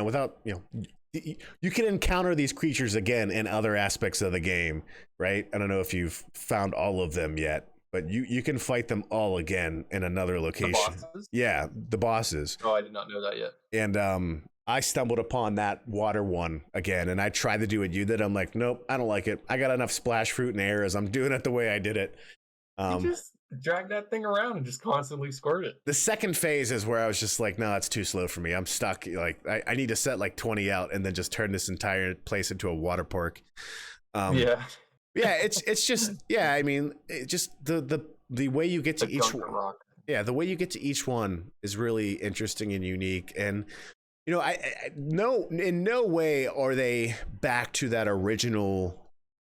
without, you can encounter these creatures again in other aspects of the game, right? I don't know if you've found all of them yet. But you can fight them all again in another location. The bosses? Yeah, the bosses. Oh, I did not know that yet. And I stumbled upon that water one again, and I tried to do what you did. I'm like, nope, I don't like it. I got enough splash fruit and arrows. I'm doing it the way I did it. drag that thing around and just constantly squirt it. The second phase is where I was just like, no, it's too slow for me. I'm stuck. Like I need to set like 20 out and then just turn this entire place into a water park. Yeah. Yeah, it's just, yeah, I mean, it just the way you get to The each Gunker one. Rock. Yeah, the way you get to each one is really interesting and unique. And you know, I no, in no way are they back to that original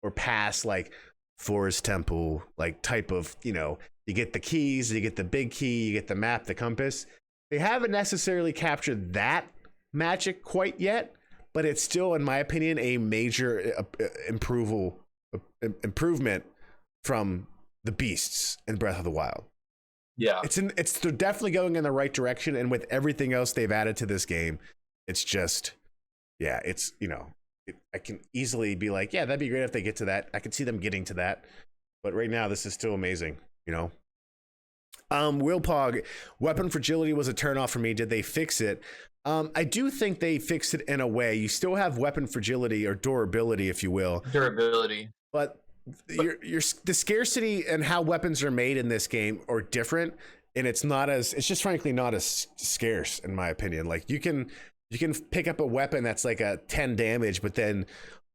or past like Forest Temple like type of, you know, you get the keys, you get the big key, you get the map, the compass. They haven't necessarily captured that magic quite yet, but it's still, in my opinion, a major improvement from the beasts in Breath of the Wild. Yeah. They're definitely going in the right direction, and with everything else they've added to this game, it's just, yeah, it's, you know, I can easily be like, yeah, that'd be great if they get to that. I could see them getting to that, but right now this is still amazing, you know. Wilpog, weapon fragility was a turnoff for me. Did they fix it? I do think they fixed it in a way. You still have weapon fragility or durability, if you will. Durability. But the scarcity and how weapons are made in this game are different, and it's just frankly not as scarce in my opinion. Like you can pick up a weapon that's like a 10 damage, but then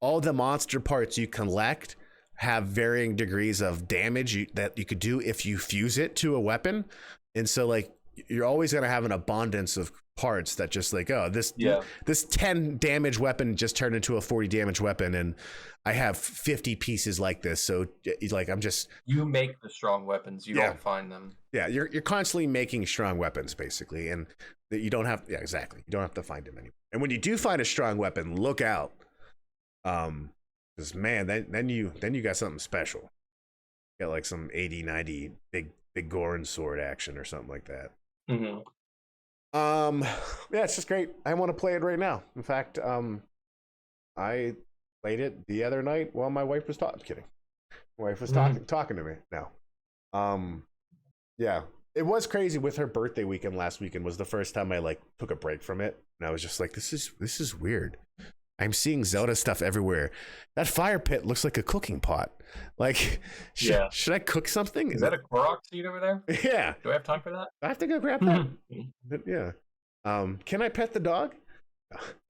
all the monster parts you collect have varying degrees of damage that you could do if you fuse it to a weapon. And so like you're always going to have an abundance of parts that just like, oh, this 10 damage weapon just turned into a 40 damage weapon, and I have 50 pieces like this. So like you make the strong weapons, you don't find them. Yeah, you're constantly making strong weapons basically, and that you don't have, yeah, exactly, you don't have to find them anymore. And when you do find a strong weapon, look out, because man, then you got something special. You got like some 80-90 big Goron sword action or something like that. Mm-hmm. Yeah, it's just great. I want to play it right now. In fact, I played it the other night while my wife was talking. Kidding, my wife was talking to me. No, yeah, it was crazy. With her birthday weekend last weekend was the first time I like took a break from it, and I was just like, this is weird. I'm seeing Zelda stuff everywhere. That fire pit looks like a cooking pot. Like, should I cook something? Is that a Korok seed over there? Yeah. Do I have time for that? I have to go grab that. Yeah. Can I pet the dog?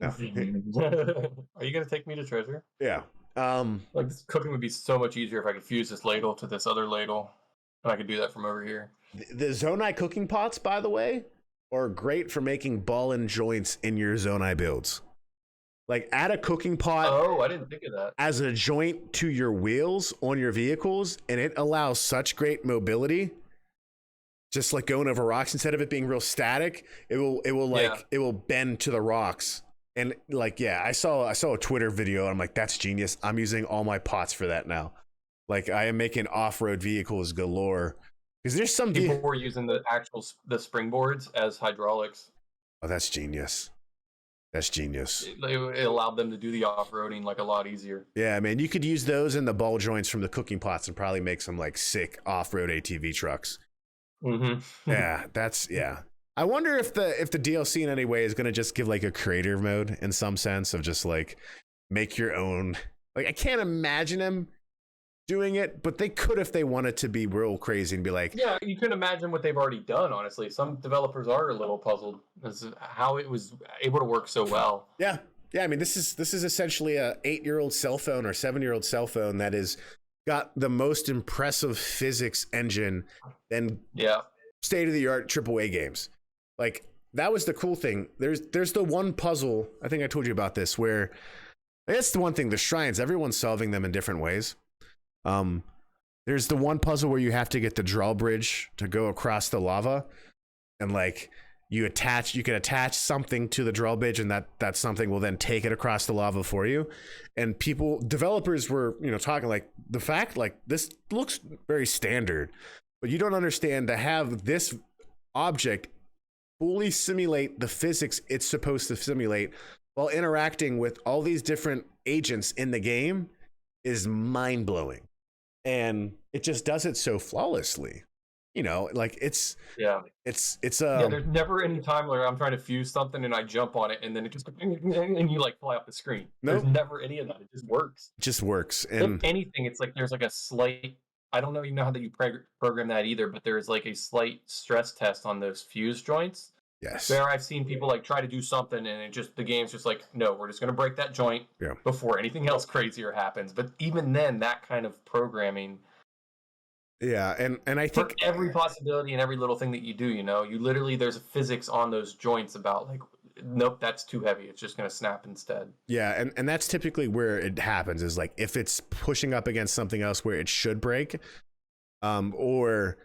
No. Are you gonna take me to treasure? Yeah. Like this cooking would be so much easier if I could fuse this ladle to this other ladle, and I could do that from over here. The Zonai cooking pots, by the way, are great for making ball and joints in your Zonai builds. Like add a cooking pot. Oh, I didn't think of that. As a joint to your wheels on your vehicles, and it allows such great mobility. Just like going over rocks, instead of it being real static, it will bend to the rocks. And like, yeah, I saw a Twitter video, and I'm like, that's genius. I'm using all my pots for that now. Like I am making off-road vehicles galore. Because there's some people were using the springboards as hydraulics. Oh, that's genius. That's genius. It allowed them to do the off-roading like a lot easier. Yeah, man, you could use those in the ball joints from the cooking pots and probably make some like sick off-road ATV trucks. Mm-hmm. Yeah. I wonder if the DLC in any way is going to just give like a creator mode in some sense of just like make your own. Like I can't imagine them doing it, but they could if they wanted to be real crazy and be like, yeah, you can imagine what they've already done. Honestly, some developers are a little puzzled as to how it was able to work so well. Yeah. I mean, this is essentially a 8-year-old cell phone or 7-year-old cell phone that is got the most impressive physics engine and state of the art AAA games. Like that was the cool thing. There's the one puzzle, I think I told you about this, where that's the one thing, the shrines, everyone's solving them in different ways. There's the one puzzle where you have to get the drawbridge to go across the lava, and like you can attach something to the drawbridge, and that something will then take it across the lava for you. And developers were, talking like the fact like this looks very standard, but you don't understand to have this object fully simulate the physics it's supposed to simulate while interacting with all these different agents in the game is mind-blowing. And it just does it so flawlessly. Like there's never any time where I'm trying to fuse something and I jump on it and then it just and you like fly off the screen. Nope. There's never any of that. It just works. And if anything, it's like there's like a slight I don't know even know how that you program that either, but there's like a slight stress test on those fuse joints. Yes. Where I've seen people like try to do something and the game's just like, no, we're just gonna break that joint Yeah. before anything else crazier happens. But even then, that kind of programming Yeah, and I for think every possibility and every little thing that you do, you literally there's a physics on those joints about like, nope, that's too heavy. It's just gonna snap instead. yeah, and that's typically where it happens is like if it's pushing up against something else where it should break, or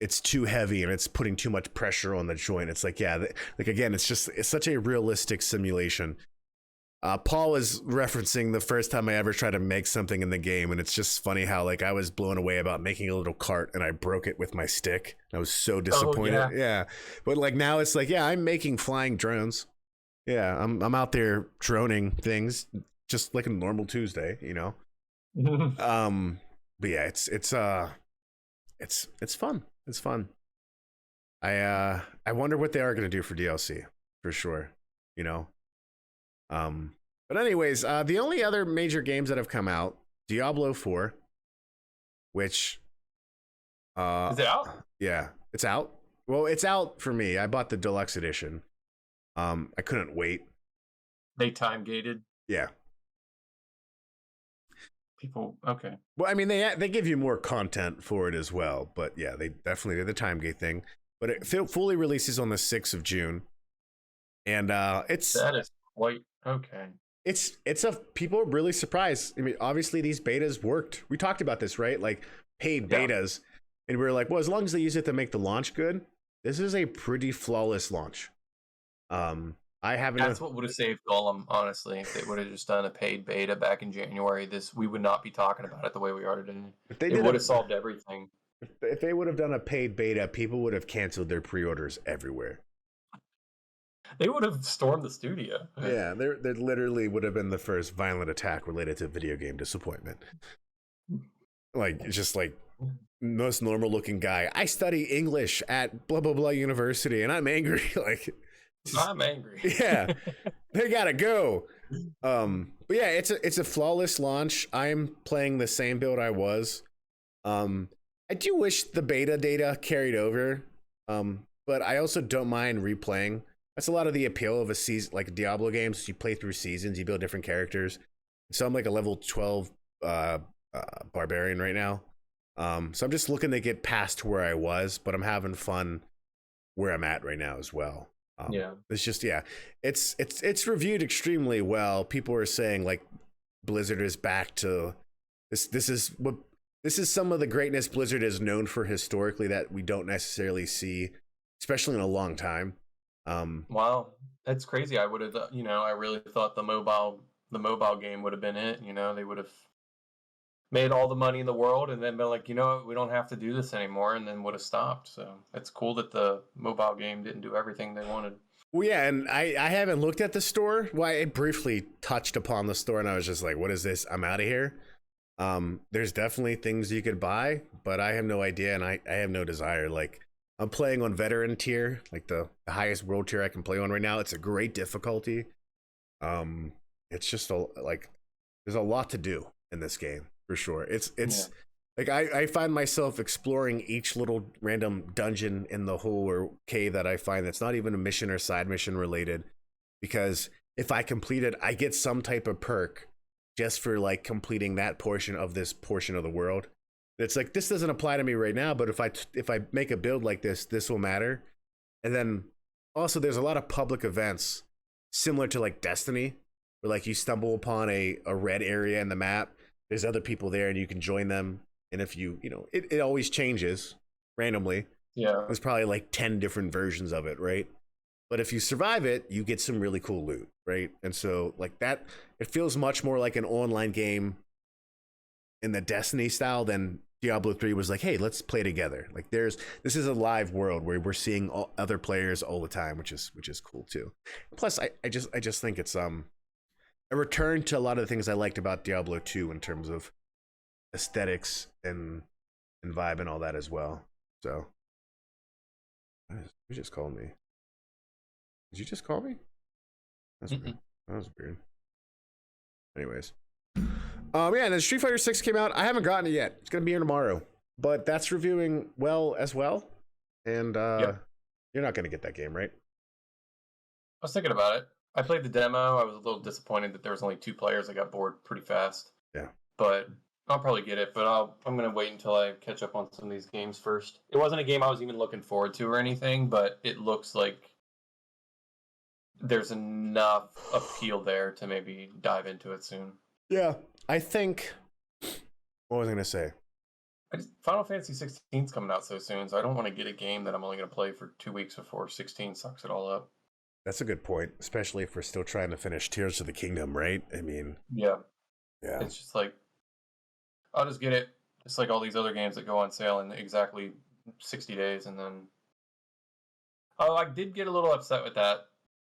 it's too heavy and it's putting too much pressure on the joint. It's like, yeah, like again, it's such a realistic simulation. Paul was referencing the first time I ever tried to make something in the game, and it's just funny how like I was blown away about making a little cart and I broke it with my stick. I was so disappointed. Oh, yeah, but like now it's like, yeah, I'm making flying drones. Yeah, I'm out there droning things just like a normal Tuesday, you know. But yeah, it's fun. It's fun. I wonder what they are going to do for DLC for sure, you know. But anyways, the only other major games that have come out, Diablo 4, which Is it out? yeah, it's out. Well, it's out for me. I bought the deluxe edition. I couldn't wait. They time gated Yeah. people. Okay. Well, I mean, they give you more content for it as well, but yeah, they definitely did the time gate thing. But it fully releases on the 6th of June, and it's That is quite okay. it's a people are really surprised. I mean, obviously these betas worked. We talked about this, right? Like paid betas, and we were like, well, as long as they use it to make the launch good, this is a pretty flawless launch. I haven't. That's what would have saved Gollum, honestly. If they would have just done a paid beta back in January, we would not be talking about it the way we are today. It would have solved everything. If they would have done a paid beta, people would have canceled their pre-orders everywhere. They would have stormed the studio. Yeah, there literally would have been the first violent attack related to video game disappointment. Like, it's just like most normal looking guy. I study English at blah blah blah university, and I'm angry. Like, I'm angry. Yeah, they gotta go. But yeah, it's a flawless launch. I'm playing the same build I was. I do wish the beta data carried over. But I also don't mind replaying. That's a lot of the appeal of a season, like Diablo games. You play through seasons, you build different characters. So I'm like a level 12 barbarian right now. So I'm just looking to get past where I was, but I'm having fun where I'm at right now as well. Yeah, it's just it's reviewed extremely well. People are saying like Blizzard is back to this. This is some of the greatness Blizzard is known for historically that we don't necessarily see, especially in a long time. Wow, that's crazy. I would have, I really thought the mobile game would have been it. They would have made all the money in the world and then been like, we don't have to do this anymore, and then would have stopped. So it's cool that the mobile game didn't do everything they wanted. Well, yeah, and I haven't looked at the store. Well, I briefly touched upon the store and I was just like, what is this? I'm out of here. There's definitely things you could buy, but I have no idea and I have no desire. Like, I'm playing on veteran tier, like the highest world tier I can play on right now. It's a great difficulty. It's just there's a lot to do in this game for sure. It's like I find myself exploring each little random dungeon in the hole or cave that I find that's not even a mission or side mission related, because if I complete it, I get some type of perk just for like completing that portion of the world. It's like, this doesn't apply to me right now, but if I make a build like this will matter. And then also there's a lot of public events similar to like Destiny, where like you stumble upon a red area in the map. There's other people there and you can join them. And if it always changes randomly. Yeah. There's probably like 10 different versions of it, right? But if you survive it, you get some really cool loot, right? And so like that, it feels much more like an online game in the Destiny style than Diablo 3 was like, hey, let's play together. Like this is a live world where we're seeing other players all the time, which is cool too. Plus, I just think it's a return to a lot of the things I liked about Diablo 2 in terms of aesthetics and vibe and all that as well. So, who just called me? Did you just call me? That's weird. That was weird. Anyways. Yeah, and then Street Fighter 6 came out. I haven't gotten it yet. It's gonna be here tomorrow. but that's reviewing well as well. And Yep. you're not going to get that game, right? I was thinking about it. I played the demo. I was a little disappointed that there was only 2 players. I got bored pretty fast. Yeah. But I'll probably get it. But I'm gonna wait until I catch up on some of these games first. It wasn't a game I was even looking forward to or anything, but it looks like there's enough appeal there to maybe dive into it soon. Yeah, I think. What was I going to say? Final Fantasy 16 is coming out so soon, so I don't want to get a game that I'm only going to play for 2 weeks before 16 sucks it all up. That's a good point, especially if we're still trying to finish Tears of the Kingdom, right? I mean, yeah. It's just like, I'll just get it. It's like all these other games that go on sale in exactly 60 days, and then... Oh, I did get a little upset with that.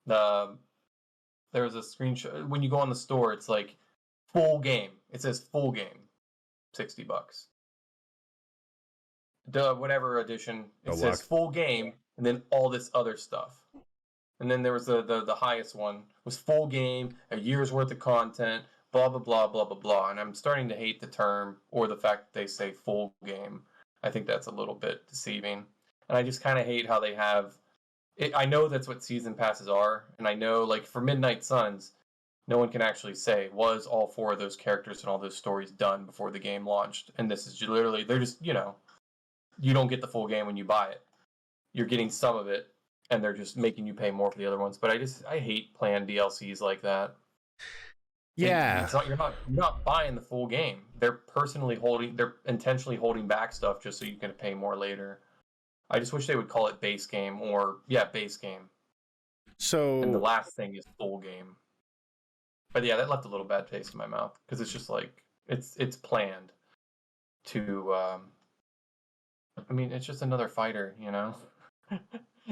There was a screenshot. When you go on the store, it's like, full game. It says full game. $60. Whatever edition. It says full game, and then all this other stuff. And then there was the highest one, was full game, a year's worth of content, blah, blah, blah, blah, blah, blah. And I'm starting to hate the term or the fact that they say full game. I think that's a little bit deceiving. And I just kind of hate how they have... I know that's what season passes are. And I know, like, for Midnight Suns, no one can actually say, was all 4 of those characters and all those stories done before the game launched? And this is literally... They're just, you don't get the full game when you buy it. You're getting some of it, and they're just making you pay more for the other ones. But I hate planned DLCs like that. Yeah. You're not buying the full game. They're intentionally holding back stuff just so you can pay more later. I just wish they would call it base game or base game. So and the last thing is full game. But yeah, that left a little bad taste in my mouth because it's just like it's planned to it's just another fighter,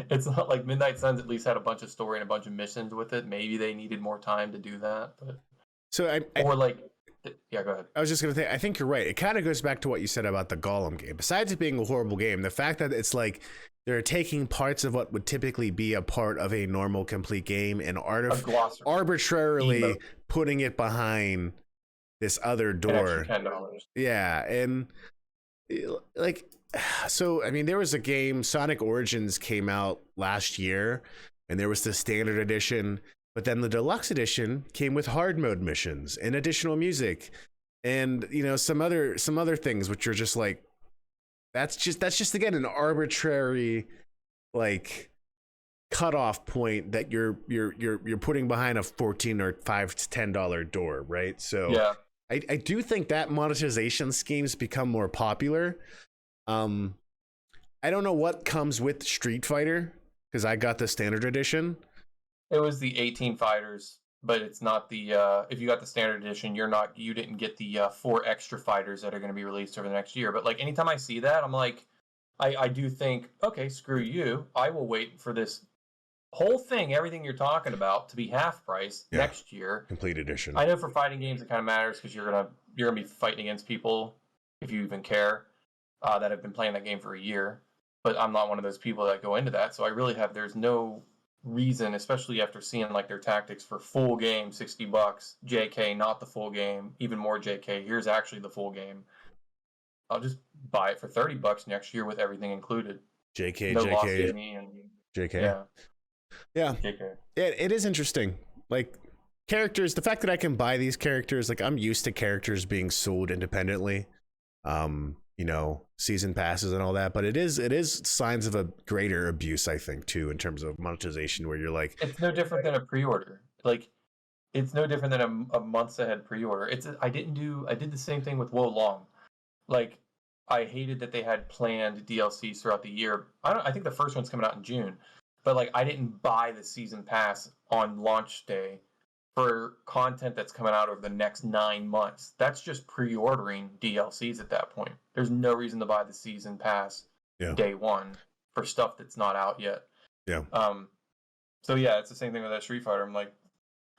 It's not like Midnight Suns at least had a bunch of story and a bunch of missions with it. Maybe they needed more time to do that, but go ahead. I was just gonna say, I think you're right. It kind of goes back to what you said about the Golem game. Besides it being a horrible game, the fact that it's like they're taking parts of what would typically be a part of a normal complete game and arbitrarily putting it behind this other door. $10. Yeah, and like, so I mean, there was a game, Sonic Origins came out last year, and there was the standard edition. But then the deluxe edition came with hard mode missions and additional music, and some other things which are just like that's just again an arbitrary like cutoff point that you're putting behind a $14 or $5 to $10 door, right? So yeah. I do think that monetization schemes become more popular. I don't know what comes with Street Fighter because I got the standard edition. It was the 18 fighters, but it's not the if you got the standard edition, you didn't get the 4 extra fighters that are going to be released over the next year. But like anytime I see that, I'm like, I do think, okay, screw you. I will wait for this whole thing, everything you're talking about, to be half price next year. Complete edition. I know for fighting games it kind of matters because you're gonna be fighting against people, if you even care, that have been playing that game for a year. But I'm not one of those people that go into that, so there's no reason, especially after seeing like their tactics for full game, $60, JK, not the full game, even more JK, here's actually the full game. I'll just buy it for $30 next year with everything included. JK, no JK, lost Disney and JK. Yeah. JK. It is interesting. Like characters, the fact that I can buy these characters, like I'm used to characters being sold independently. Season passes and all that, but it is signs of a greater abuse, I think, too, in terms of monetization, where you're like, it's no different than a pre-order. Like, it's no different than a months ahead pre-order. I did the same thing with Wo Long. Like, I hated that they had planned DLCs throughout the year. I think the first one's coming out in June, but like I didn't buy the season pass on launch day for content that's coming out over the next 9 months. That's just pre-ordering DLCs at that point. There's no reason to buy the season pass day one for stuff that's not out yet. Yeah. So yeah, it's the same thing with that Street Fighter. I'm like,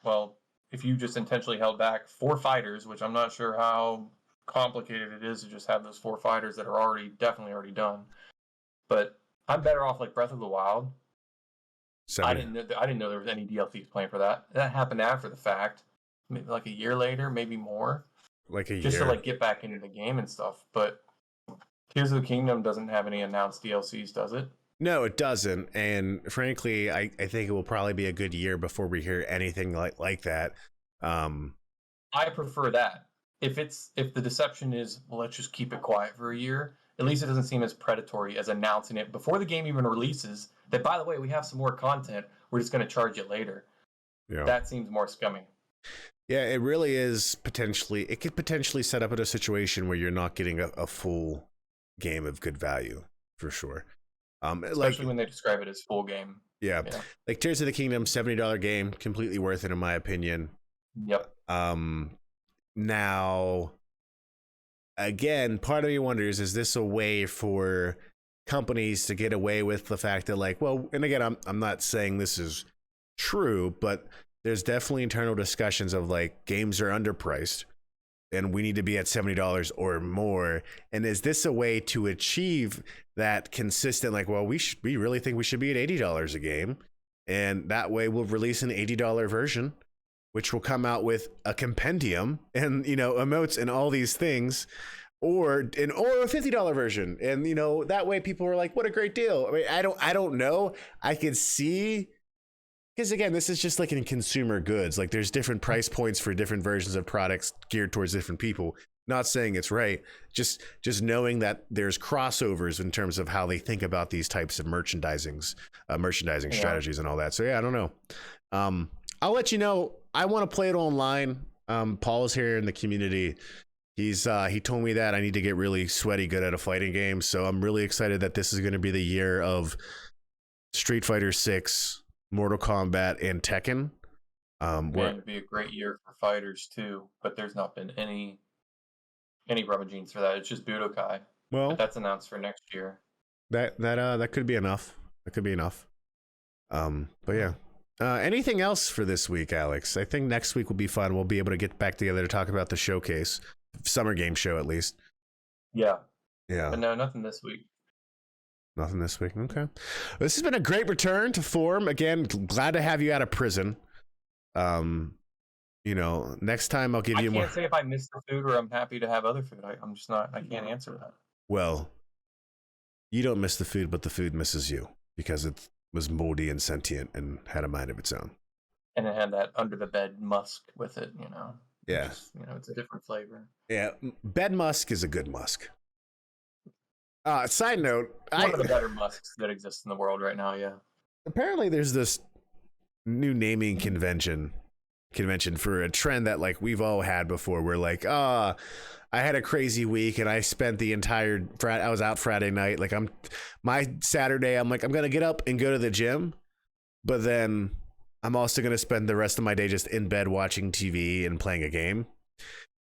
well, if you just intentionally held back 4 fighters, which I'm not sure how complicated it is to just have those 4 fighters that are definitely already done. But I'm better off like Breath of the Wild. I didn't know there was any DLCs planned for that. That happened after the fact, maybe like a year later, maybe more. Like a year. Just to like get back into the game and stuff. But Tears of the Kingdom doesn't have any announced DLCs, does it? No, it doesn't. And frankly, I think it will probably be a good year before we hear anything like that. I prefer that. If the deception is, well, let's just keep it quiet for a year, at least it doesn't seem as predatory as announcing it before the game even releases that, by the way, we have some more content, we're just going to charge it later. Yeah. That seems more scummy. Yeah, it really is it could potentially set up in a situation where you're not getting a full game of good value, for sure. Especially when they describe it as full game. Yeah. Like Tears of the Kingdom, $70 game, completely worth it in my opinion. Yep. Now, again, part of me wonders, is this a way for companies to get away with the fact that, like, well, and again, I'm not saying this is true, but there's definitely internal discussions of like games are underpriced and we need to be at $70 or more. And is this a way to achieve that consistent, like, well, we really think we should be at $80 a game, and that way we'll release an $80 version, which will come out with a compendium and, emotes and all these things, or a $50 version. And, that way people are like, what a great deal. I mean, I don't know. I could see, because again, this is just like in consumer goods. Like there's different price points for different versions of products geared towards different people. Not saying it's right. Just knowing that there's crossovers in terms of how they think about these types of merchandising strategies and all that. So yeah, I don't know. I'll let you know. I want to play it online. Paul's here in the community. He told me that I need to get really sweaty good at a fighting game. So I'm really excited that this is going to be the year of Street Fighter 6, Mortal Kombat, and Tekken. It'd be a great year for fighters too, but there's not been any rummagings for that. It's just Budokai. Well, but that's announced for next year. That could be enough. That could be enough. But yeah. Anything else for this week, Alex? I think next week will be fun. We'll be able to get back together to talk about the showcase, summer game show at least. Yeah. Yeah. But no, nothing this week. Nothing this week. Okay. This has been a great return to form. Again, glad to have you out of prison. Next time I'll give you more. I can't say if I miss the food or I'm happy to have other food. I'm just not. I can't answer that. Well, you don't miss the food, but the food misses you because it was moldy and sentient and had a mind of its own. And it had that under the bed musk with it, Yeah. Just, it's a different flavor. Yeah. Bed musk is a good musk. Side note, one of the better musks that exist in the world right now. Yeah. Apparently, there's this new naming convention for a trend that like we've all had before. We're like, I had a crazy week and I spent the entire I was out Friday night. Like my Saturday, I'm like, I'm gonna get up and go to the gym, but then I'm also gonna spend the rest of my day just in bed watching TV and playing a game.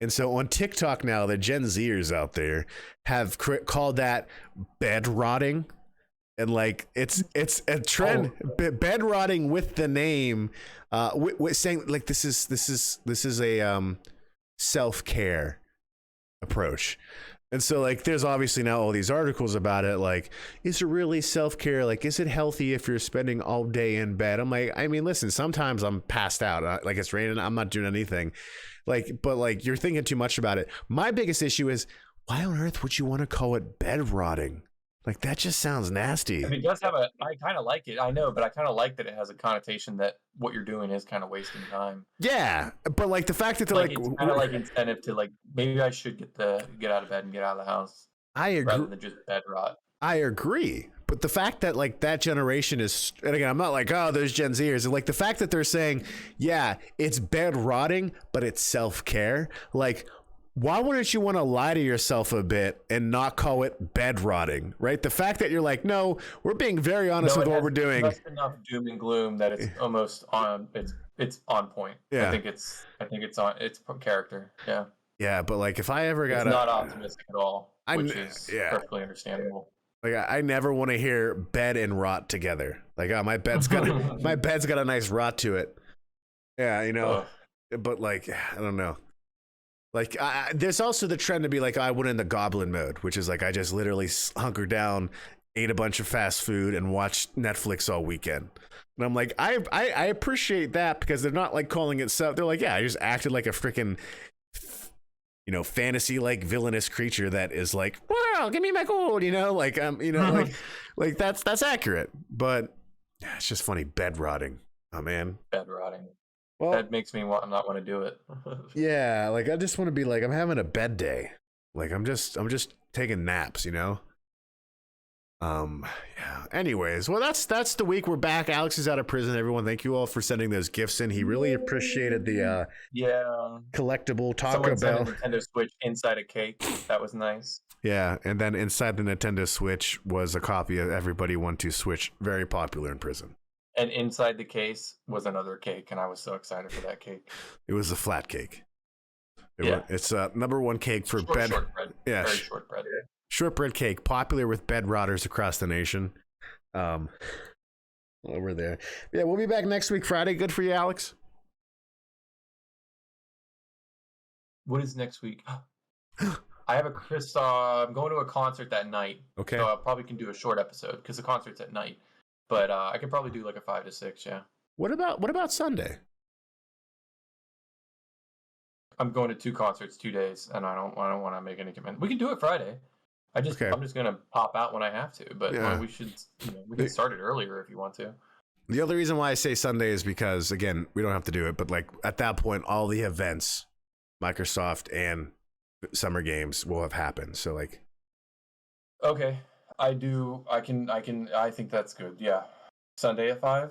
And so on TikTok now, the Gen Zers out there have called that bed rotting. And like it's a trend, bed rotting with the name, saying like this is a self-care approach. And so like there's obviously now all these articles about it, like, is it really self-care? Like, is it healthy if you're spending all day in bed? I'm like, I mean, listen, sometimes I'm passed out, like it's raining, I'm not doing anything, like, but like you're thinking too much about it. My biggest issue is, why on earth would you want to call it bed rotting? Like, that just sounds nasty. I mean, it does have I kind of like it. I know, but I kind of like that it has a connotation that what you're doing is kind of wasting time. Yeah, but like the fact that they're like it's kind of like incentive to like, maybe I should get out of bed and get out of the house. I agree. Rather than just bed rot. I agree. But the fact that like that generation is, and again, I'm not like, oh, those Gen Zers, and like the fact that they're saying, yeah, it's bed rotting, but it's self-care. Like, why wouldn't you want to lie to yourself a bit and not call it bed rotting, right? The fact that you're like, no, we're being very honest with what we're doing. Just enough doom and gloom that it's almost on. It's on point. Yeah. I think it's on. It's character. Yeah. Yeah, but like if I ever got not optimistic at all, which is perfectly understandable. Like I never want to hear bed and rot together. Like, oh, my bed's got a nice rot to it. Yeah, but like I don't know. Like there's also the trend to be like, I went in the goblin mode, which is like I just literally hunkered down, ate a bunch of fast food, and watched Netflix all weekend. And I'm like, I appreciate that because they're not like calling it stuff. They're like, yeah, I just acted like a freaking, fantasy like villainous creature that is like, well, give me my gold, like like that's accurate. But yeah, it's just funny, bed rotting. Oh man. Bed rotting. Well, That makes me not want to do it. yeah, like I just want to be like, I'm having a bed day. Like I'm just taking naps, Yeah. Anyways, well, that's the week. We're back. Alex is out of prison. Everyone, thank you all for sending those gifts in. He really appreciated the collectible Taco Someone Bell. sent a Nintendo Switch inside a cake. That was nice. Yeah, and then inside the Nintendo Switch was a copy of Everybody Want to Switch, very popular in prison. And inside the case was another cake, and I was so excited for that cake. It was a flat cake. Yeah. It's number one cake for bed. Shortbread. Yeah, Very shortbread. shortbread cake, popular with bed rotters across the nation. Over there. Yeah, we'll be back next week, Friday. Good for you, Alex. What is next week? I have I'm going to a concert that night. Okay. So I probably can do a short episode because the concert's at night. But I could probably do like a 5 to 6, yeah. What about Sunday? I'm going to 2 concerts 2 days, and I don't want to make any commitment. We can do it Friday. I'm just gonna pop out when I have to, but we should we can start it earlier if you want to. The other reason why I say Sunday is because, again, we don't have to do it, but like at that point, all the events, Microsoft and Summer Games, will have happened. So like, okay, I think that's good. Yeah, Sunday at 5.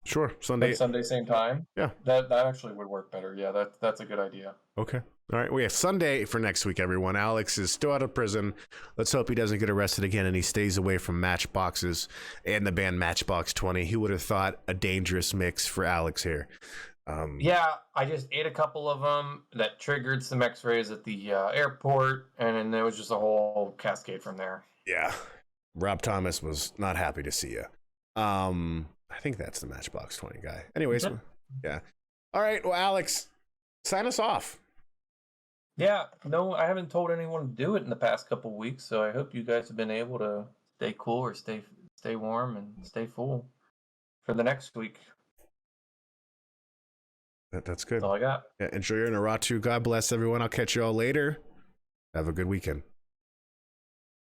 Sure, Sunday. Like Sunday same time. Yeah, that actually would work better. Yeah, that's a good idea. Okay. All right. We have Sunday for next week, everyone. Alex is still out of prison. Let's hope he doesn't get arrested again and he stays away from matchboxes and the band Matchbox 20. Who would have thought a dangerous mix for Alex here? Yeah, I just ate a couple of them that triggered some x-rays at the airport, and then there was just a whole cascade from there. Yeah. Rob Thomas was not happy to see you. I think that's the Matchbox 20 guy. Anyways, yeah. All right. Well, Alex, sign us off. Yeah, no, I haven't told anyone to do it in the past couple of weeks, so I hope you guys have been able to stay cool or stay warm and stay full for the next week. That's good. That's all I got. Yeah, enjoy your Naratu. God bless everyone. I'll catch you all later. Have a good weekend.